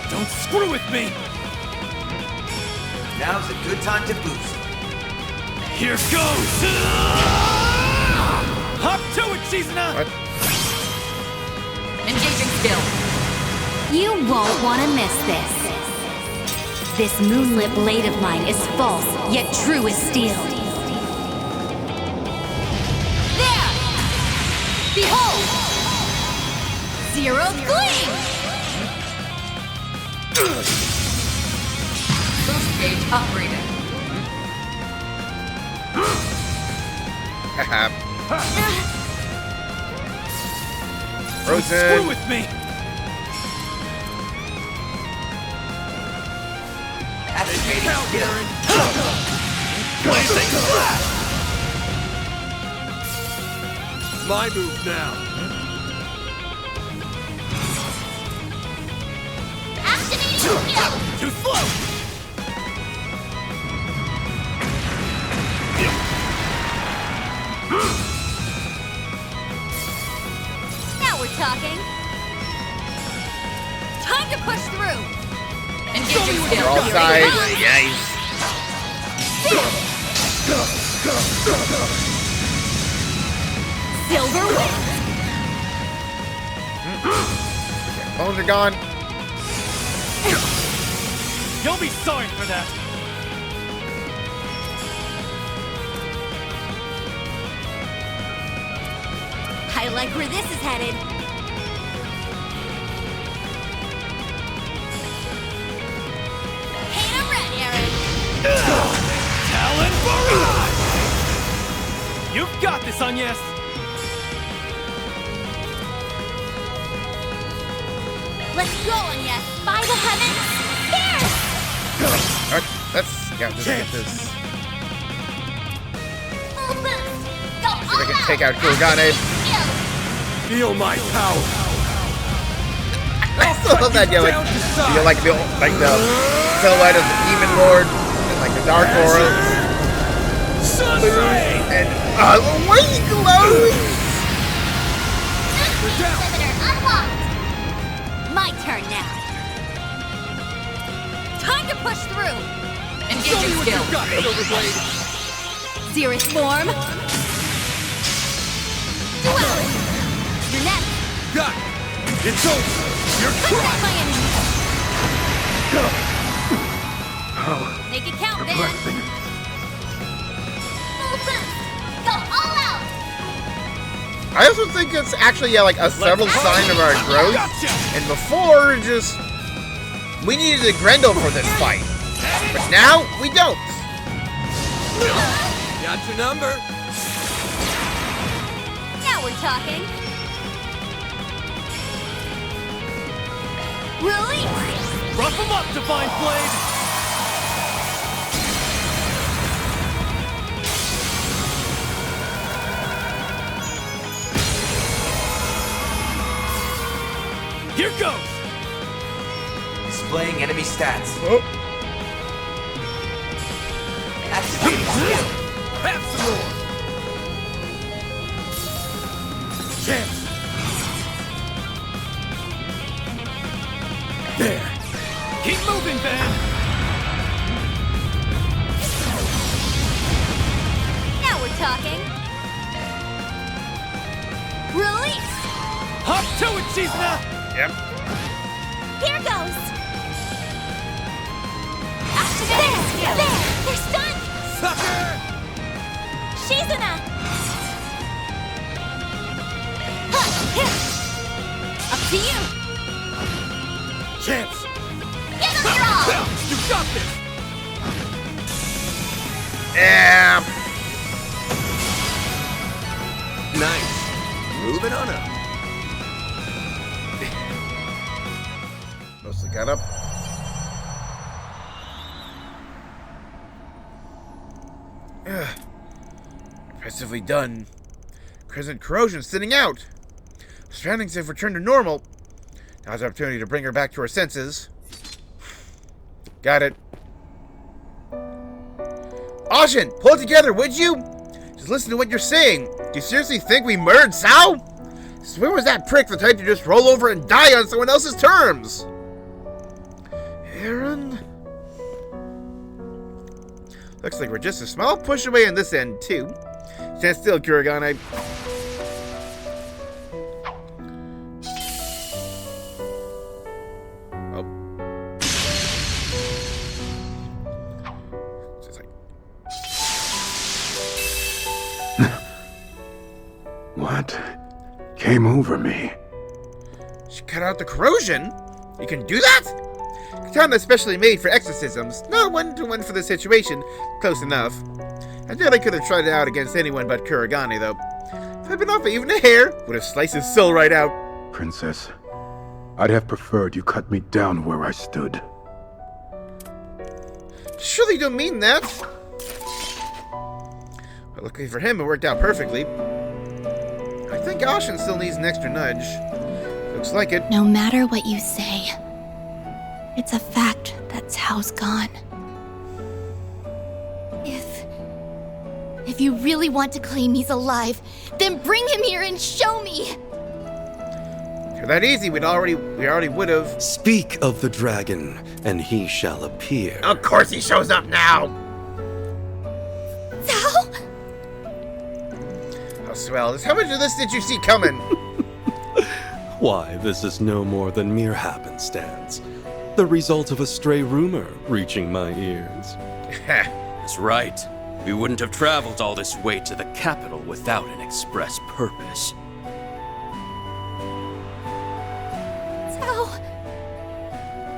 Don't screw with me. Now's a good time to boost. Here goes. Hop to it, Shizuna. What? Engaging skill. You won't want to miss this. This moonlit blade of mine is false, yet true as steel. There! Behold! Zero Gleam! Boost gauge upgraded. Haha. Don't screw Frozen. with me. Activating skill. Blazing blast. My move now. Activating skill. Too slow. Now we're talking. Time to push through! Engaging skill. They're all sides. Yikes. Silver wings! Bones are gone. You'll be sorry for that. I like where this is headed. Paint 'em red, Aaron. Talon barrage! You've got this, Agnes. Let's go, Anya. By the heavens, here! Alright, let's just get this. Full boost. Go See if I all can out. take out Kurogane. Feel my power. I still love that, yeah, like the silhouette of the Demon Lord and like the Dark Aura. And the way he glows! Visitor unlocked. My turn now. Time to push through. Engaging skill. Cirrus form. Duality. You're next. Got it. It's over. You're Protect my Oh, enemy. Make it count, Van. blessing. Full boost. Go all out. I also think it's actually, yeah, like a subtle sign of our growth. And before, just... we needed a Grendel for this fight. But now, we don't. Got your number. Now we're talking. Release. Rough him up, Divine Blade. Here goes! Displaying enemy stats. Oh. Activating skill. Have some more. Chance. There. Keep moving, Van! Now we're talking. Release. Hop to it, Shizuna! Yep. Here goes. Activate. There. They're stunned. Sucker. Shizuna. Huh, here. Up to you. Chance. Get them all. You got this! Yeah. Nice. Moving on up. Mostly got up. Impressively done. Crescent corrosion thinning out. Surroundings have returned to normal. Now's the opportunity to bring her back to her senses. Got it. Ashen, pull it together, would you? Just listen to what you're saying. Do you seriously think we murdered Sao? Where was that prick the type to just roll over and die on someone else's terms? Aaron? Looks like we're just a small push away on this end, too. Stand still, Kurogane. Oh. Just like... What came over me? She cut out the corrosion? You can do that? Katana is specially made for exorcisms. Not one-to-one for the situation. Close enough. I doubt I could have tried it out against anyone but Kurogane, though. If I'd been off by even a hair, would have sliced his soul right out. Princess, I'd have preferred you cut me down where I stood. Surely you don't mean that. Well, luckily for him, it worked out perfectly. I think Ashen still needs an extra nudge. Looks like it. No matter what you say, it's a fact that Cao's gone. If you really want to claim he's alive, then bring him here and show me! that easy, we already would have. Speak of the dragon, and he shall appear. Of course he shows up now! Sao? Oh, swell. How much of this did you see coming? Why, this is no more than mere happenstance. The result of a stray rumor reaching my ears. That's right. We wouldn't have traveled all this way to the capital without an express purpose. Sao?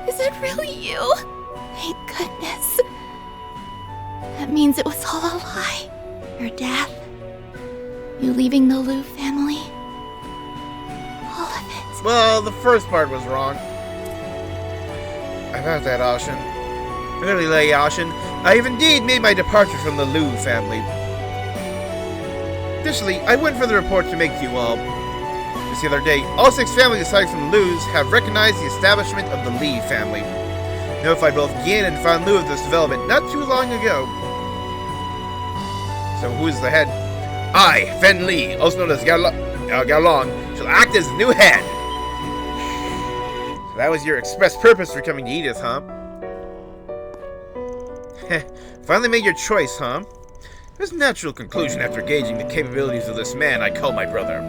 Is it really you? Thank goodness. That means it was all a lie. Your death. You leaving the Liu family. All of it. Well, the first part was wrong. About that, Ashen. Really, Lay Ashen, I have indeed made my departure from the Liu family. Additionally, I went for the report to make you all. Just the other day, all 6 families aside from the Lius have recognized the establishment of the Li family. Notified both Gian and Fan Lu of this development not too long ago. So who's the head? I, Fen Li, also known as Gaolong, shall act as the new head. So that was your express purpose for coming to Edith, huh? Finally made your choice, huh? It was a natural conclusion after gauging the capabilities of this man I call my brother.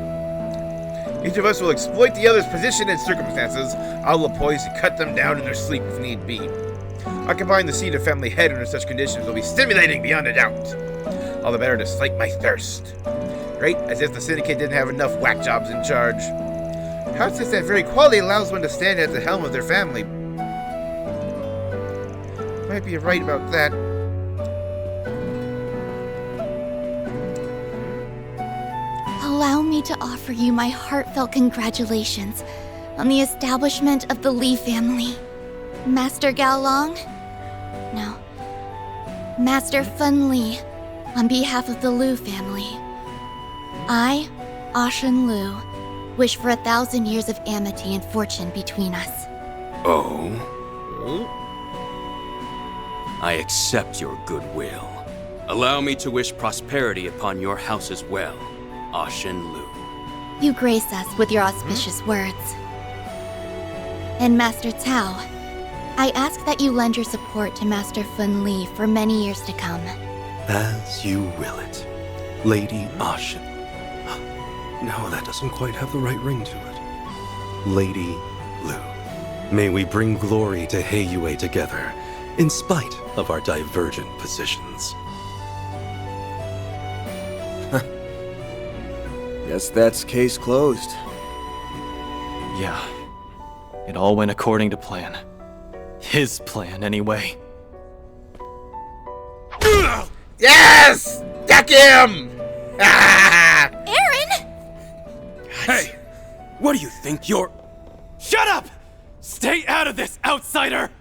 Each of us will exploit the other's position and circumstances, all poised to cut them down in their sleep if need be. Occupying the seat of family head under such conditions will be stimulating beyond a doubt. All the better to slake my thirst. Right? As if the syndicate didn't have enough whack jobs in charge. How is it that very quality allows one to stand at the helm of their family? Might be right about that. Allow me to offer you my heartfelt congratulations on the establishment of the Li family. Master Gaolong? No. Master Fen Li, on behalf of the Liu family. I, Ashen Liu, wish for 1,000 years of amity and fortune between us. Oh? I accept your goodwill. Allow me to wish prosperity upon your house as well, Ashen Liu. You grace us with your auspicious words. And Master Cao, I ask that you lend your support to Master Fen Li for many years to come. As you will it, Lady Ashen. No, that doesn't quite have the right ring to it. Lady Liu. May we bring glory to Heiyue together, in spite of our divergent positions. Guess that's case closed. Yeah. It all went according to plan. His plan, anyway. Yes! Deck him! Ah! Aaron! Hey! What do you think you're... Shut up! Stay out of this, outsider!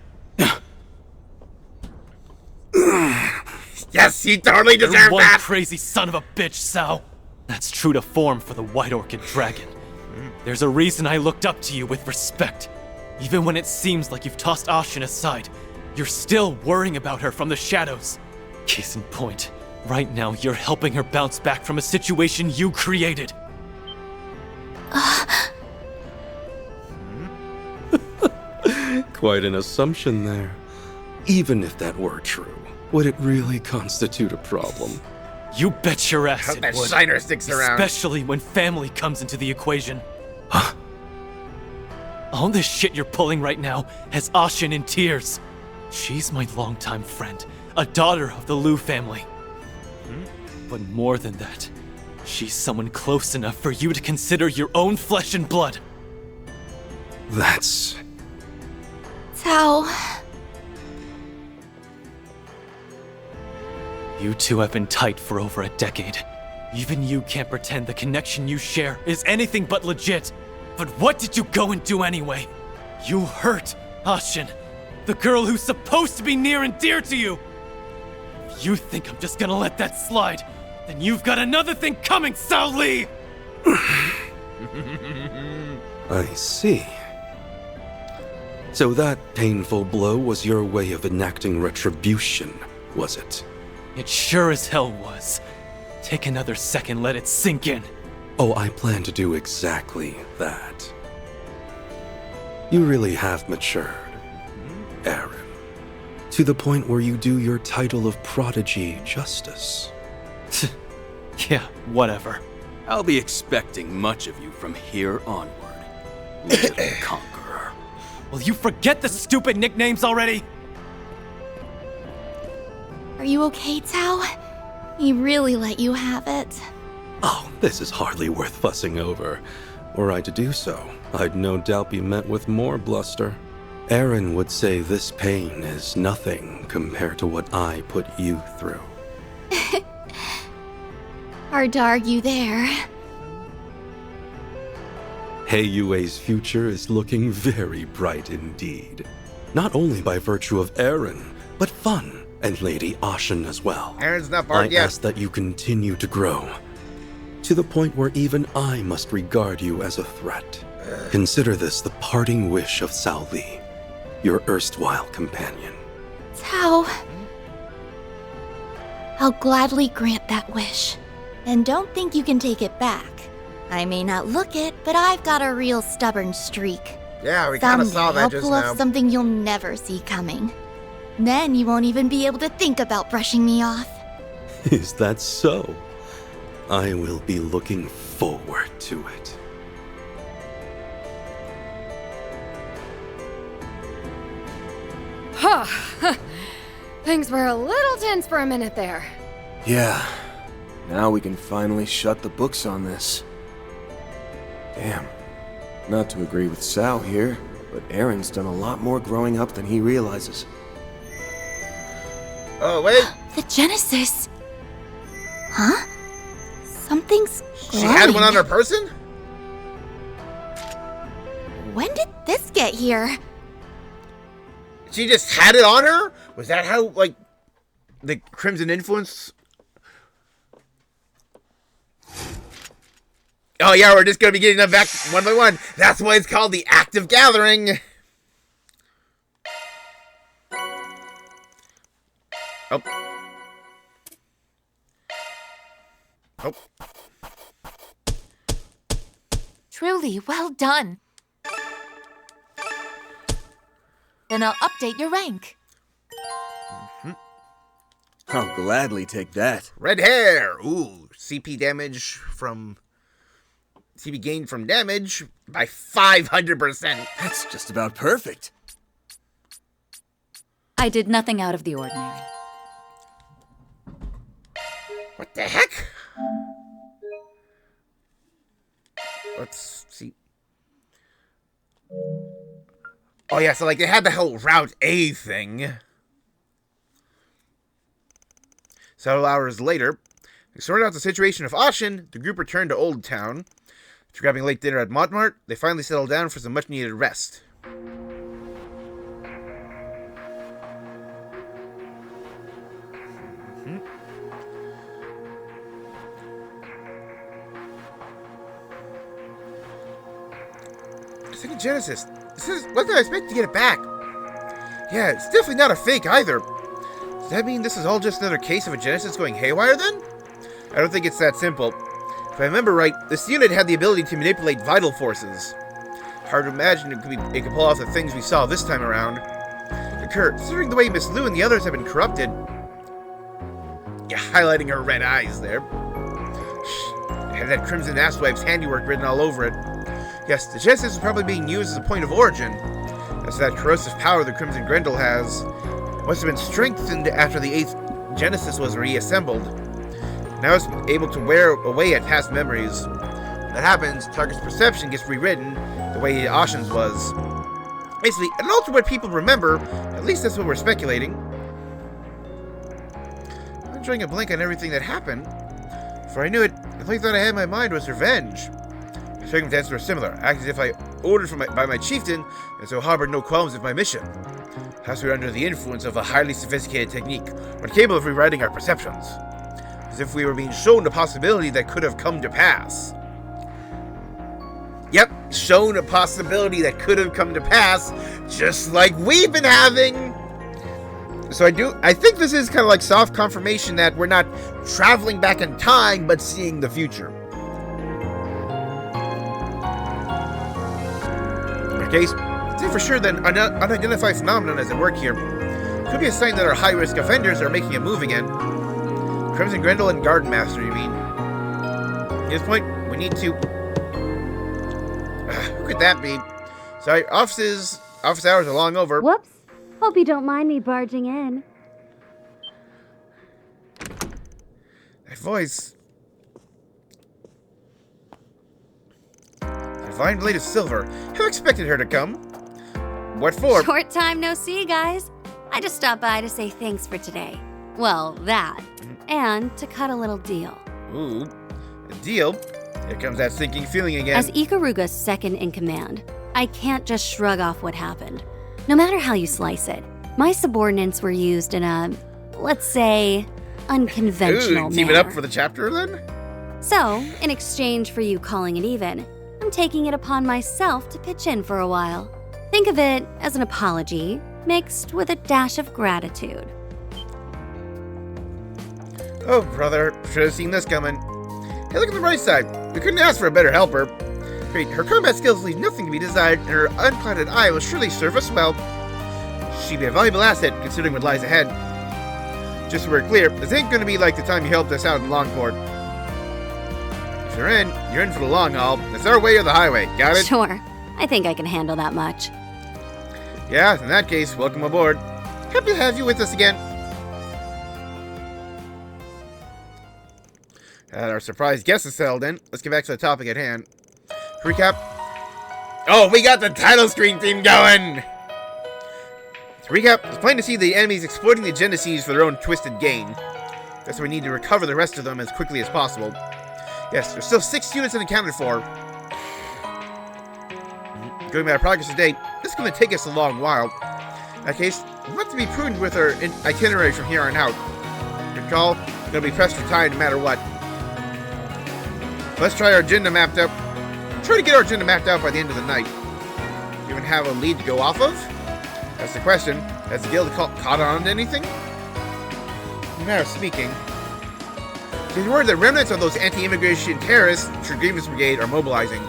Yes, he totally deserved You're one that! Crazy son of a bitch, Sao. That's true to form for the White Orchid Dragon. There's a reason I looked up to you with respect. Even when it seems like you've tossed Ashen aside, you're still worrying about her from the shadows. Case in point, right now you're helping her bounce back from a situation you created. Quite an assumption there. Even if that were true, would it really constitute a problem? You bet your ass Hope it that would. shiner sticks around. Especially when family comes into the equation. Huh? All this shit you're pulling right now has Ashen in tears. She's my longtime friend, a daughter of the Liu family. But more than that, she's someone close enough for you to consider your own flesh and blood. That's... Cao. You two have been tight for over a decade. Even you can't pretend the connection you share is anything but legit. But what did you go and do anyway? You hurt Ashen, the girl who's supposed to be near and dear to you. If you think I'm just gonna let that slide, then you've got another thing coming, Sao Li! I see. So that painful blow was your way of enacting retribution, was it? It sure as hell was. Take another second, let it sink in. Oh, I plan to do exactly that. You really have matured, Aaron. To the point where you do your title of prodigy justice. Yeah, whatever. I'll be expecting much of you from here onward, little conqueror. Will you forget the stupid nicknames already? Are you okay, Tao? He really let you have it. Oh, this is hardly worth fussing over. Were I to do so, I'd no doubt be met with more bluster. Aaron would say this pain is nothing compared to what I put you through. Hard to argue there. Heiyue's future is looking very bright indeed. Not only by virtue of Aaron, but Fun and Lady Ashen as well. Aaron's not barred yet. I ask that you continue to grow, to the point where even I must regard you as a threat. Consider this the parting wish of Cao Li, your erstwhile companion. Tao. I'll gladly grant that wish. And don't think you can take it back. I may not look it, but I've got a real stubborn streak. Yeah, we kind of saw that just I'll pull now. off something you'll never see coming. Then you won't even be able to think about brushing me off. Is that so? I will be looking forward to it. Huh. Things were a little tense for a minute there. Yeah. Now we can finally shut the books on this. Damn. Not to agree with Sal here, but Aaron's done a lot more growing up than he realizes. Oh, wait. The Genesis. Huh? Something's She had one on her person? When did this get here? She just had it on her? Was that how, like, the Crimson influence? Oh yeah, we're just gonna be getting them back one by one. That's why it's called the Active Gathering. Oh. Oh. Truly, well done. Then I'll update your rank. I'll gladly take that. Red hair. Ooh, CP damage from... CP gained from damage by 500%. That's just about perfect. I did nothing out of the ordinary. What the heck? Let's see. Oh yeah, so like they had the whole Route A thing. Several hours later, they sorted out the situation of Ashen. The group returned to Old Town. After grabbing late dinner at Montmartre, they finally settled down for some much-needed rest. Second Genesis. This is what did I expect to get it back? Yeah, it's definitely not a fake either. Does that mean this is all just another case of a Genesis going haywire then? I don't think it's that simple. If I remember right, this unit had the ability to manipulate vital forces. Hard to imagine it could pull off the things we saw this time around. Considering the way Miss Lou and the others have been corrupted. Yeah, highlighting her red eyes there. It had that Crimson Asswife's handiwork written all over it. Yes, the Genesis is probably being used as a point of origin. As that corrosive power the Crimson Grendel has must have been strengthened after the 8th Genesis was reassembled. Now it's able to wear away at past memories. When that happens, target's perception gets rewritten the way Ashen's was. Basically, it'll alter what people remember. At least that's what we're speculating. I'm drawing a blank on everything that happened. Before I knew it, the only thought I had in my mind was revenge. The circumstances were similar, acting as if I ordered by my chieftain, and so harbored no qualms with my mission. Perhaps we were under the influence of a highly sophisticated technique, but capable of rewriting our perceptions. As if we were being shown a possibility that could have come to pass. Yep, shown a possibility that could have come to pass, just like we've been having. So I think this is kind of like soft confirmation that we're not traveling back in time, but seeing the future. In case, Say for sure that an unidentified phenomenon is at work here. Could be a sign that our high-risk offenders are making a move again. Crimson Grendel and Gardenmaster, you mean? At this point, we need to... who could that be? Sorry, office hours are long over. Whoops. Hope you don't mind me barging in. That voice... Divine Blade of Silver. Who expected her to come? What for? Short time no see, guys. I just stopped by to say thanks for today. Well, that. And to cut a little deal. Ooh, a deal? Here comes that sinking feeling again. As Ikaruga's second in command, I can't just shrug off what happened. No matter how you slice it, my subordinates were used in a, let's say, unconventional team manner. it up for the chapter, then? So, in exchange for you calling it even, I'm taking it upon myself to pitch in for a while. Think of it as an apology, mixed with a dash of gratitude. Oh, brother, should have seen this coming. Hey, look at the bright side. We couldn't ask for a better helper. Great, her combat skills leave nothing to be desired, and her unclouded eye will surely serve us well. She'd be a valuable asset, considering what lies ahead. Just so we're clear, this ain't gonna be like the time you helped us out in Longport. If you're in for the long haul. It's our way or the highway, got it? Sure, I think I can handle that much. Yeah, in that case, welcome aboard. Happy to have you with us again. Our surprise guest is settled in. Let's get back to the topic at hand. Recap. Oh, we got the title screen theme going! To recap, it's plain to see the enemies exploiting the agenda seeds for their own twisted gain. That's why we need to recover the rest of them as quickly as possible. Yes, there's still 6 units unaccounted for. Going by our progress today, this is going to take us a long while. In that case, we'll have to be prudent with our itinerary from here on out. Good call. We're going to be pressed for time no matter what. Let's try our agenda mapped out. Try to get our agenda mapped out by the end of the night. Do you even have a lead to go off of? That's the question. Has the guild caught on to anything? In a matter of speaking, there's word that remnants of those anti-immigration terrorists, True Grievance Brigade, are mobilizing.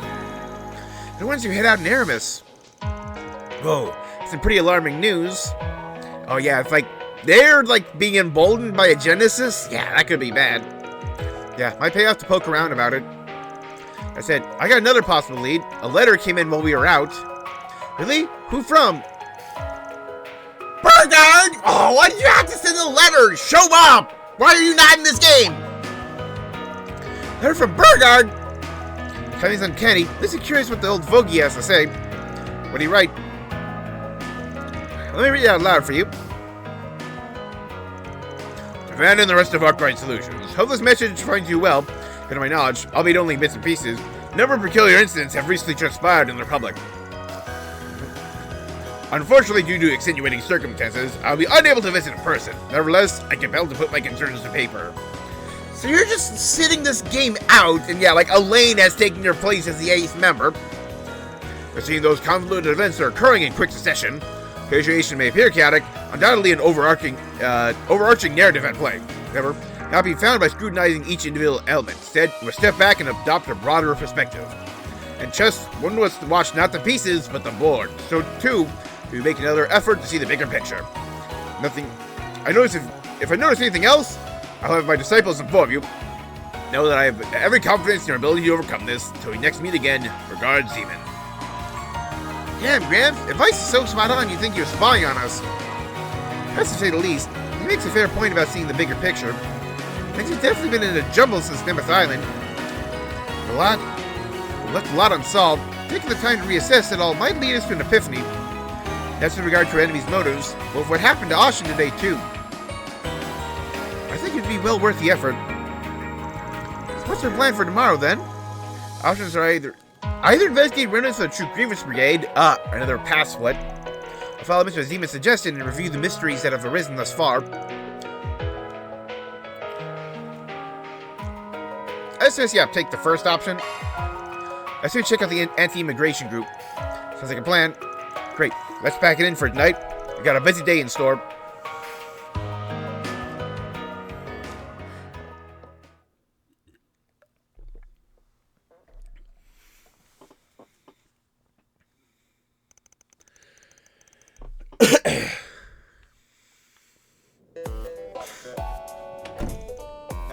The ones who head out in Aramis. Whoa, some pretty alarming news. Oh yeah, it's like they're like being emboldened by a Genesis. Yeah, that could be bad. Yeah, might pay off to poke around about it. I said, I got another possible lead. A letter came in while we were out. Really? Who from? Burgard! Oh, why did you have to send a letter? Show up! Why are you not in this game? Letter from Burgard? Timing's uncanny. This is curious what the old Vogie has to say. What do you write? Let me read it out loud for you. To Van and the rest of Arkwright Solutions. Hope this message finds you well. To my knowledge, albeit only bits and pieces, number of peculiar incidents have recently transpired in the Republic. Unfortunately, due to extenuating circumstances, I'll be unable to visit in person. Nevertheless, I'm compelled to put my concerns to paper. So you're just sitting this game out, and yeah, like Elaine has taken your place as the 8th member. But seeing those convoluted events are occurring in quick succession, situation may appear chaotic, undoubtedly an overarching narrative at play. However, not be found by scrutinizing each individual element. Instead, we must step back and adopt a broader perspective. In chess, one must watch not the pieces, but the board. So, too, we make another effort to see the bigger picture. If I notice anything else, I'll have my disciples inform you. Know that I have every confidence in your ability to overcome this. Until we next meet again, regards, Zeman. Damn, Gramps, advice is so spot on you think you're spying on us. That's to say the least. He makes a fair point about seeing the bigger picture. Things have definitely been in a jumble since Nemeth Island. Left a lot unsolved. Taking the time to reassess it all might lead us to an epiphany. That's in regard to our enemy's motives, but with what happened to Ashen today, too. I think it'd be well worth the effort. So what's our plan for tomorrow, then? Options are either investigate remnants of the True Grievance Brigade, another pass split, or follow Mr. Zeman's suggestion and review the mysteries that have arisen thus far. I suggest, yeah, take the first option. I say check out the anti-immigration group. Sounds like a plan. Great. Let's pack it in for tonight. We got a busy day in store.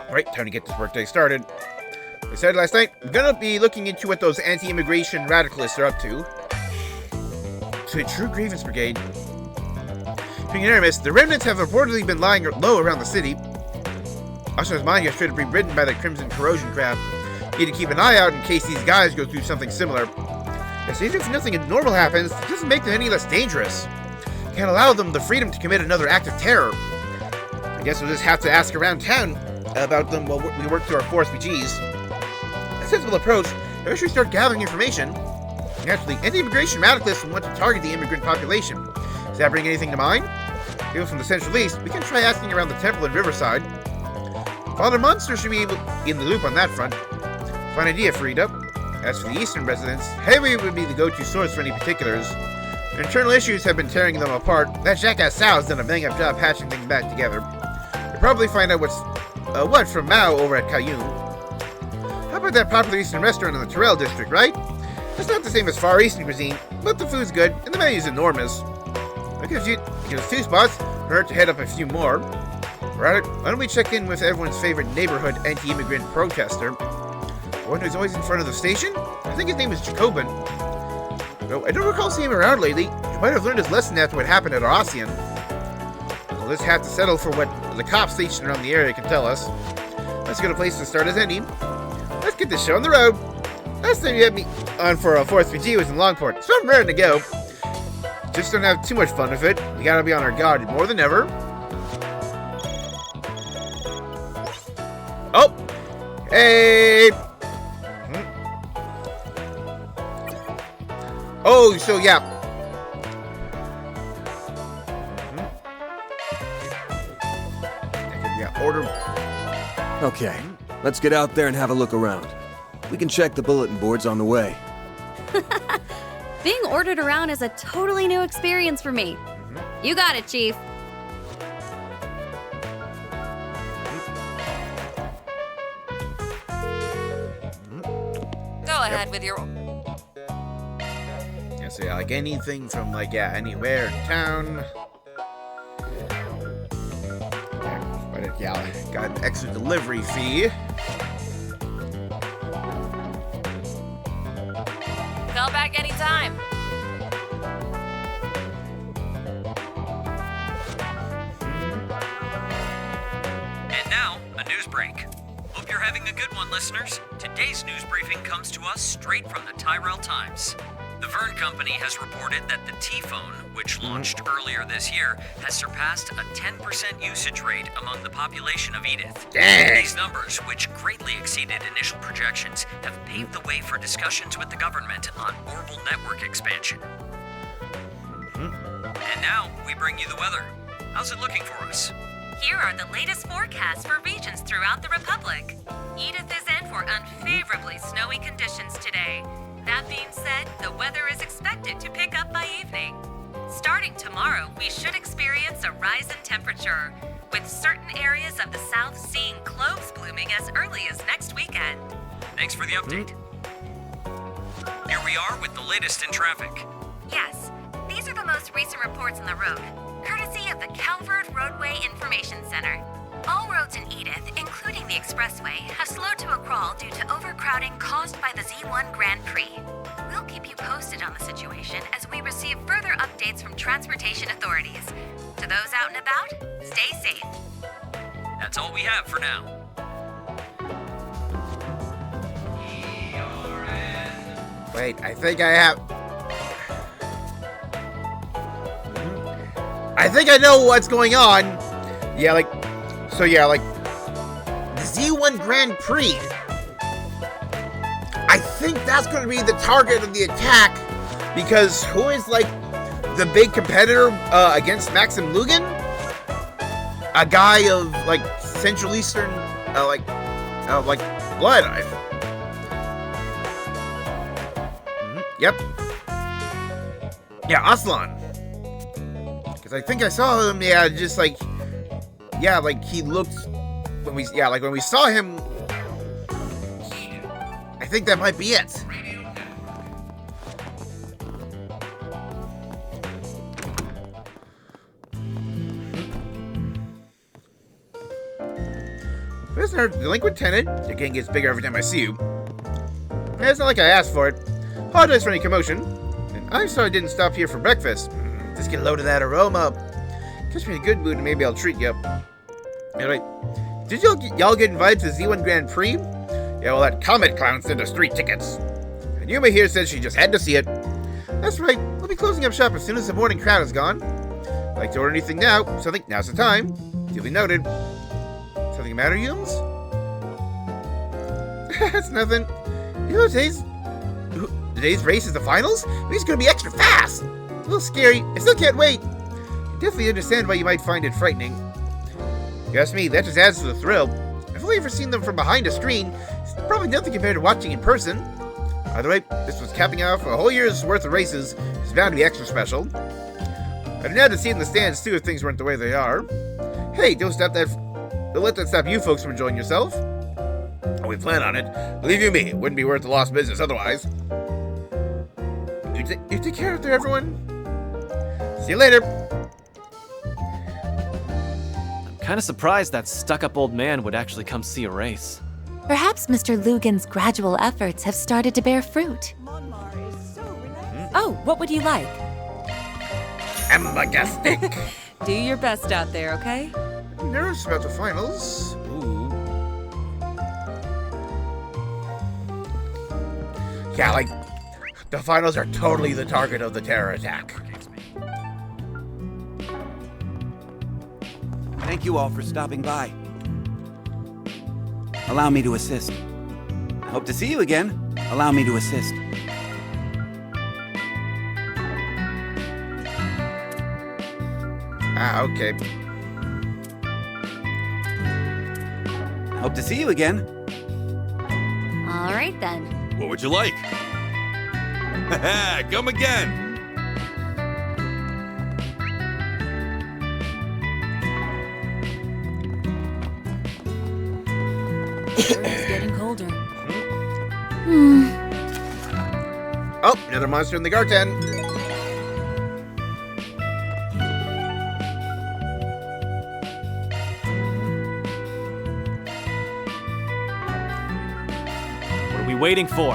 Alright, time to get this workday started. I said last night, I'm gonna be looking into what those anti-immigration radicalists are up to. To a true grievance brigade. Being anonymous, the remnants have reportedly been lying low around the city. Asha's mind has to be ridden by the Crimson Corrosion crap. Need to keep an eye out in case these guys go through something similar. Yes, even if nothing abnormal happens, it doesn't make them any less dangerous. Can't allow them the freedom to commit another act of terror. I guess we'll just have to ask around town about them while we work through our 4 SPGs. A sensible approach, maybe we should start gathering information. Naturally, anti-immigration radicalists want to target the immigrant population. Does that bring anything to mind? People from the Central East, we can try asking around the temple in Riverside. Father Monster should be in the loop on that front. Fine idea, Frida. As for the Eastern residents, Heavy would be the go-to source for any particulars. Their internal issues have been tearing them apart. That jackass Sao has done a bang-up job patching things back together. You'll probably find out what from Mao over at Kayun. How about that popular Eastern restaurant in the Terrell district, right? It's not the same as Far Eastern cuisine, but the food's good, and the menu's enormous. It gives us 2 spots, hurt to head up a few more. Right, why don't we check in with everyone's favorite neighborhood anti-immigrant protester? The one who's always in front of the station? I think his name is Jacobin. No, I don't recall seeing him around lately. He might have learned his lesson after what happened at Arasian. We'll just have to settle for what the cops stationed around the area can tell us. That's a good place to start as any. Let's get this show on the road. Last time you had me on for a 4th PG was in Longport, so I'm ready to go. Just don't have too much fun with it. We gotta be on our guard more than ever. Oh! Hey! Oh, so yeah. Yeah, order. Okay, let's get out there and have a look around. We can check the bulletin boards on the way. Being ordered around is a totally new experience for me. You got it, Chief. Go ahead with your... Yeah, so yeah, like anything from like, yeah, anywhere in town. But yeah, got an extra delivery fee. Call back anytime. And now, a news break. Hope you're having a good one, listeners. Today's news briefing comes to us straight from the Tyrell Times. The Vern Company has reported that the T-Phone, which launched earlier this year, has surpassed a 10% usage rate among the population of Edith. Dang. These numbers, which greatly exceeded initial projections, have paved the way for discussions with the government on orbital network expansion. And now, we bring you the weather. How's it looking for us? Here are the latest forecasts for regions throughout the Republic. Edith is in for unfavorably snowy conditions today. That being said, the weather is expected to pick up by evening. Starting tomorrow, we should experience a rise in temperature, with certain areas of the south seeing cloves blooming as early as next weekend. Thanks for the update. Here we are with the latest in traffic. Yes, these are the most recent reports on the road, courtesy of the Calvert Roadway Information Center. All roads in Edith, including the expressway, have slowed to a crawl due to overcrowding caused by the Z1 Grand Prix. We'll keep you posted on the situation as we receive further updates from transportation authorities. To those out and about, stay safe. That's all we have for now. Wait, I think I have... I think I know what's going on. Yeah, like... So yeah, like... The Z1 Grand Prix. I think that's going to be the target of the attack. Because who is, like, the big competitor against Maxim Lugan? A guy of, like, Central Eastern, like, blood. Yep. Yeah, Aslan. Because I think I saw him, yeah, just like... Yeah, like, he looked... When we saw him... I think that might be it. There's our delinquent tenant. Your gang gets bigger every time I see you. It's not like I asked for it. Apologize for any commotion. And I'm sorry I didn't stop here for breakfast. Just get a load of that aroma. Catch me in a good mood and maybe I'll treat you. Anyway, did y'all get invited to the Z1 Grand Prix? Yeah, well, that Comet Clown sent us 3 tickets. And Yuma here said she just had to see it. That's right, we'll be closing up shop as soon as the morning crowd is gone. Like to order anything now, so I think now's the time. Duly noted. Something the matter, Yums? That's nothing. You know, today's race is the finals? It's gonna be extra fast! A little scary, I still can't wait. I definitely understand why you might find it frightening. You ask me, that just adds to the thrill. I've only ever seen them from behind a screen. It's probably nothing compared to watching in person. By the way, this was capping off a whole year's worth of races. It's bound to be extra special. I'd now to see in the stands too if things weren't the way they are. Hey, don't let that stop you folks from enjoying yourself. Oh, we plan on it. Believe you me, it wouldn't be worth the lost business otherwise. You take care of it there, everyone. See you later. I'm kind of surprised that stuck-up old man would actually come see a race. Perhaps Mr. Lugan's gradual efforts have started to bear fruit. Oh, what would you like? I'm majestic. Do your best out there, okay? I'm nervous about the finals. Ooh. Yeah, like, the finals are totally the target of the terror attack. Thank you all for stopping by. Allow me to assist. I hope to see you again. Allow me to assist. Ah, okay. I hope to see you again. All right, then. What would you like? Come again. It's getting colder. Oh, another monster in the garden. What are we waiting for?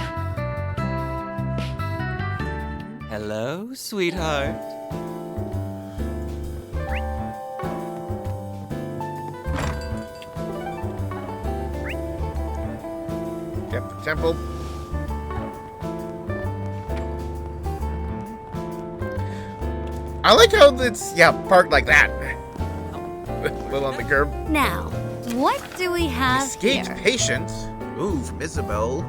Hello, sweetheart. Yep, the temple. I like how it's, parked like that. A little on the curb. Now, what do we have Escaped here? patient. Ooh, from Isabel.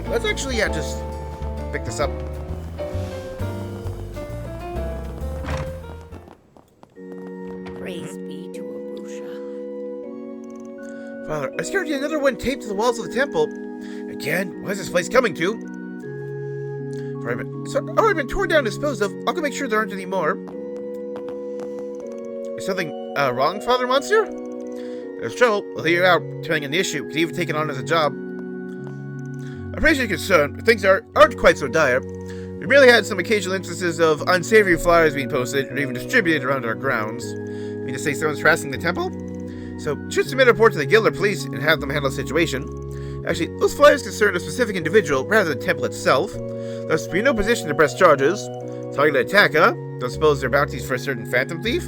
Let's actually, just pick this up. Praise be to Arusha. Father, I scared you another one taped to the walls of the temple. Again? What is this place coming to? Already been torn down and disposed of. I'll go make sure there aren't any more. Is something wrong, Father Monster? There's trouble. We'll hear you out, depending on the issue. Could even take it on as a job. I appreciate your concern, but things aren't quite so dire. We merely had some occasional instances of unsavory flyers being posted or even distributed around our grounds. You mean to say someone's harassing the temple? So, should submit a report to the guild or police and have them handle the situation. Actually, those flyers concern a specific individual rather than the temple itself. Thus, we're in no position to press charges. Targeted attack, huh? Don't suppose they're bounties for a certain phantom thief?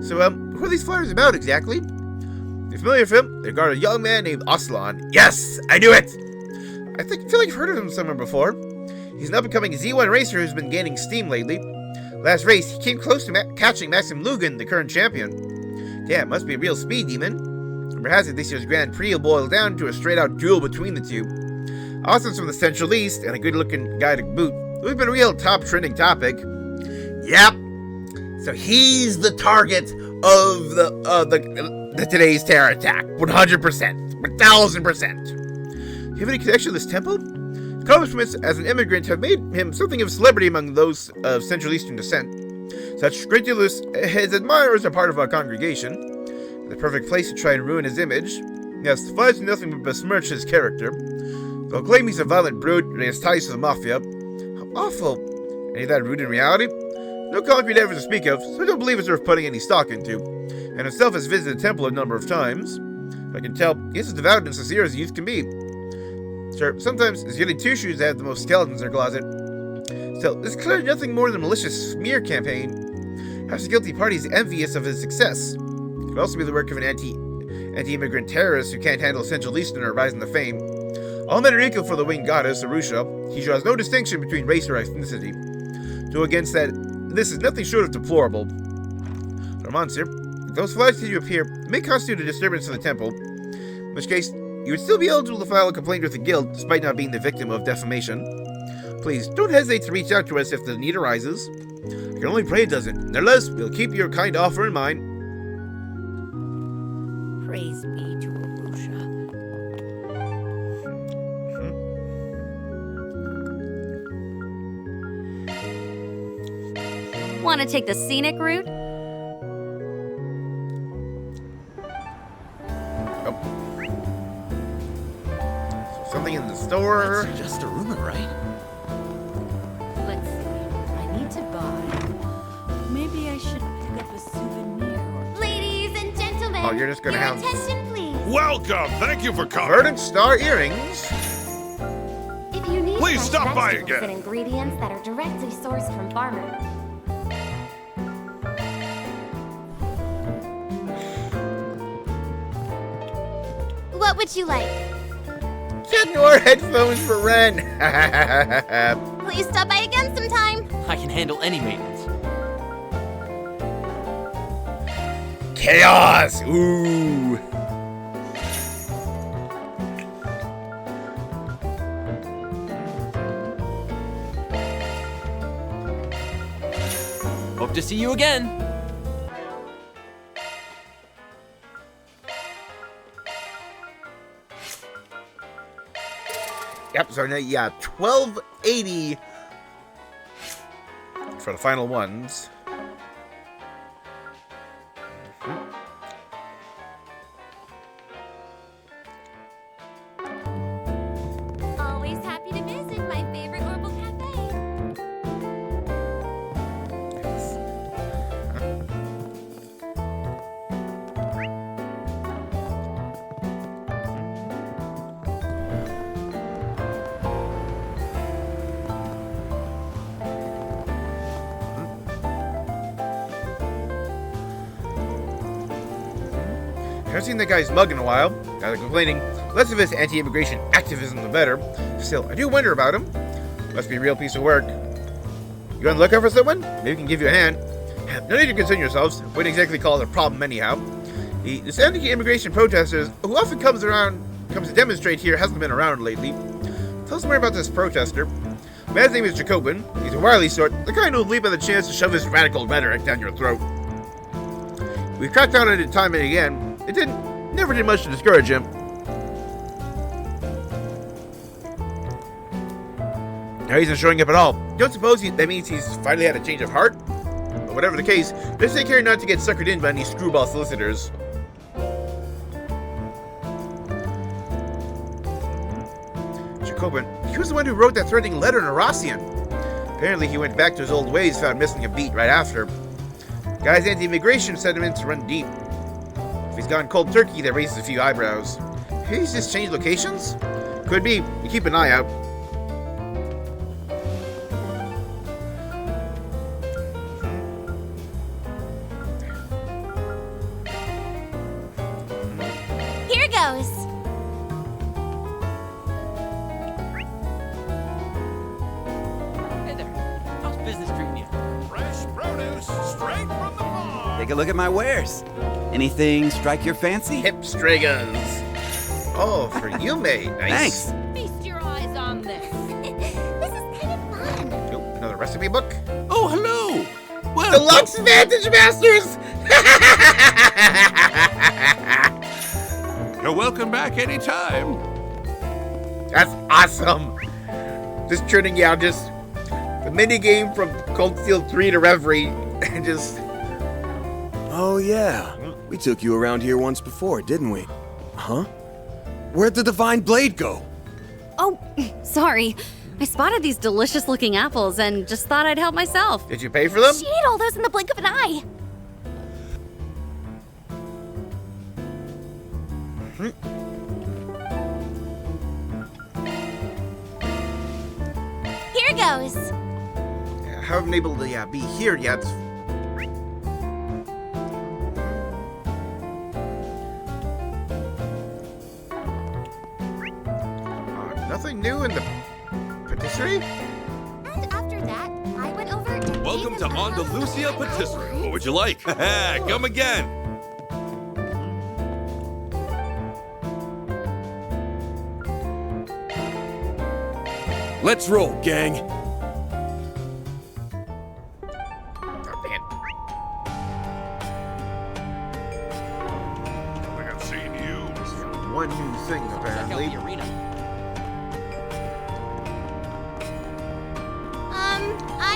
So, who are these flyers about exactly? You're familiar with him? They guard a young man named Aslan. Yes! I knew it! I feel like I've heard of him somewhere before. He's an up-and-coming Z1 racer who's been gaining steam lately. Last race, he came close to catching Maxim Lugan, the current champion. Damn, must be a real speed demon. Rumor has it this year's Grand Prix will boil down to a straight-out duel between the two. Austin's from the Central East, and a good-looking guy to boot. We've been a real top-trending topic. Yep. So he's the target of the today's terror attack. 100%. 1,000%. Do you have any connection to this temple? Accomplishments as an immigrant have made him something of a celebrity among those of Central Eastern descent. Such ridiculous, his admirers are part of our congregation. The perfect place to try and ruin his image. Yes, the flies do nothing but besmirch his character. They'll claim he's a violent brute and he has ties to the mafia. How awful. Any of that rude in reality? No concrete evidence to speak of, so I don't believe it's worth putting any stock into. And himself has visited the temple a number of times. I can tell he's as devout and sincere as youth can be. Sure, sometimes his yearly two-shoes have the most skeletons in their closet. Still, this is clearly nothing more than a malicious smear campaign. Perhaps the guilty party is envious of his success. It could also be the work of an anti-immigrant terrorist who can't handle Central Eastern or rising to fame. All men are equal for the winged goddess, Arusha. He draws no distinction between race or ethnicity. To against that, this is nothing short of deplorable. Monsieur, if those flies continue to appear, may constitute a disturbance to the temple, in which case, you would still be eligible to file a complaint with the guild, despite not being the victim of defamation. Please, don't hesitate to reach out to us if the need arises. I can only pray it doesn't. Nevertheless, we'll keep your kind offer in mind. Praise be to Arusha. Want to take the scenic route? Something in the store. That's just a rumor, right? Let's see. I need to buy. Maybe I should pick up a souvenir or... Ladies and gentlemen, Oh, you're just gonna your have attention, please. Welcome. Thank you for coming. Verdant Star earrings. If you need Please fresh stop by vegetables again. and ingredients that are directly sourced from farmers. What would you like? Get more headphones for Ren. Please stop by again sometime. I can handle any maintenance. Chaos. Ooh. Hope to see you again. Yep, so now, yeah, 1280 for the final ones. Always happy to visit my favorite Orbital Cafe. I haven't seen that guy's mug in a while. Guys are complaining. Less of his anti-immigration activism, the better. Still, I do wonder about him. Must be a real piece of work. You on the lookout for someone? Maybe we can give you a hand. No need to concern yourselves. Wouldn't exactly call it a problem anyhow. This anti-immigration protester, who often comes to demonstrate here, hasn't been around lately. Tell us more about this protester. Man's name is Jacobin. He's a wily sort, the kind who'll leap at the chance to shove his radical rhetoric down your throat. We've cracked down on it time and again. It never did much to discourage him. Now he's not showing up at all. Don't suppose that means he's finally had a change of heart? But whatever the case, just take care not to get suckered in by any screwball solicitors. Jacobin, he was the one who wrote that threatening letter to Rossian. Apparently he went back to his old ways, found missing a beat right after. Guy's anti-immigration sentiments run deep. If he's gone cold turkey, that raises a few eyebrows. Maybe he's just changed locations? Could be. You keep an eye out. Here goes. Hey there. How's business treating you? Fresh produce straight from the farm. Take a look at my wares. Anything strike your fancy? Hipstragas. Oh, for you, mate. Nice. Thanks. Feast your eyes on this. This is kind of fun. Oh, another recipe book. Oh, hello. Well, Deluxe Vantage Masters. You're welcome back anytime. That's awesome. Just turning out just the mini game from Cold Steel 3 to Reverie, and just. Oh yeah, we took you around here once before, didn't we? Huh? Where'd the Divine Blade go? Oh, sorry. I spotted these delicious-looking apples and just thought I'd help myself. Did you pay for them? She ate all those in the blink of an eye. Here goes. I haven't been able to be here yet. Nothing new in the patisserie? And after that, I went over and Welcome to Andalusia Patisserie. What would you like? Come again. Let's roll, gang. I think I've seen you. One new thing, apparently.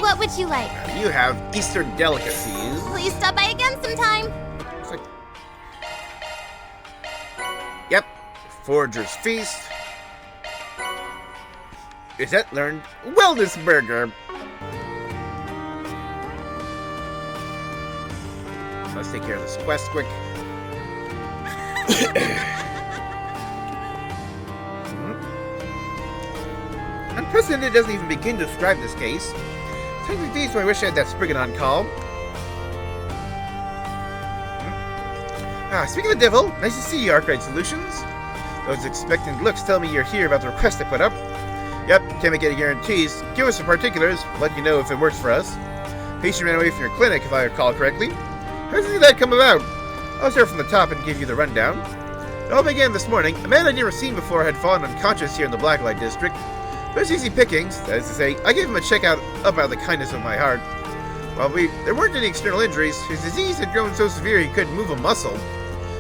What would you like? You have Eastern delicacies. Please stop by again sometime. Yep. Forager's Feast. Izette learned Wellness Burger. Let's take care of this quest quick. Unprecedented doesn't even begin to describe this case. Technically, so I wish I had that Spriggan on call. Speaking of the devil, nice to see you, Arkwright Solutions. Those expectant looks tell me you're here about the request I put up. Yep, can't make any guarantees. Give us some particulars, let you know if it works for us. Patient ran away from your clinic, if I recall correctly. How did that come about? I'll start from the top and give you the rundown. It all began this morning. A man I'd never seen before had fallen unconscious here in the Blacklight District. It was easy pickings, that is to say, I gave him a checkout up out of the kindness of my heart. While there weren't any external injuries, his disease had grown so severe he couldn't move a muscle.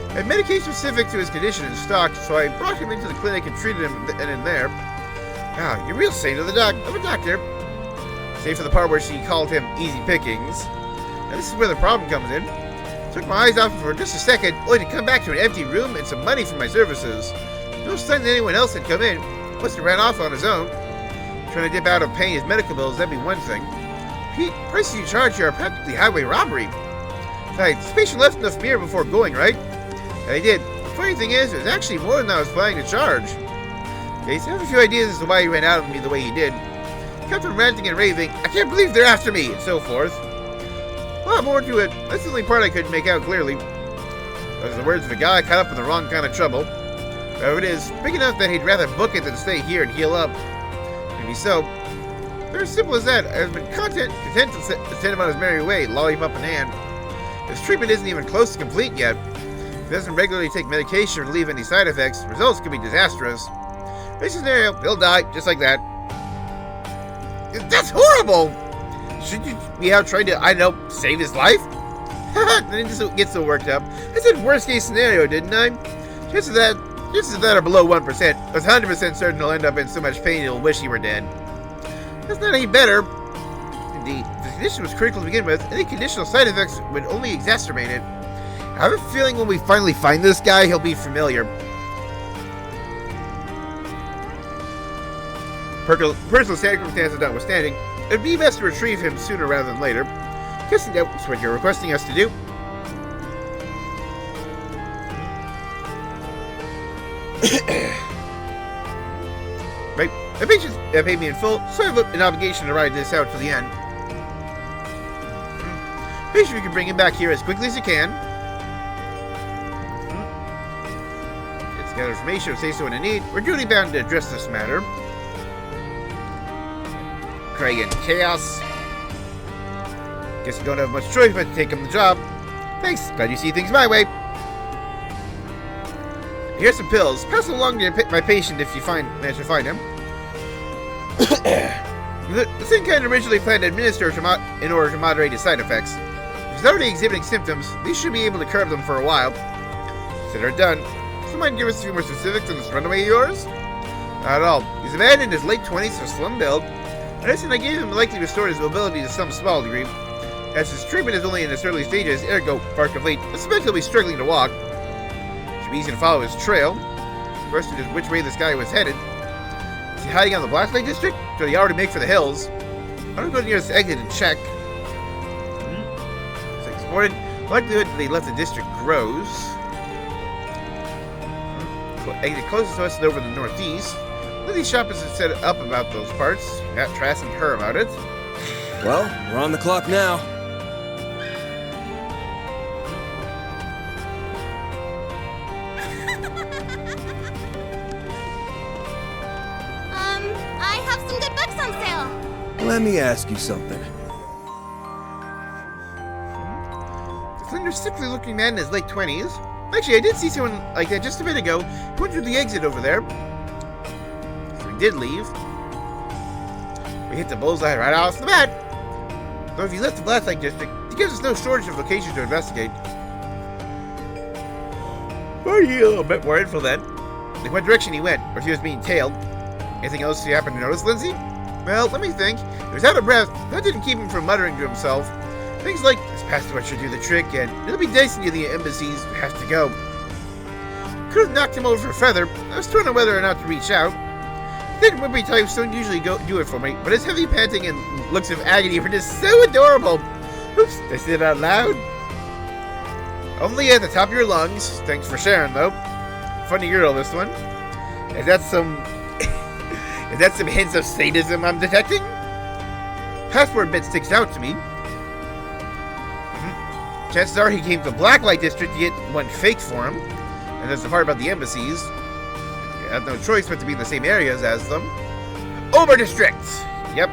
I had medication specific to his condition in stock, so I brought him into the clinic and treated him then and there. You're real saint of a doctor. Save for the part where she called him easy pickings. Now this is where the problem comes in. Took my eyes off him for just a second, only to come back to an empty room and some money for my services. No sign that anyone else had come in. Must have ran off on his own. Trying to dip out of paying his medical bills, that'd be one thing. Pete, prices you charge here are practically highway robbery. Besides, this patient left enough beer before going, right? And I did. The funny thing is, it was actually more than I was planning to charge. Okay, so I have a few ideas as to why he ran out on me the way he did. Kept on ranting and raving, I can't believe they're after me, and so forth. A lot more to it. That's the only part I couldn't make out clearly. Those are the words of a guy caught up in the wrong kind of trouble. Whatever it is, big enough that he'd rather book it than stay here and heal up. Maybe so. Very simple as that. I've been content to send him on his merry way, lollipop in hand. His treatment isn't even close to complete yet. If he doesn't regularly take medication or relieve any side effects, results could be disastrous. This scenario, he'll die, just like that. That's horrible! Should you be out trying to, I don't know, save his life? Then he just gets so worked up. I said worst case scenario, didn't I? Chances of that are below 1%. I was 100% certain he'll end up in so much pain he'll wish he were dead. That's not any better. Indeed, if the condition was critical to begin with, any conditional side effects would only exacerbate it. I have a feeling when we finally find this guy, he'll be familiar. Personal circumstances notwithstanding, it'd be best to retrieve him sooner rather than later. Guessing that's what you're requesting us to do. Right, the patients have paid me in full, so I have an obligation to ride this out to the end. Make sure you can bring him back here as quickly as you can. Get together information or say so when in need. We're duty bound to address this matter. Craig and Chaos. Guess you don't have much choice but to take him the job. Thanks, glad you see things my way. Here's some pills. Pass them along to my patient if you manage to find him. The thing kind of originally planned to administer in order to moderate his side effects. If he's already exhibiting symptoms, these should be able to curb them for a while. Consider it done. So mind give us a few more specifics on this runaway of yours? Not at all. He's a man in his late 20s with slim build. Medicine I gave him likely restored his mobility to some small degree. As his treatment is only in its early stages, ergo far complete, I suspect he'll be struggling to walk. It should be easy to follow his trail. The question is which way this guy was headed. Is he hiding on the Blacklight District? Or did he already make for the hills? I'm gonna go near this exit and check. It's like explored. Likelihood that they left the district grows. Exit closest to us is over the northeast. These shoppers have said up about those parts. Not trasting her about it. Well, we're on the clock now. I have some good books on sale. Let me ask you something. The slender, sickly-looking man in his late 20s. Actually, I did see someone like that just a bit ago. He went through the exit over there. So he did leave. We hit the bullseye right off the bat. Though if he left the Blacklight District, he gives us no shortage of locations to investigate. Are you a little bit more info then? Like what direction he went, or if he was being tailed. Anything else you happen to notice, Lindsay? Well, let me think. He was out of breath. That didn't keep him from muttering to himself. Things like, this passport should do the trick, and it'll be dicey to the embassies who have to go. Could have knocked him over for a feather. I was torn on whether or not to reach out. Thin wimpy types don't usually do it for me, but his heavy panting and looks of agony were just so adorable. Oops, did I say it out loud? Only at the top of your lungs. Thanks for sharing, though. Funny girl, this one. Is that some... is that some hints of sadism I'm detecting? Passport bit sticks out to me. Chances are he came to the Blacklight District to get one faked for him. And there's the part about the embassies. You have no choice but to be in the same areas as them. Ober District! Yep.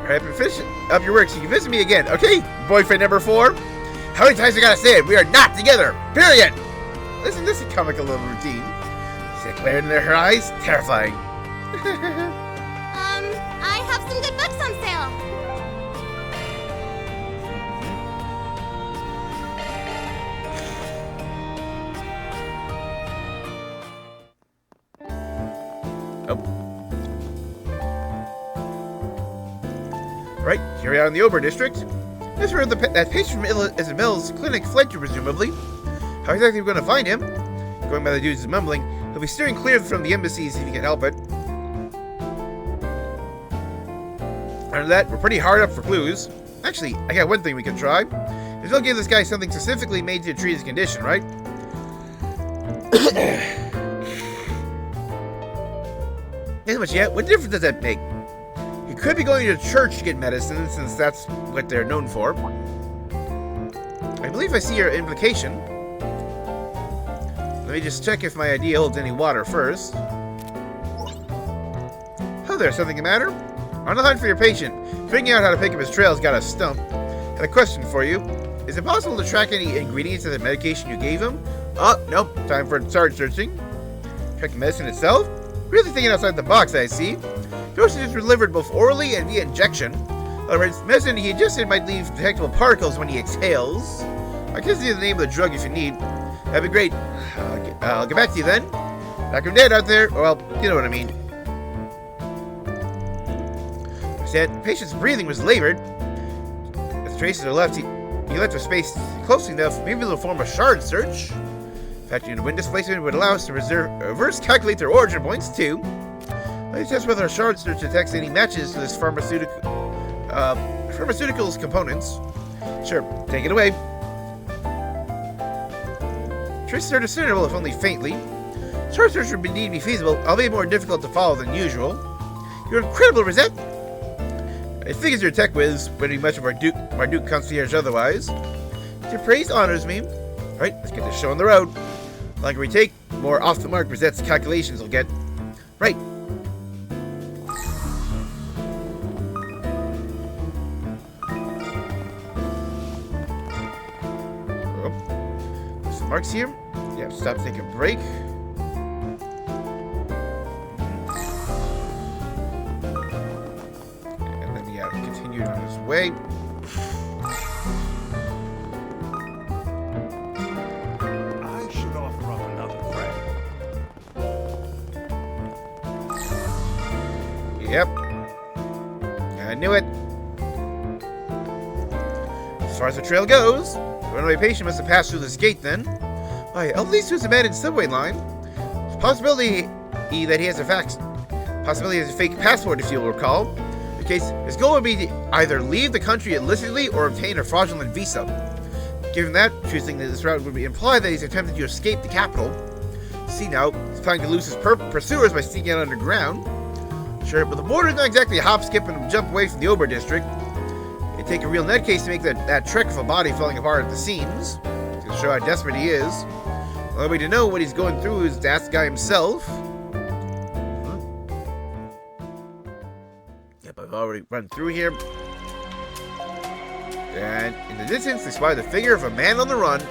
Alright, been finishing up your work so you can visit me again. Okay, boyfriend number 4? How many times I gotta say it? We are not together! Period! Listen, this is a comical little routine. See that glare in her eyes? Terrifying. I have some good books on sale. Right, here we are in the Ober District. This is where that patient from Isabel's clinic fled to, presumably. How exactly are we going to find him? Going by the dude's mumbling, he'll be steering clear from the embassies if he can help it. After that, we're pretty hard up for clues. Actually, I got one thing we can try. Is we'll give this guy something specifically made to treat his condition, right? Not much yet. What difference does that make? He could be going to church to get medicine, since that's what they're known for. I believe I see your implication. Let me just check if my idea holds any water first. Oh, there's something the matter? On the hunt for your patient. Figuring out how to pick up his trail's got us stumped. Got a question for you. Is it possible to track any ingredients of the medication you gave him? Oh, nope. Time for sarge searching. Track the medicine itself? Really thinking outside the box, I see. Dosage is delivered both orally and via injection. In other words, medicine he ingested might leave detectable particles when he exhales. I can see the name of the drug if you need. That'd be great. I'll get back to you then. Knock him dead out there. Well, you know what I mean. I said, the patient's breathing was labored. As the traces are left, he left a space close enough, maybe they'll form a shard search. Factoring in wind displacement would allow us to reverse calculate their origin points too. Let's test whether our shard search detects any matches to this pharmaceuticals components. Sure, take it away. Traces are discernible if only faintly. Shard search would indeed be feasible, albeit more difficult to follow than usual. You're incredible, Rosette. I figures you're a tech whiz, but be much of our Duke concierge otherwise. Your praise honors me. Alright, let's get this show on the road. The longer we take, the more off the mark Rosette's calculations will get. Right. Oh, there's some marks here. Yeah, stop, take a break. And then, yeah, continue on his way. Yep. I knew it. As far as the trail goes, the runaway patient must have passed through this gate then. Why, at least to his abandoned subway line. There's a possibility that he has a fake passport, if you'll recall. In the case, his goal would be to either leave the country illicitly or obtain a fraudulent visa. Given that, choosing this route would imply that he's attempting to escape the capital. See now, he's planning to lose his pursuers by sneaking out underground. Sure, but the border is not exactly a hop, skip, and jump away from the Ober district. It'd take a real nutcase to make that trek of a body falling apart at the seams, to show how desperate he is. The only way to know what he's going through is to ask the guy himself. Yep, I've already run through here. And in the distance, they spy the figure of a man on the run.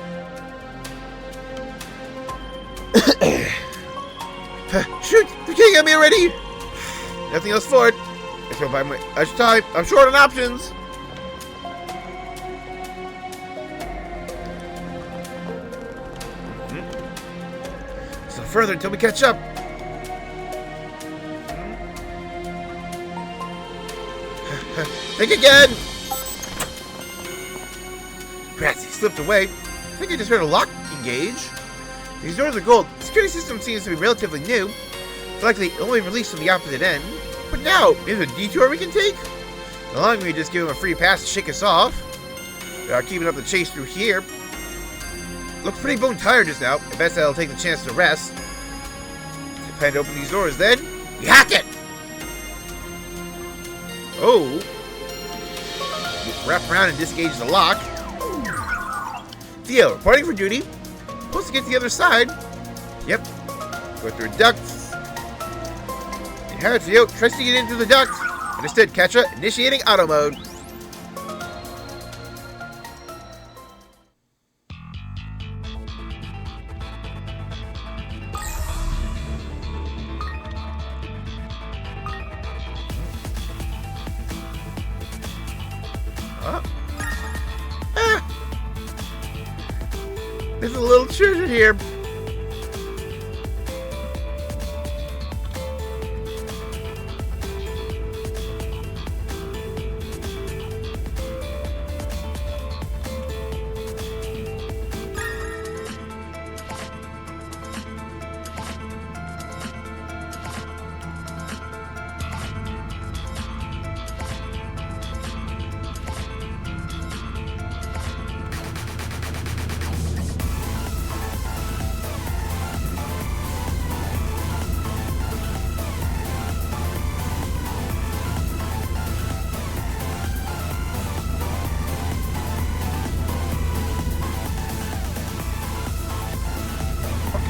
Shoot! The king got me already! Nothing else for it. Let's go buy my extra time. I'm short on options. So further until we catch up. Think again! Rats, he slipped away. I think I just heard a lock engage. These doors are gold. The security system seems to be relatively new. It's likely only released from the opposite end. But now, is there a detour we can take? Allowing me to just give him a free pass to shake us off. Keeping up the chase through here. Looks pretty bone tired just now. I bet I'll take the chance to rest. Plan to open these doors then. We hack it! Oh. Wrap around and disengage the lock. Theo, reporting for duty. Supposed to get to the other side. Yep. Go through ducts. Inherit Theo, tries to get into the duct. Understood, Ketra. Initiating auto mode. There's a little treasure here.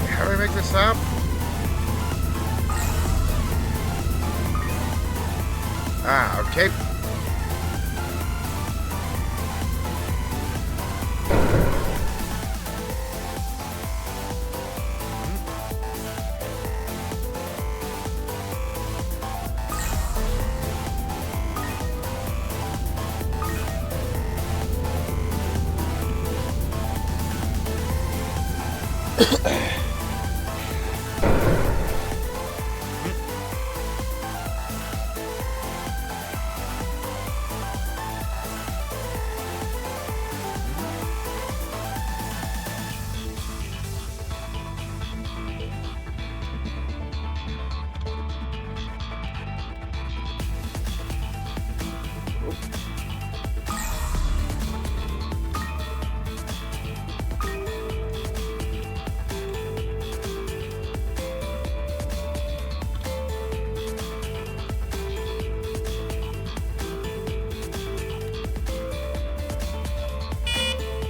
How do I make this up? Ah, okay.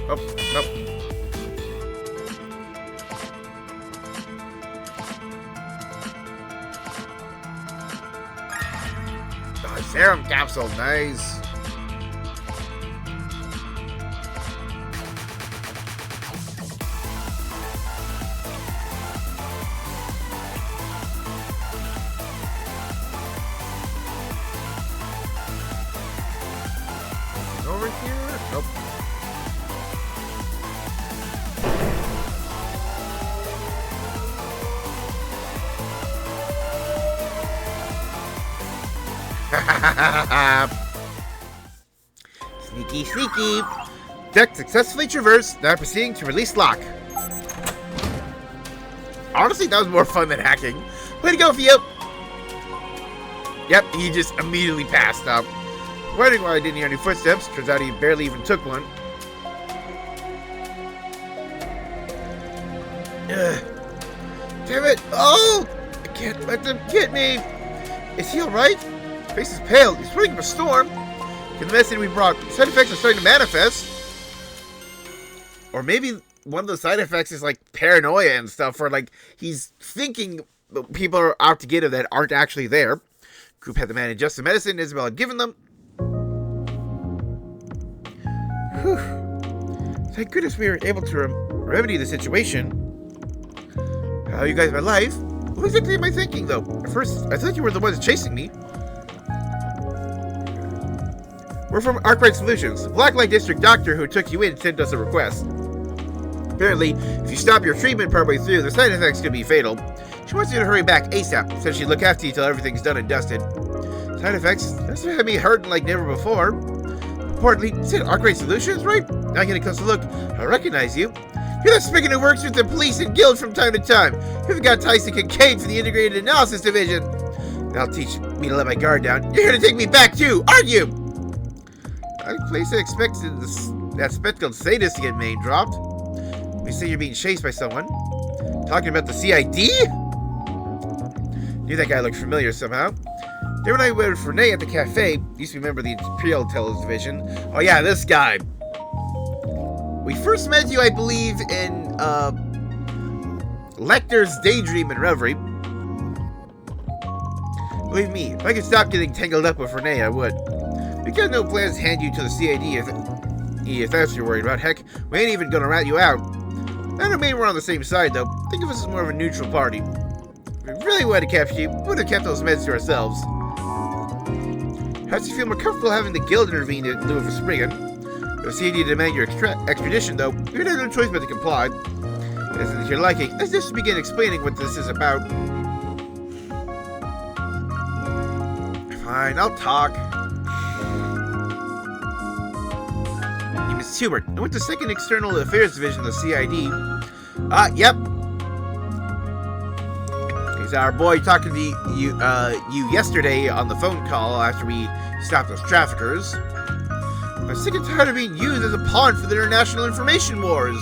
Oh, nope. Oh, serum capsule, nice. Over here? Nope. Sneaky, sneaky. Deck successfully traversed. Now proceeding to release lock. Honestly, that was more fun than hacking. Way to go, Theo. Yep, he just immediately passed out. Wondering why I didn't hear any footsteps. Turns out he barely even took one. Ugh. Damn it! Oh! I can't let them get me! Is he alright? His face is pale. He's running from a storm. Can the medicine we brought, side effects are starting to manifest. Or maybe one of the side effects is like paranoia and stuff, or like he's thinking people are out to get him that aren't actually there. Group had the man adjust the medicine Isabel had given them. Whew. Thank goodness we were able to remedy the situation. How you guys my life? What exactly am I thinking though? At first, I thought you were the ones chasing me. We're from Arkwright Solutions. The Blacklight District doctor who took you in sent us a request. Apparently, if you stop your treatment partway through, the side effects could be fatal. She wants you to hurry back ASAP, says she'd look after you till everything's done and dusted. Side effects? That's what had me hurting like never before. Importantly, you said Arkwright Solutions, right? Now getting a closer look, I recognize you. You're the spigot who works with the police and guild from time to time. You've got Tyson Kincaid for the Integrated Analysis Division. That'll teach me to let my guard down. You're here to take me back too, aren't you? I place I expected that spectacled sadist to get name dropped. We say you're being chased by someone. Talking about the CID? Knew that guy looked familiar somehow. Then when I went with Renee at the cafe, used to be a member of the Imperial Intelligence Division. Oh yeah, this guy. We first met you, I believe, in Lecter's Daydream and Reverie. Believe me, if I could stop getting tangled up with Renee, I would. We got no plans to hand you to the CID if that's what you're worried about. Heck, we ain't even gonna rat you out. I don't mean we're on the same side, though. Think of us as more of a neutral party. If we really wanted to capture you, we would have kept those meds to ourselves. How do you feel more comfortable having the guild intervene in lieu of a Spriggan? If the CID demand your extradition, though, you would have no choice but to comply. As if you're liking, let's just begin explaining what this is about. Fine, I'll talk. Miss Hubert, I went to 2nd External Affairs Division of the CID. Yep. He's our boy talking to you yesterday on the phone call after we stopped those traffickers. I'm sick and tired of being used as a pawn for the international information wars.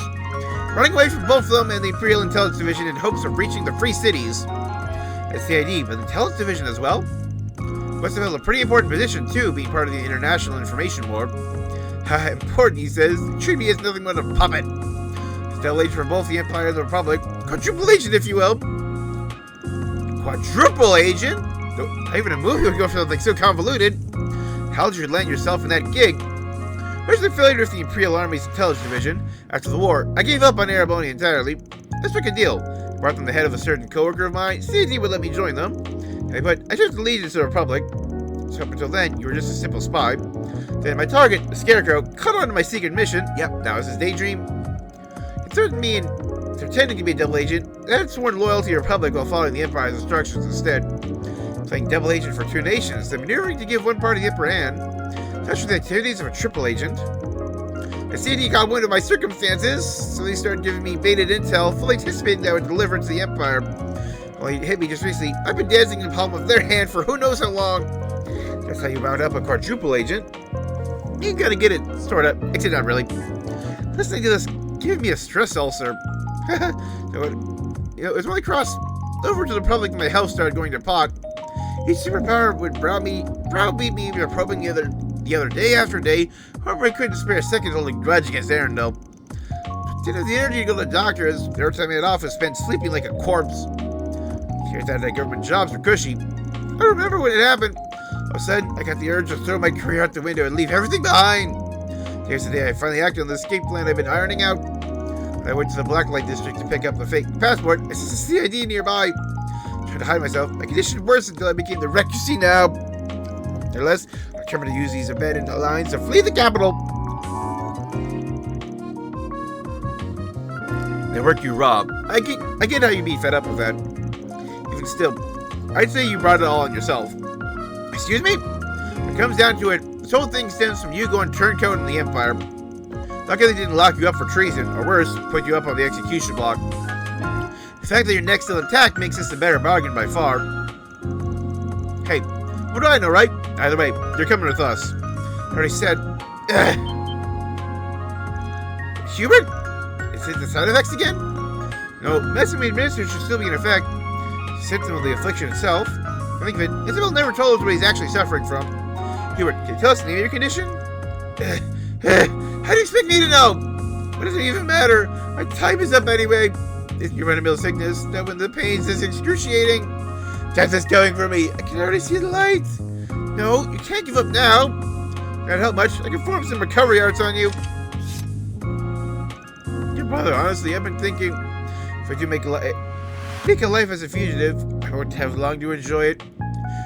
Running away from both of them and the Imperial Intelligence Division in hopes of reaching the Free Cities. The CID, but the Intelligence Division as well? Must have held a pretty important position, too, being part of the international information war. Important, he says. Treat me as nothing but a puppet. Double agent for both the Empire and the Republic. Quadruple agent, if you will. Quadruple agent? Not even a movie would go for something so convoluted. How did you land yourself in that gig? Originally affiliated with the Imperial Army's Intelligence Division. After the war, I gave up on Ereboni entirely. Let's make a deal. Brought them the head of a certain co-worker of mine. CID would let me join them. But I took the allegiance to the Republic. So up until then, you were just a simple spy. Then my target, the Scarecrow, caught on to my secret mission. Yep, that was his daydream. It threatened me and pretending to be a double agent, and had sworn loyalty to the Republic while following the Empire's instructions instead. Playing double agent for two nations, and maneuvering to give one party the upper hand, such with the activities of a triple agent. The CID got wind of my circumstances, so they started giving me baited intel, fully anticipating that I would deliver it to the Empire. Well, he hit me just recently. I've been dancing in the palm of their hand for who knows how long. That's how you wound up a quadruple agent. You gotta get it, sort of. Except not really. Listening to this gave me a stress ulcer. It was when I crossed over to the Republic and my health started going to pot. Each superpower would browbeat me by probing the other day after day. However, I couldn't spare a second to hold a grudge against Arendelle. Didn't have the energy to go to the doctor, as every time I had off, I spent sleeping like a corpse. Here's that government jobs were cushy. I remember when it happened. All of a sudden, I got the urge to throw my career out the window and leave everything behind. Here's the day I finally acted on the escape plan I've been ironing out. When I went to the Blacklight District to pick up the fake passport, I saw the CID nearby. Trying to hide myself, my condition worsened until I became the wreck you see now. Nevertheless, I determined to use these abandoned lines to flee the capital. The work you rob. I get how you'd be fed up with that. Even still, I'd say you brought it all on yourself. Excuse me? When it comes down to it, this whole thing stems from you going turncoat in the Empire. Luckily they didn't lock you up for treason, or worse, put you up on the execution block. The fact that your neck's still intact makes this a better bargain by far. Hey, what do I know, right? Either way, you're coming with us. I already said... Hubert? Is it the side effects again? No, medicine we administered should still be in effect. Symptom of the affliction itself. I think of it, Isabel never told us what he's actually suffering from. Hubert, can you tell us the name of your condition? How do you expect me to know? What does it even matter? My time is up anyway. Isn't your run-of-the-mill sickness that when the pain's is excruciating? Death is coming for me. I can already see the light. No, you can't give up now. Can't help much. I can form some recovery arts on you. Your brother, honestly, I've been thinking if I do make a life as a fugitive, I won't have long to enjoy it.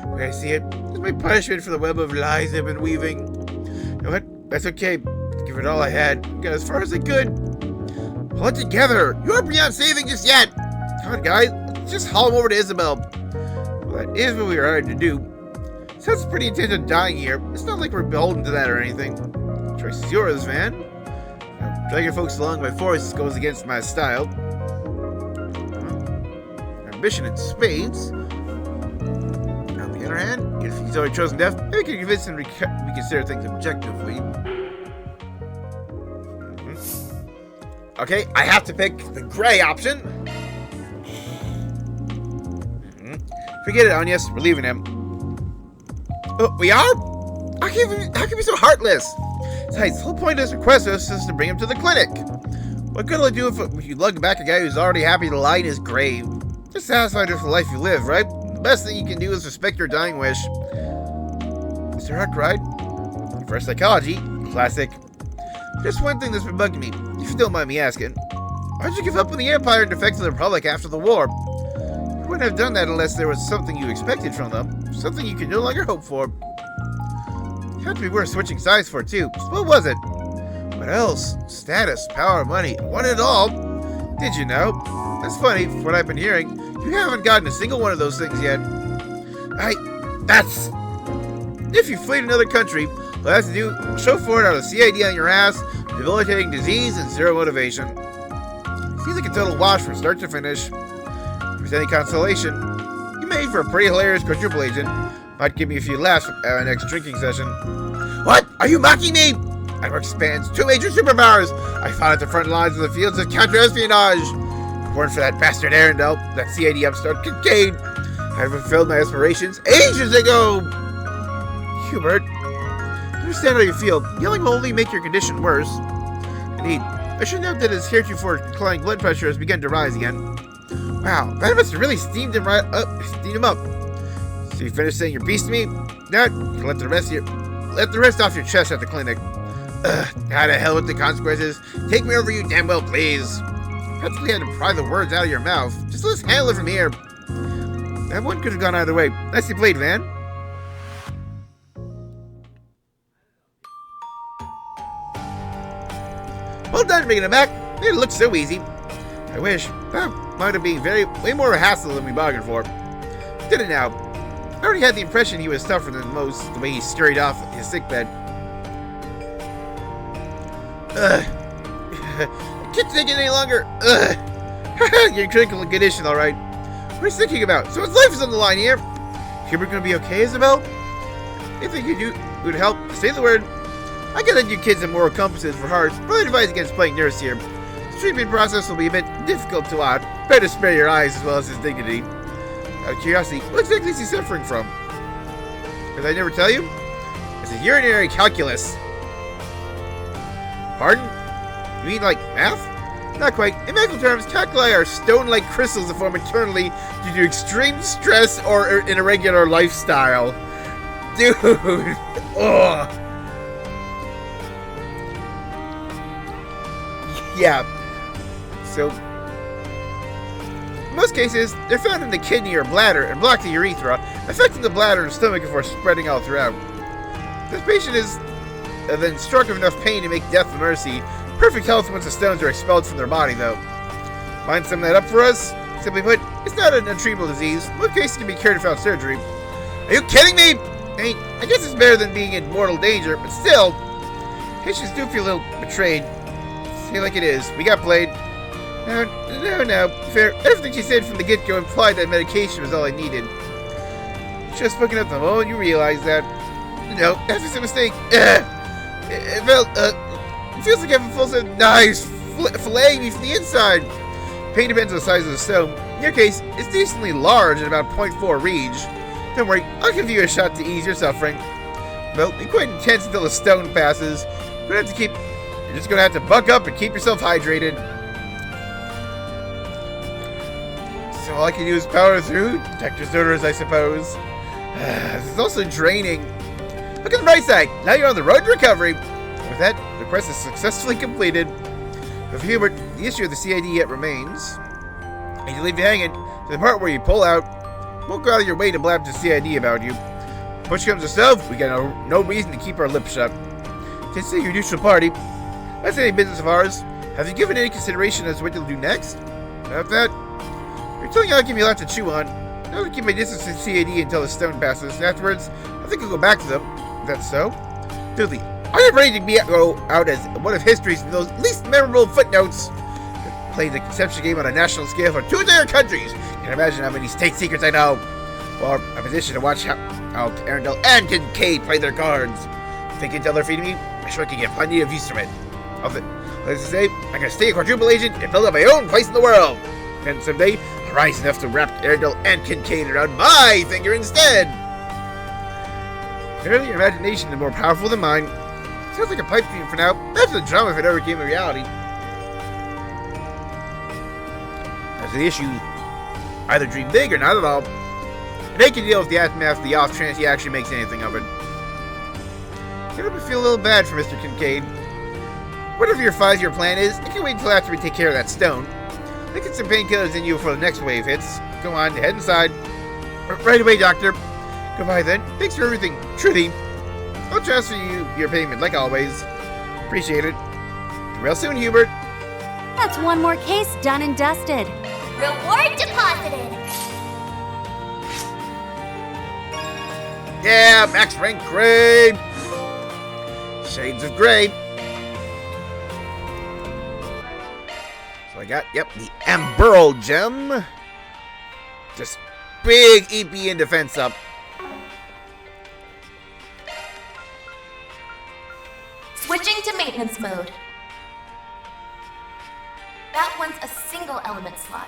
When I see it, it's my punishment for the web of lies I've been weaving. You know what? That's okay. Give it all I had. Got as far as I could. Pull it together. You aren't beyond saving just yet. Come on, guys. Let's just haul him over to Isabel. Well, that is what we were hired to do. Sounds pretty intent on dying here. It's not like we're beholden to that or anything. The choice is yours, man. Now, dragging folks along by force goes against my style. Ambition in spades. On the other hand, if he's already chosen death, maybe we can convince him to reconsider things objectively. Okay, I have to pick the gray option. Forget it, Agnes. We're leaving him. Oh, we are? How can we be so heartless? Besides, the whole point of this request is to bring him to the clinic. What good will it do if you lug back a guy who's already happy to lie in his grave? Just satisfied with the life you live, right? The best thing you can do is respect your dying wish. Mr. Arkwright, reverse psychology, classic. Just one thing that's been bugging me, if you don't mind me asking. Why'd you give up on the Empire and defect to the Republic after the war? You wouldn't have done that unless there was something you expected from them. Something you could no longer hope for. It had to be worth switching sides for, too. So what was it? What else? Status, power, money. I want it all. Did you know? That's funny, from what I've been hearing. You haven't gotten a single one of those things yet. That's... If you flee to another country, all I have to do is show for it out of CID on your ass, debilitating disease, and zero motivation. Seems like a total wash from start to finish. If there's any consolation, you made for a pretty hilarious quadruple agent. Might give me a few laughs at our next drinking session. What? Are you mocking me? I work spans 2 major superpowers. I fought at the front lines of the fields of counter-espionage. If it weren't for that bastard Arundel, that CID upstart Kincaid, I'd have fulfilled my aspirations ages ago. Hubert, I understand how you feel. Yelling will only make your condition worse. Indeed, I should note that his heretofore declining blood pressure has begun to rise again. Wow, that must have really steamed him up. So you finished saying your piece to me? Now, you can let the rest off your chest at the clinic. How to hell with the consequences. Take me over, you damn well, please. Perhaps we had to pry the words out of your mouth. Just let's handle it from here. That one could have gone either way. Nicely played, Van. Well done bringing it back. It looks so easy. I wish. That might have been way more of a hassle than we bargained for. Did it now. I already had the impression he was tougher than most, the way he scurried off his sickbed. I can't take it any longer. You're in critical condition, alright. What are you thinking about? Someone's life is on the line here. Hubert gonna be okay, Isabel? Anything you do would help. Say the word. I can lend you kids some moral compasses for hearts, but I advise against playing nurse here. The treatment process will be a bit difficult to watch. Better spare your eyes as well as his dignity. Out of curiosity, what exactly is he suffering from? Did I never tell you? It's a urinary calculus. Pardon? You mean like math? Not quite. In medical terms, calculi are stone-like crystals that form internally due to extreme stress or an irregular lifestyle. Dude! Ugh! Yeah. So, in most cases, they're found in the kidney or bladder and block the urethra, affecting the bladder and stomach before spreading all throughout. This patient is then struck of enough pain to make death a mercy. Perfect health once the stones are expelled from their body, though. Mind sum that up for us? Simply put, it's not an untreatable disease. Most cases can be cured without surgery. Are you kidding me? I guess it's better than being in mortal danger, but still, Hitchens do feel a little betrayed. Say like it is. We got played. No. Fair. Everything she said from the get-go implied that medication was all I needed. You should have spoken up the moment you realized that. No, that's just a mistake. It feels like I have a full set of knives filleting me from the inside. Pain depends on the size of the stone. In your case, it's decently large at about 0.4 range. Don't worry, I'll give you a shot to ease your suffering. Well, it'll be quite intense until the stone passes. You're just gonna have to buck up and keep yourself hydrated. So all I can do is power through, detector's orders, I suppose. This is also draining. Look at the bright side. Now you're on the road to recovery. With that, the quest is successfully completed. But for Hubert, the issue of the CID yet remains. And to leave you hanging to the part where you pull out. Won't go out of your way to blab to CID about you. Push comes to shove, we got no reason to keep our lips shut. To say your neutral party, that's any business of ours. Have you given any consideration as to what you'll do next? About that, you're telling I'll give me a lot to chew on. I'll keep my distance to CID until the stone passes. Afterwards, I think I'll go back to them. Is that so? Dudley, are you ready to go out as one of history's least memorable footnotes? Played the conception game on a national scale for 2 entire countries. You can imagine how many state secrets I know. Or a position to watch how Arendelle and Kincaid play their cards. Think intel they're feeding me? I'm sure I can get plenty of use from it. Let's just say, I'm gonna stay a quadruple agent and build up my own place in the world. And someday, I'll rise enough to wrap Arendelle and Kincaid around my finger instead. Clearly, your imagination is more powerful than mine. Sounds like a pipe dream for now. That's the drama if it ever came to reality. As to the issue, either dream big or not at all. They can deal with the aftermath of the off chance he actually makes anything of it. Can't help feel a little bad for Mr. Kincaid. Whatever your 5-year plan is, I can wait until after we take care of that stone. I'll get some painkillers in you before the next wave hits. Go on, head inside. Right away, Doctor. Goodbye then. Thanks for everything, Trudy. I'll transfer you your payment, like always. Appreciate it. Real soon, Hubert. That's one more case done and dusted. Reward deposited. Yeah, max rank grade. Shades of gray. So I got, the Amberyl gem. Just big EP and defense up. Switching to maintenance mode. That one's a single element slot.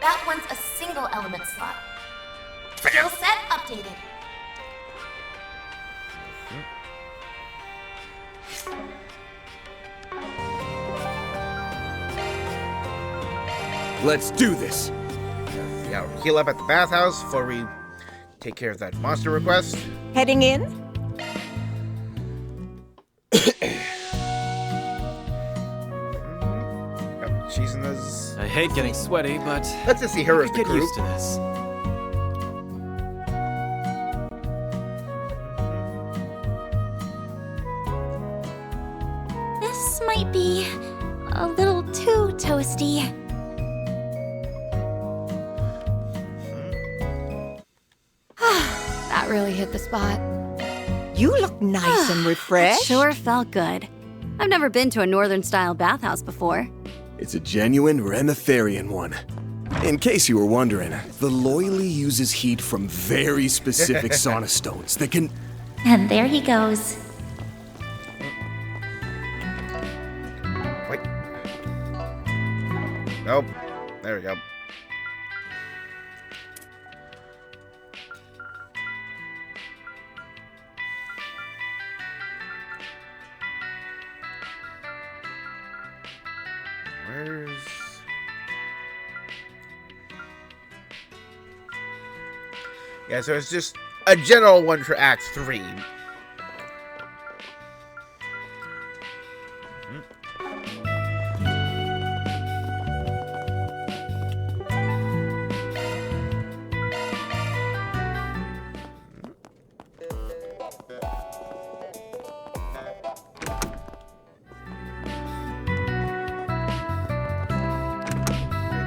That one's a single element slot. Skill set updated. Let's do this. Yeah, heal up at the bathhouse before we take care of that monster request. Heading in? She's in this. I hate getting sweaty, but let's just see her as the get group. used to this. This might be a little too toasty. That really hit the spot. You look nice and refreshed. Sure felt good. I've never been to a northern-style bathhouse before. It's a genuine Remetherian one. In case you were wondering, the Loyally uses heat from very specific sauna stones that can... And there he goes. Wait. Nope. There we go. Where's... Yeah, so it's just a general one for Act 3.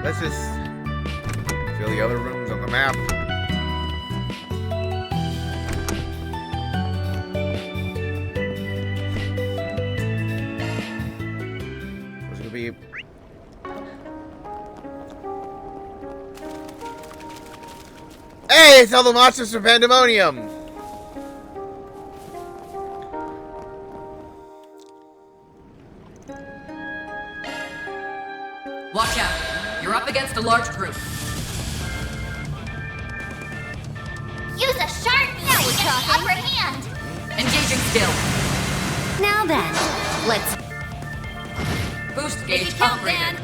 Let's just the other rooms on the map. What's gonna be? Hey, it's all the monsters from Pandemonium! Watch out. You're up against a large group. Use a sharp now to get the upper hand. Engaging skill. Now then, let's... Boost gauge upgraded.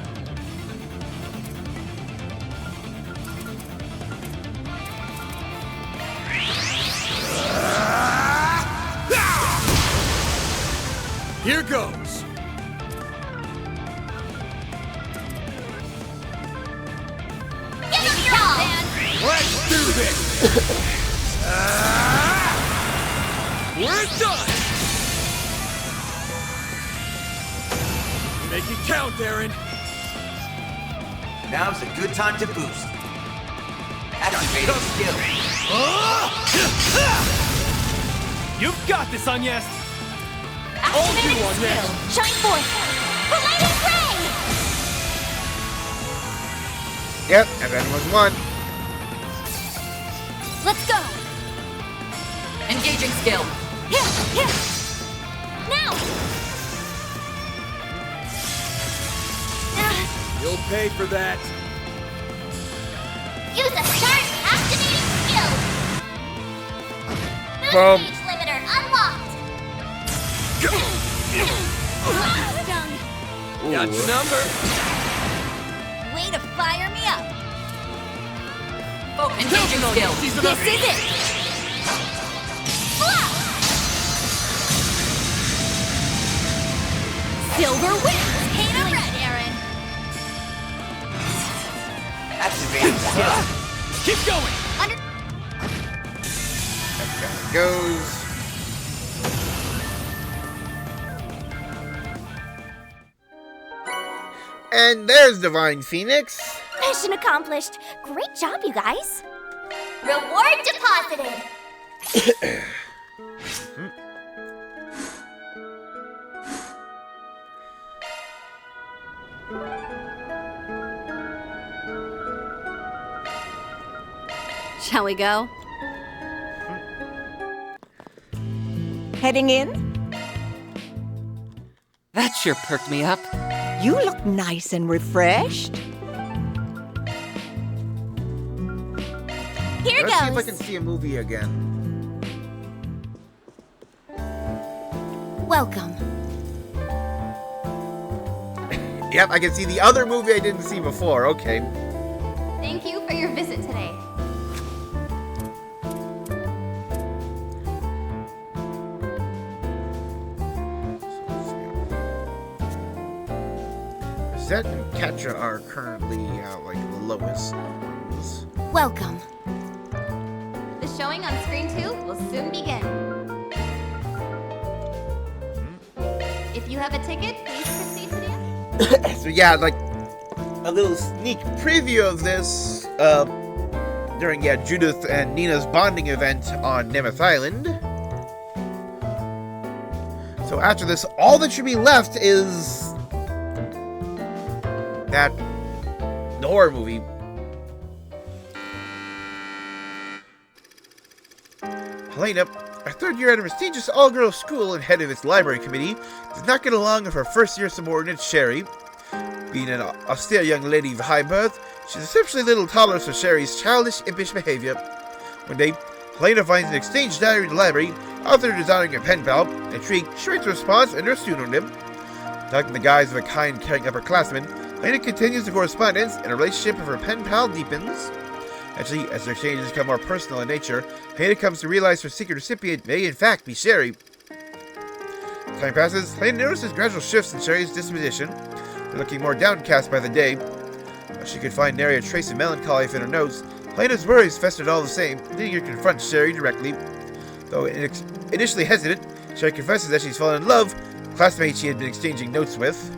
Here goes. Give it your all. Let's do this. We're done. Make it count, Aaron. Now's a good time to boost. Activating skill. You've got this, Agnes! Activating skill. Shine forth. Related ray. Yep, and then was one. Let's go. Engaging skill. Here. Now. You'll pay for that. Use a sharp activating skill. Boom. Boost gauge limiter unlocked. Got your number. Way to fire me up. Engaging skill. This is it. Silver wings. Paint them red, Aaron. Activating skill. Keep going! Goes. And there's Divine Phoenix. Mission accomplished. Great job, you guys. Reward deposited. Shall we go? Heading in? That sure perked me up. You look nice and refreshed. Here Let's see if I goes. can see a movie again. Welcome. Yep, I can see the other movie I didn't see before. Okay. Thank you for your visit today. Zet and Ketcha are currently like the lowest ones. Welcome. The showing on screen 2 will soon begin. If you have a ticket, please proceed to the end. So yeah, like a little sneak preview of this during Judith and Nina's bonding event on Nemeth Island. So after this, all that should be left is the horror movie. Helena, our third year at a prestigious all-girls school and head of its library committee, does not get along with her first-year subordinate, Sherry. Being an austere young lady of high birth, she's exceptionally little tolerance for Sherry's childish, impish behavior. One day, Helena finds an exchange diary in the library, author desiring a pen pal. Intrigued, she writes a response under a pseudonym. Tucked in the guise of a kind, caring upperclassman, Helena continues the correspondence, and a relationship with her pen pal deepens. Actually, as their exchanges become more personal in nature, Helena comes to realize her secret recipient may in fact be Sherry. Time passes, Helena notices gradual shifts in Sherry's disposition, looking more downcast by the day. As she could find nary a trace of melancholy in her notes, Helena's worries festered all the same, leading her to confront Sherry directly. Though initially hesitant, Sherry confesses that she's fallen in love with the classmate she had been exchanging notes with.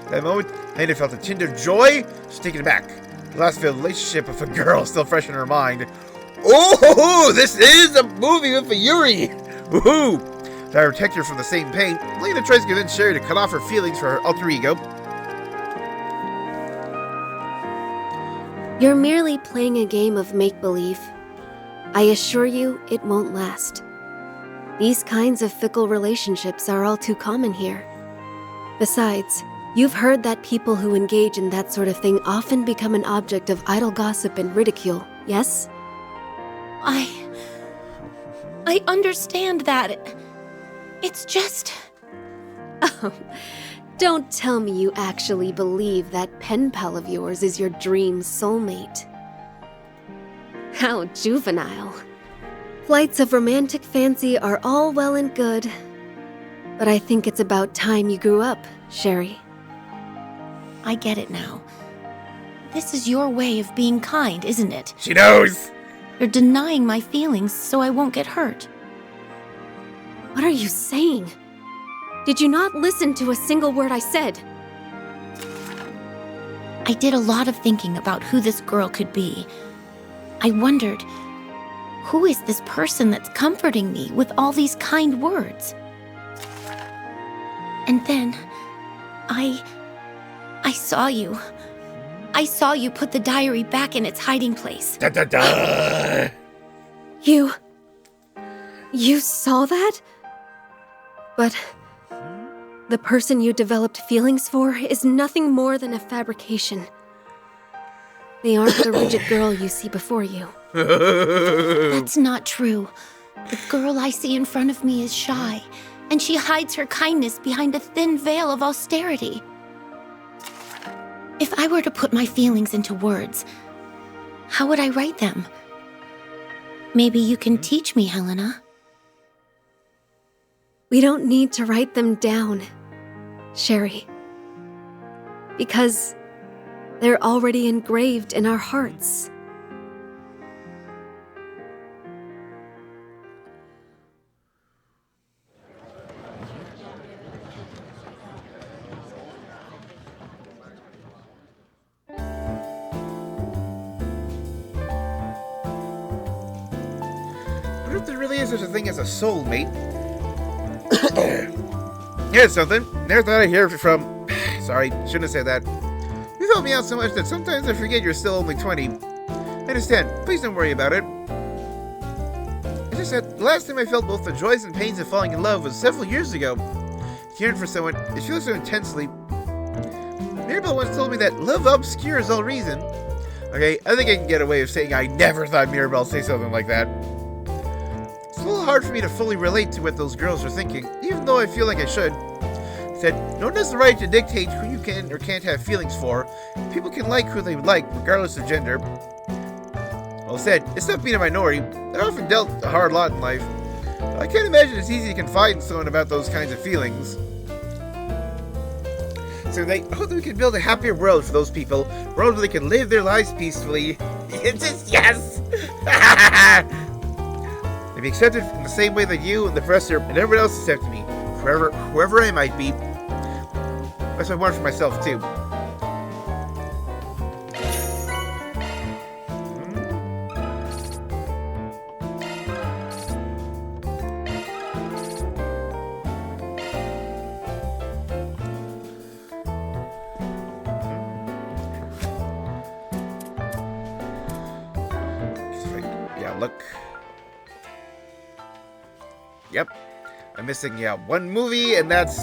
At that moment, Helena felt a tinge of joy. She's taken aback. The last failed relationship with a girl still fresh in her mind. Oh, this is a movie with a Yuri! Woohoo! To protect her from the same pain, Lena tries to convince Sherry to cut off her feelings for her alter ego. You're merely playing a game of make-believe. I assure you, it won't last. These kinds of fickle relationships are all too common here. Besides, you've heard that people who engage in that sort of thing often become an object of idle gossip and ridicule, yes? I understand that. It's just... Oh, don't tell me you actually believe that pen pal of yours is your dream soulmate. How juvenile. Flights of romantic fancy are all well and good, but I think it's about time you grew up, Sherry. I get it now. This is your way of being kind, isn't it? She knows! You're denying my feelings so I won't get hurt. What are you saying? Did you not listen to a single word I said? I did a lot of thinking about who this girl could be. I wondered, who is this person that's comforting me with all these kind words? And then, I saw you. I saw you put the diary back in its hiding place. Da da da! You saw that? But the person you developed feelings for is nothing more than a fabrication. They aren't the rigid girl you see before you. That's not true. The girl I see in front of me is shy, and she hides her kindness behind a thin veil of austerity. If I were to put my feelings into words, how would I write them? Maybe you can teach me, Helena. We don't need to write them down, Sherry. Because they're already engraved in our hearts. What if there really is such a thing as a soulmate? Here's something. Never thought I'd hear from... Sorry, shouldn't have said that. You've helped me out so much that sometimes I forget you're still only 20. I understand. Please don't worry about it. It's just that the last time I felt both the joys and pains of falling in love was several years ago. Caring for someone, it feels so intensely. Mirabelle once told me that love obscures all reason. Okay, I think I can get away with saying I never thought Mirabelle would say something like that. It's a little hard for me to fully relate to what those girls are thinking, even though I feel like I should. Said, no one has the right to dictate who you can or can't have feelings for. People can like who they would like, regardless of gender. Well said, it's not being a minority. They're often dealt a hard lot in life. I can't imagine it's easy to confide in someone about those kinds of feelings. So they hope that we can build a happier world for those people, a world where they can live their lives peacefully. It's just yes! They'd be accepted in the same way that you and the professor and everyone else accepted me. Whoever I might be. That's what I want for myself, too. Yeah, look. Yep. I'm missing, one movie, and that's...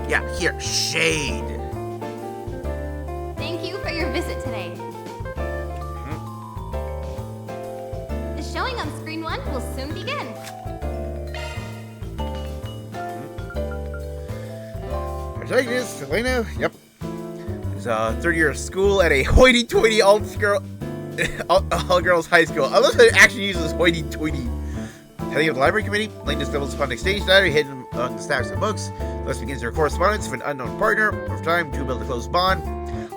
Yeah, here, Shade. Thank you for your visit today. The showing on Screen 1 will soon begin. Protagonist, Elena, yep. Is third year of school at a hoity-toity all-girls high school. I love that it actually uses hoity-toity. Heading up the library committee, Lena stumbles upon a stage diary hidden on the stacks of books. Thus begins her correspondence with an unknown partner. Over time, to build a close bond.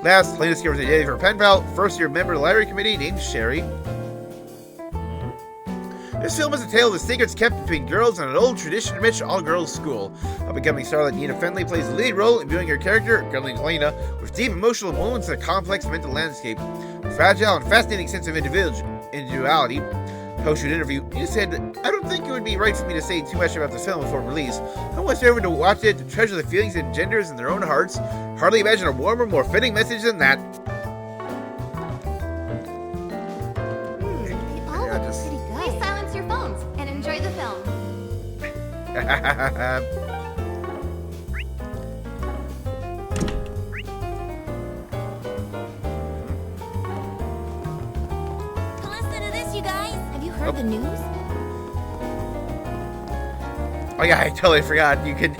Last, Lena discovers the identity of her pen pal, first-year member of the library committee named Sherry. This film is a tale of the secrets kept between girls in an old tradition-rich all-girls school. Up-and-coming starlet Nina Fenley plays the lead role, imbuing her character, girling Lena, with deep emotional moments and a complex mental landscape. fragile and fascinating sense of individuality. Post-shoot interview, you said, I don't think it would be right for me to say too much about the film before release. I want everyone to watch it, to treasure the feelings it engenders in their own hearts. Hardly imagine a warmer, more fitting message than that. Please silence your phones and enjoy the film. Listen to this, you guys. Have you heard the news? Oh yeah, I totally forgot. You can...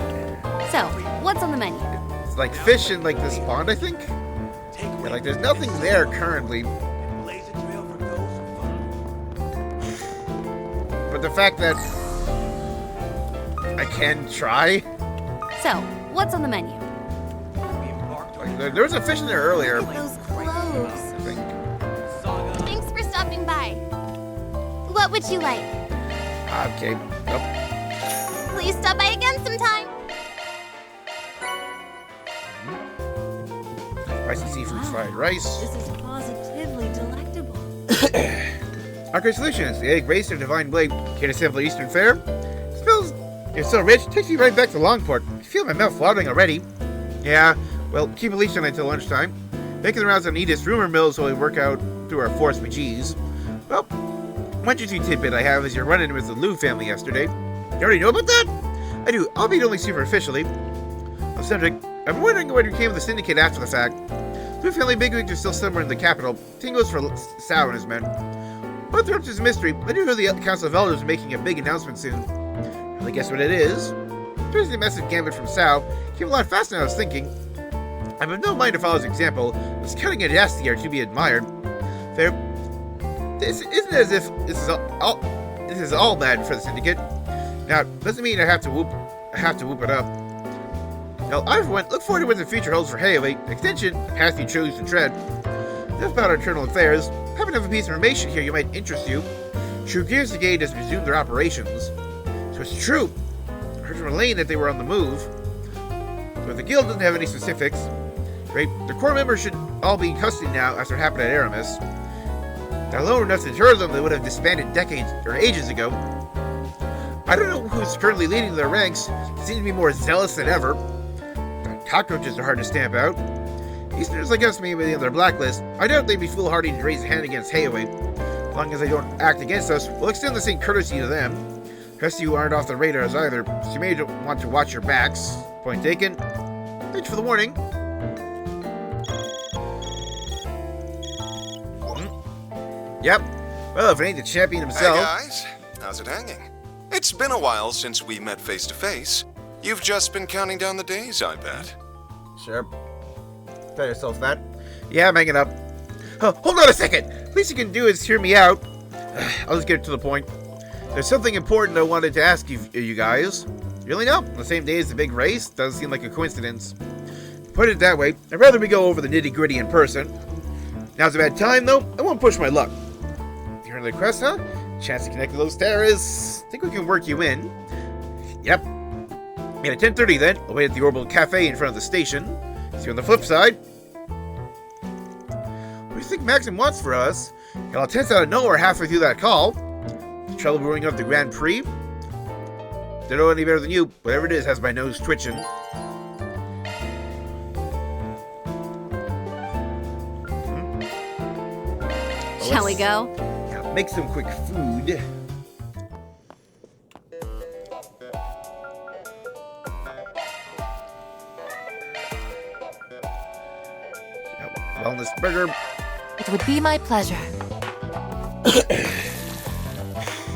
So, what's on the menu? It's like fish in like this pond, I think? Yeah, like there's nothing there currently. But the fact that I can try. So, what's on the menu? Like, there was a fish in there earlier. Those clothes. I think. Thanks for stopping by. What would you like? Okay. Nope. Please stop by again sometime. Spicy seafood fried rice. This is positively delectable. Arcade Solutions, the egg base of Divine Blade, can assemble Eastern fare. Smells, it's so rich, takes me right back to Longport. I feel my mouth watering already. Yeah, well, keep it leashed on until lunchtime. Making the rounds on Edith's rumor mills while we work out through our force MGs. Well, one interesting tidbit I have is your run-in with the Liu family yesterday. You already know about that? I do, albeit only superficially. On the subject, I'm wondering what became of the Syndicate after the fact. Liu family bigwigs are still somewhere in the capital. Same goes for Sao and his men. But through this mystery, I do know the Council of Elders is making a big announcement soon. Really guess what it is? There's a massive gambit from Sao. Came a lot faster than I was thinking. I'm of no mind to follow his example. His cunning and audacity are to be admired. Fair. This isn't as if this is all bad for the Syndicate. Now, doesn't mean I have to whoop it up. Now, I look forward to what the future holds for Haley. Extension, the path you chose to tread. Enough about our internal affairs. I happen to have a piece of information here you might interest you. True Gears Brigade has resumed their operations. So it's true. I heard from Elaine that they were on the move. So the guild doesn't have any specifics. Right? The core members should all be in custody now after what happened at Aramis. Now, alone enough to deter them, they would have disbanded decades or ages ago. I don't know who's currently leading their ranks. They seem to be more zealous than ever. Cockroaches are hard to stamp out. Easterners like us may be on their blacklist. I doubt they'd be foolhardy to raise a hand against Hayway. As long as they don't act against us, we'll extend the same courtesy to them. The rest of you aren't off the radars either, so you may want to watch your backs. Point taken. Thanks for the warning. Yep. Well, if it ain't the champion himself. Hey guys, how's it hanging? It's been a while since we met face to face. You've just been counting down the days, I bet. Sure. Tell yourself that. Yeah, I'm hanging up. Oh, hold on a second! Least you can do is hear me out. I'll just get to the point. There's something important I wanted to ask you guys. Really now? On the same day as the big race? Doesn't seem like a coincidence. Put it that way, I'd rather we go over the nitty-gritty in person. Now's a bad time, though. I won't push my luck. You heard the request, huh? Chance to connect with those terrorists. Think we can work you in. Yep. And at 10:30 then, I'll wait at the Orbital Cafe in front of the station. See you on the flip side. What do you think Maxim wants for us? Got all tense out of nowhere halfway through that call. Trouble brewing up the Grand Prix? Don't know any better than you. Whatever it is has my nose twitching. Shall we go? Yeah, make some quick food. Wellness burger. It would be my pleasure.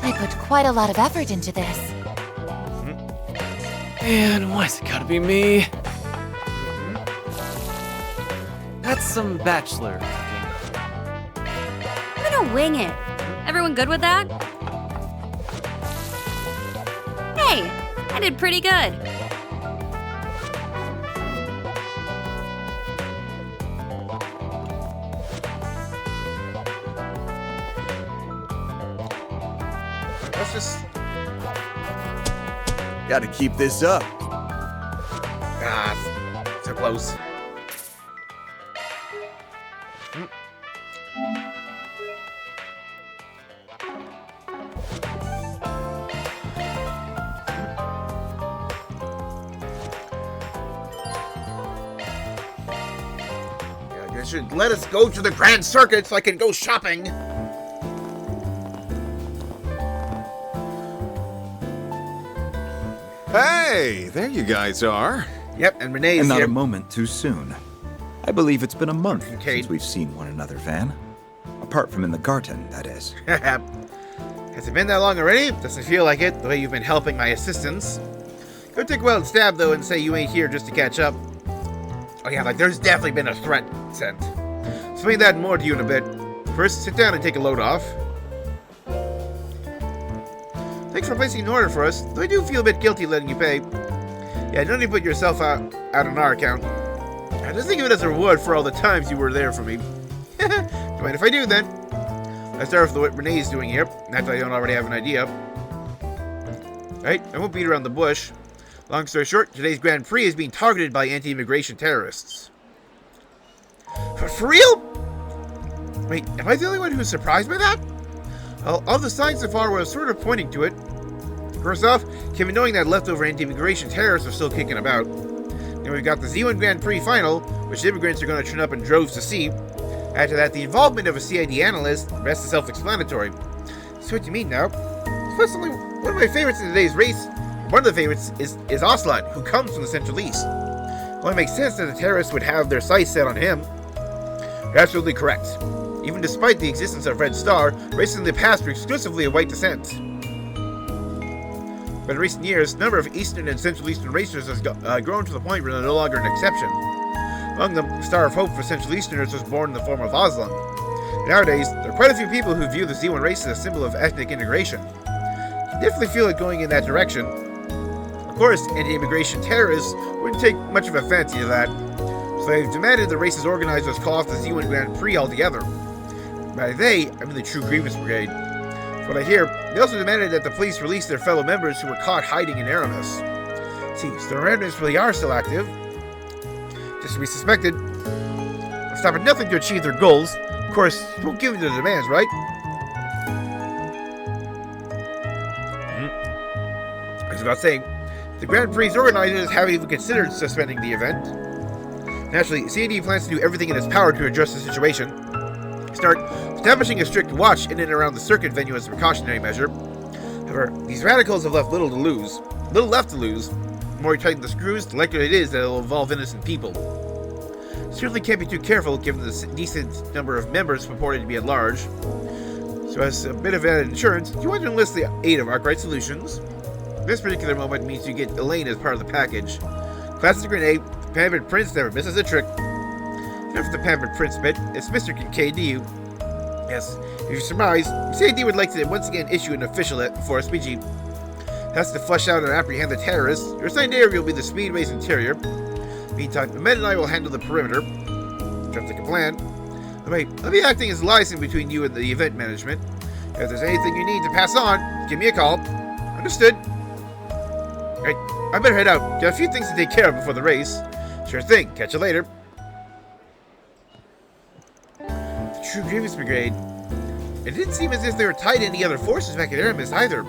I put quite a lot of effort into this. And why's it gotta be me? That's some bachelor cooking. I'm gonna wing it. Everyone good with that? Hey, I did pretty good. Let's just... Gotta keep this up. Ah, so close. should let us go to the Grand Circuit so I can go shopping. Hey, there you guys are. Yep, and Renee's And not here. a moment too soon. I believe it's been a month since we've seen one another, Van. Apart from in the garden, that is. Has it been that long already? Doesn't feel like it, the way you've been helping my assistants. Go take a wild stab, though, and say you ain't here just to catch up. Oh yeah, like there's definitely been a threat sent. Explain that more to you in a bit. First, sit down and take a load off. Thanks for placing an order for us, though I do feel a bit guilty letting you pay. Yeah, don't need to put yourself out on our account. I just think of it as a reward for all the times you were there for me. Don't mind if I do, then. Let's start with what Renee's doing here. Not that I don't already have an idea. Right, I won't beat around the bush. Long story short, today's Grand Prix is being targeted by anti-immigration terrorists. For real? Wait, am I the only one who's surprised by that? Well, all the signs so far were sort of pointing to it. First off, came in knowing that leftover anti-immigration terrorists are still kicking about. Then we've got the Z1 Grand Prix final, which immigrants are going to turn up in droves to see. After that, the involvement of a CID analyst, the rest is self-explanatory. So what do you mean now? Personally, one of my favorites in today's race, one of the favorites is Aslan, who comes from the Central East. Well, it makes sense that the terrorists would have their sights set on him. You're absolutely correct. Even despite the existence of Red Star, races in the past were exclusively of white descent. But in recent years, the number of Eastern and Central Eastern racers has grown to the point where they're no longer an exception. Among them, the star of hope for Central Easterners was born in the form of Aslan. Nowadays, there are quite a few people who view the Z1 race as a symbol of ethnic integration. You can definitely feel it going in that direction. Of course, anti-immigration terrorists wouldn't take much of a fancy to that, so they've demanded the race's organizers call off the Z1 Grand Prix altogether. By they, I mean the True Grievance Brigade. From what I hear, they also demanded that the police release their fellow members who were caught hiding in Aramis. See, so the remnants really are still active. Just to be suspected. They'll stop at nothing to achieve their goals. Of course, you won't give in to the demands, right? I was about saying, the Grand Prix organizers haven't even considered suspending the event. Naturally, CAD plans to do everything in its power to address the situation. Start establishing a strict watch in and around the circuit venue as a precautionary measure. However, these radicals have left little left to lose. The more you tighten the screws, the likelier it is that it'll involve innocent people. Certainly can't be too careful given the decent number of members purported to be at large. So as a bit of added insurance, you want to enlist the aid of Arkwright Solutions. This particular moment means you get Elaine as part of the package. Classic Renee, Pampered Prince never misses a trick. Enough of the Pampered Prince bit, it's Mr. Kincaid to you. Yes, if you surmise, CAD would like to once again issue an official for SPG. Has to flush out and apprehend the terrorists. Your assigned area will be the Speedway's interior. Meantime, the men and I will handle the perimeter. Sounds like a plan. Wait, I'll be acting as liaison between you and the event management. If there's anything you need to pass on, give me a call. Understood. Alright, I better head out. Got a few things to take care of before the race. Sure thing. Catch you later. The True Grievance Brigade. It didn't seem as if they were tied to any other forces back at Aramis either.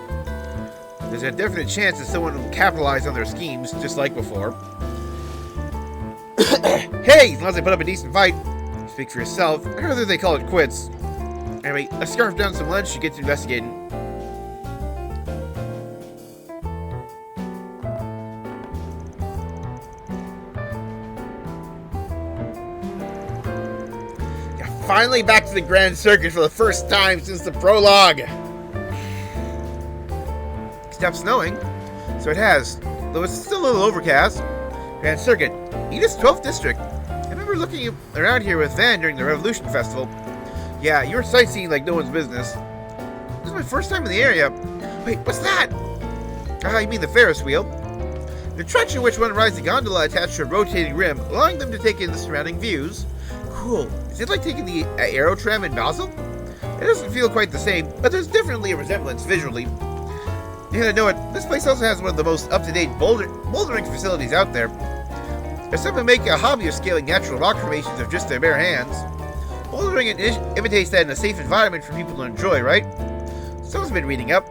There's a definite chance that someone will capitalize on their schemes, just like before. Hey, as long as I put up a decent fight. Speak for yourself. I'd rather they call it quits. Anyway, let's scarf down some lunch and get to investigating. Yeah, finally back to the Grand Circuit for the first time since the prologue. Stopped snowing, so it has, though it's still a little overcast. Grand Circuit, Edith's 12th district. I remember looking around here with Van during the Revolution Festival. Yeah, you were sightseeing like no one's business. This is my first time in the area. Wait, what's that? You mean the Ferris wheel? The attraction in which one rides a gondola attached to a rotating rim, allowing them to take in the surrounding views. Cool. Is it like taking the Aero tram in Basel? It doesn't feel quite the same, but there's definitely a resemblance visually. You gotta know it, this place also has one of the most up-to-date bouldering facilities out there. There's some who make a hobby of scaling natural rock formations with just their bare hands. Bouldering imitates that in a safe environment for people to enjoy, right? Someone's been reading up.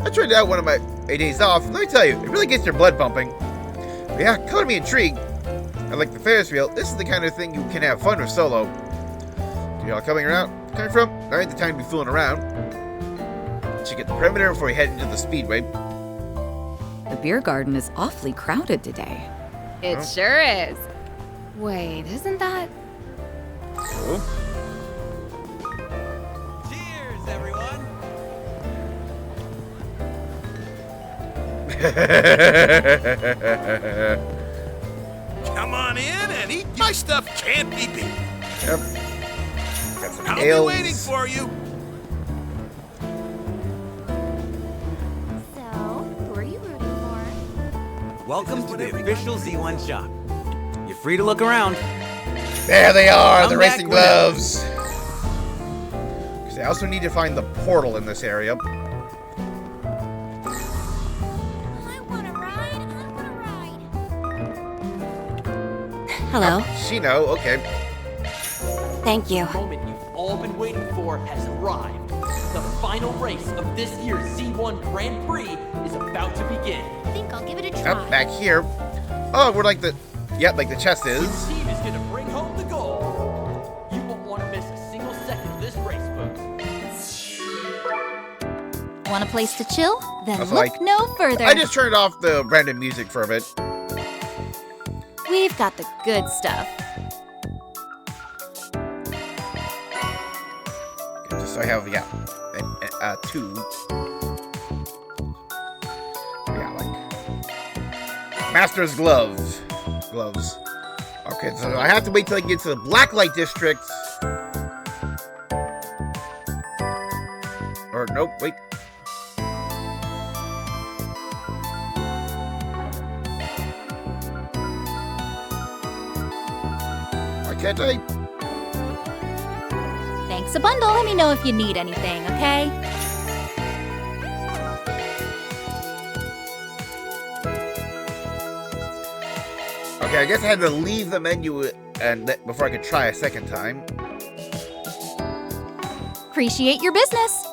I tried it out one of my days off, and let me tell you, it really gets your blood pumping. But yeah, color me intrigued. Unlike the Ferris wheel, this is the kind of thing you can have fun with solo. So y'all coming from? Now ain't the time to be fooling around. Should get the perimeter before we head into the speedway. The beer garden is awfully crowded today. It sure is. Wait, isn't that... Cool. Cheers, everyone! Come on in and eat. My stuff can't be beat. Yep. Got some I'll ales. be waiting for you. So, who are you rooting for? Welcome to the official Z1 shop. You're free to look around. There they are, Come the back racing whenever. gloves. Because I also need to find the portal in this area. Hello. Shino, okay. Thank you. The moment you've all been waiting for has arrived. The final race of this year's Z1 Grand Prix is about to begin. I think I'll give it a try. Up back here. Oh, we're like the... Yep, like the chest is. Your team is going to bring home the gold. You won't want to miss a single second of this race, folks. Want a place to chill? Then I was look like- no further. I just turned off the random music for a bit. We've got the good stuff. Just so I have, yeah, two. Yeah, like Master's gloves. Okay, so I have to wait till I get to the Blacklight District. Or nope, wait. Why can't I? Thanks a bundle. Let me know if you need anything, okay? Okay, I guess I had to leave the menu and before I could try a second time. Appreciate your business.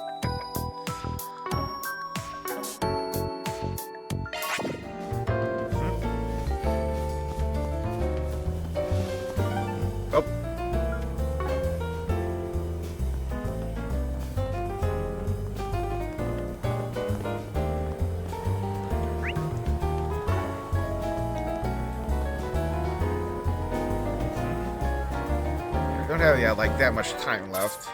Oh. I don't have, yeah, like that much time left.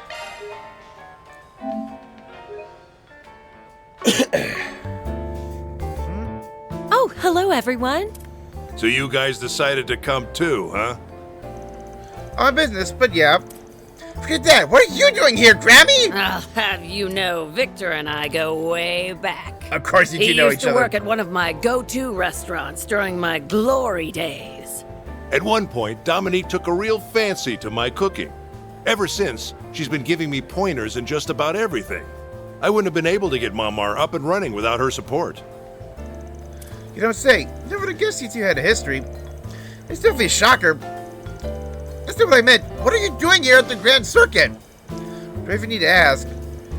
Oh, hello, everyone. So you guys decided to come too, huh? On business, but yeah. Forget that. What are you doing here, Grammy? I'll have you know, Victor and I go way back. Of course you He do know used each to other. work at one of my go-to restaurants during my glory days. At one point, Dominique took a real fancy to my cooking. Ever since, she's been giving me pointers in just about everything. I wouldn't have been able to get Mamar up and running without her support. You don't say. Never would have guessed you two had a history. It's definitely a shocker. That's not what I meant. What are you doing here at the Grand Circuit? Do I even need to ask?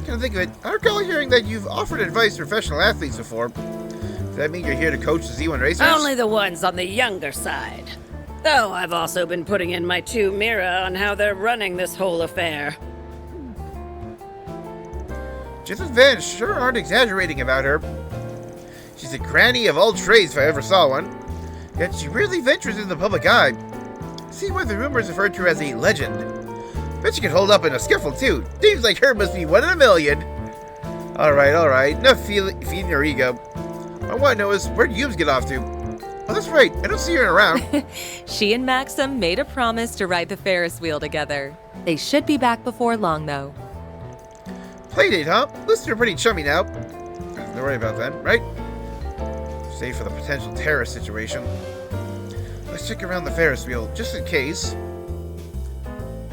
Can't think of it. I recall hearing that you've offered advice to professional athletes before. Does that mean you're here to coach the Z1 racers? Only the ones on the younger side. Though I've also been putting in my 2 Mira on how they're running this whole affair. Just and Van sure aren't exaggerating about her. She's a granny of all trades if I ever saw one. Yet she rarely ventures into the public eye. See why the rumors refer to her as a legend. Bet she could hold up in a skiffle too. Seems like her must be 1 in a million. Alright. Enough feeding her ego. What I want to know is, where'd Yubes get off to? Oh, that's right. I don't see her around. She and Maxim made a promise to ride the Ferris wheel together. They should be back before long, though. Playdate, huh? Listen, are pretty chummy now. Nothing to worry about that, right? Save for the potential terrorist situation. Let's check around the Ferris wheel, just in case.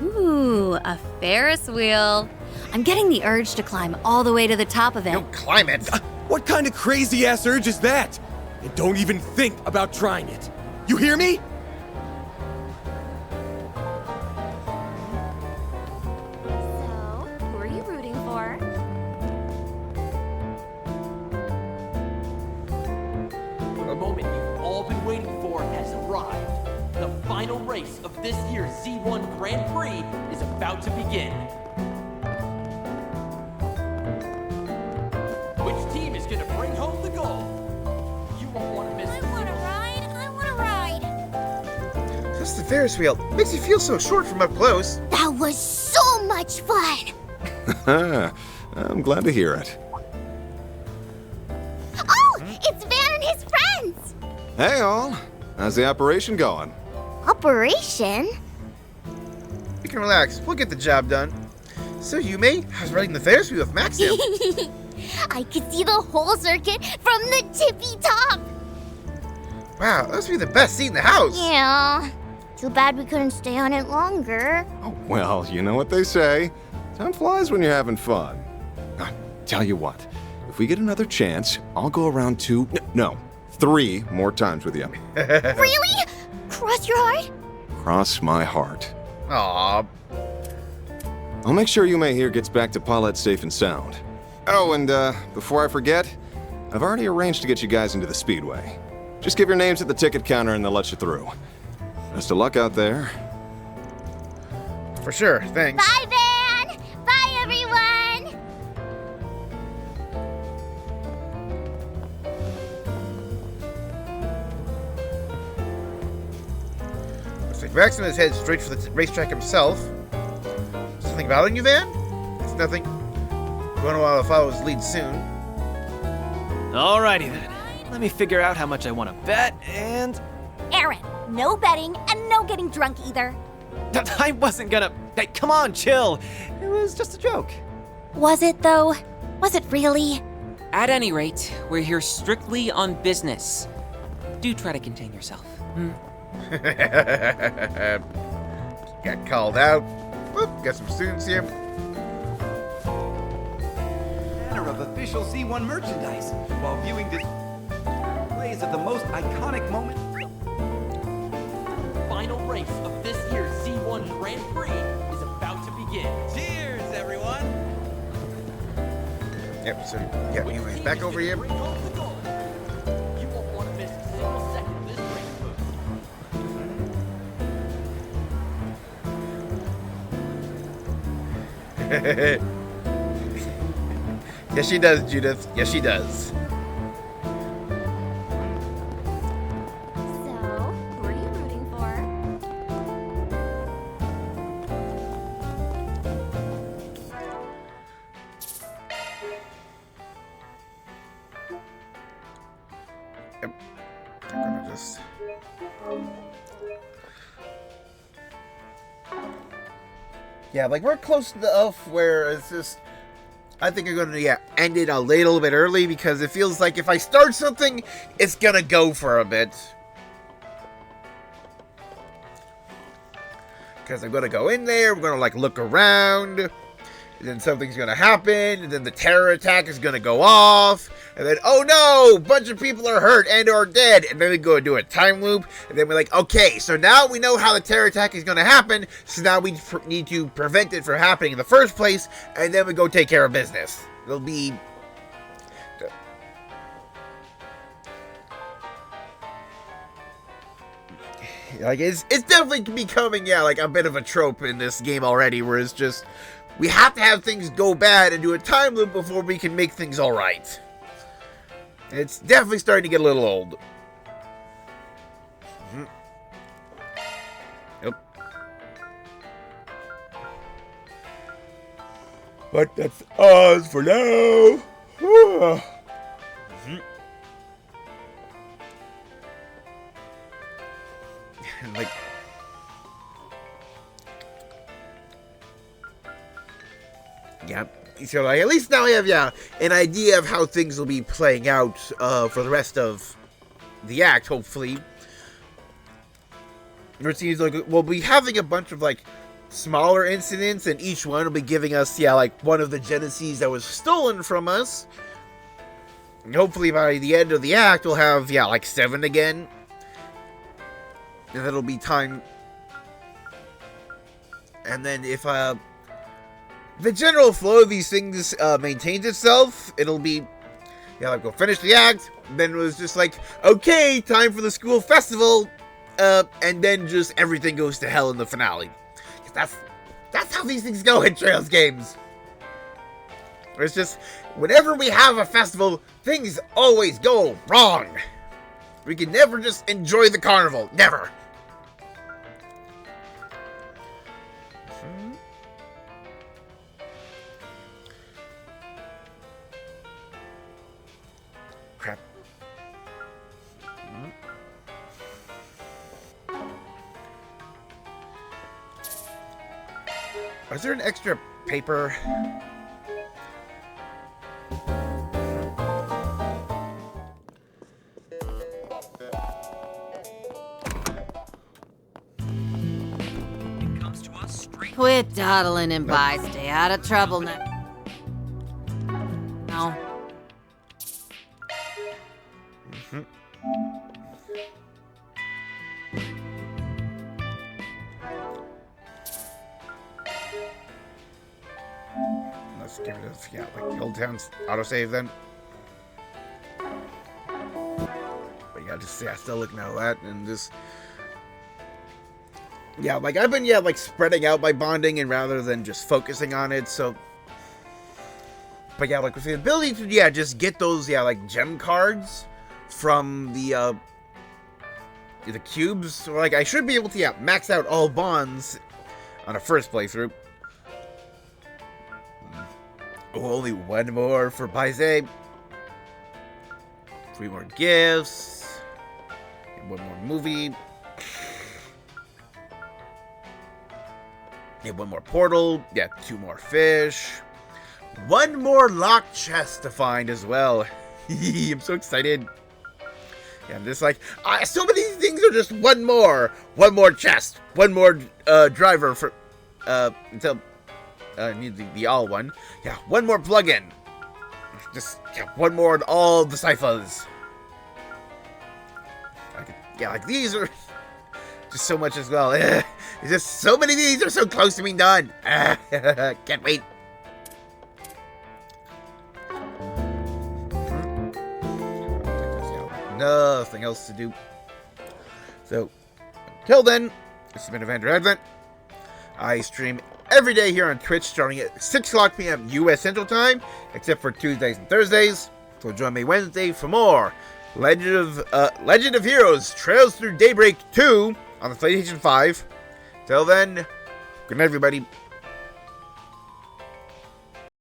Ooh, a Ferris wheel. I'm getting the urge to climb all the way to the top of it. Don't climb it. What kind of crazy-ass urge is that? And don't even think about trying it. You hear me? So, who are you rooting for? The moment you've all been waiting for has arrived. The final race of this year's Z1 Grand Prix is about to begin. Which team is gonna bring home the gold? You won't want to miss. I want to ride. I want to ride. Just the Ferris wheel makes you feel so short from up close. That was so much fun. I'm glad to hear it. Oh, it's Van and his friends. Hey, all. How's the operation going? Operation? You can relax. We'll get the job done. So, Yume, how's riding the Ferris wheel with Maxim? I could see the whole circuit from the tippy top. Wow, that must be the best seat in the house. Yeah. Too bad we couldn't stay on it longer. Oh, well, you know what they say. Time flies when you're having fun. Tell you what, if we get another chance, I'll go around 3 more times with you. Really? Cross your heart? Cross my heart. Aww. I'll make sure Yume here gets back to Paulette safe and sound. Oh, and before I forget, I've already arranged to get you guys into the Speedway. Just give your names at the ticket counter and they'll let you through. Best of luck out there. For sure, thanks. Bye, Van! Bye, everyone! Looks like Maxim is headed straight for the racetrack himself. Something bothering you, Van? It's nothing. Going to want to follow his lead soon. Alrighty then. Let me figure out how much I want to bet, and... Aaron, no betting and no getting drunk either. I wasn't gonna... Hey, come on, chill. It was just a joke. Was it, though? Was it really? At any rate, we're here strictly on business. Do try to contain yourself. Got called out. Whoop, got some students here. Banner of official C1 merchandise while viewing displays of the most iconic moment. Final race of this year's Z1 Grand Prix is about to begin. Cheers, everyone! Yep, so, yeah, anyways, back over here. You won't want to miss a single second of this race boost. Yes, she does, Judith. Yes, she does. Who are you rooting for? Yep. I'm gonna just... Yeah, like we're close enough where it's just... I think I'm gonna end it a little bit early because it feels like if I start something, it's gonna go for a bit. Because I'm gonna go in there, we're gonna like look around, and then something's gonna happen, and then the terror attack is gonna go off, and then oh no, a bunch of people are hurt and or dead, and then we go do a time loop, and then we're like, okay, so now we know how the terror attack is gonna happen, so now we need to prevent it from happening in the first place, and then we go take care of business. It'll be... Like, it's definitely becoming, like a bit of a trope in this game already, where it's just, we have to have things go bad and do a time loop before we can make things alright. It's definitely starting to get a little old. Yep. But that's us for now. Like, yeah, so like, at least now I have an idea of how things will be playing out for the rest of the act, hopefully. It seems like we'll be having a bunch of like smaller incidents, and each one will be giving us like one of the Genesees that was stolen from us. And hopefully by the end of the act we'll have like 7 again. And that'll be time. And then if the general flow of these things maintains itself, it'll be, like we'll finish the act, then it was just like, okay, time for the school festival, and then just everything goes to hell in the finale. That's how these things go in Trails games. It's just, whenever we have a festival, things always go wrong. We can never just enjoy the carnival. Never. Crap. Is there an extra paper? Quit dawdling and bye. Stay out of trouble now. No. Let's get rid of, yeah, like the Old Town's autosave then. But yeah, just, yeah, still looking at that and just... Yeah, like, I've been, yeah, like, spreading out my bonding and rather than just focusing on it, so... But yeah, like, with the ability to, yeah, just get those, yeah, like, gem cards from the cubes, so, like, I should be able to, yeah, max out all bonds on a first playthrough. Oh, only one more for Paise. 3 more gifts. And 1 more movie. Yeah, 1 more portal. Yeah, 2 more fish. 1 more locked chest to find as well. I'm so excited. Yeah, I'm just like, so many things are just 1 more. 1 more chest. 1 more driver for until need the all one. Yeah, 1 more plugin. Just, yeah, 1 more on all the ciphers. Yeah, like these are just so much as well. It's just so many of these are so close to being done. Can't wait. Nothing else to do. So, until then, this has been Evander Advent. I stream every day here on Twitch starting at 6 o'clock p.m. U.S. Central Time, except for Tuesdays and Thursdays. So join me Wednesday for more Legend of Heroes Trails Through Daybreak 2 on the PlayStation 5. Till then, good night, everybody.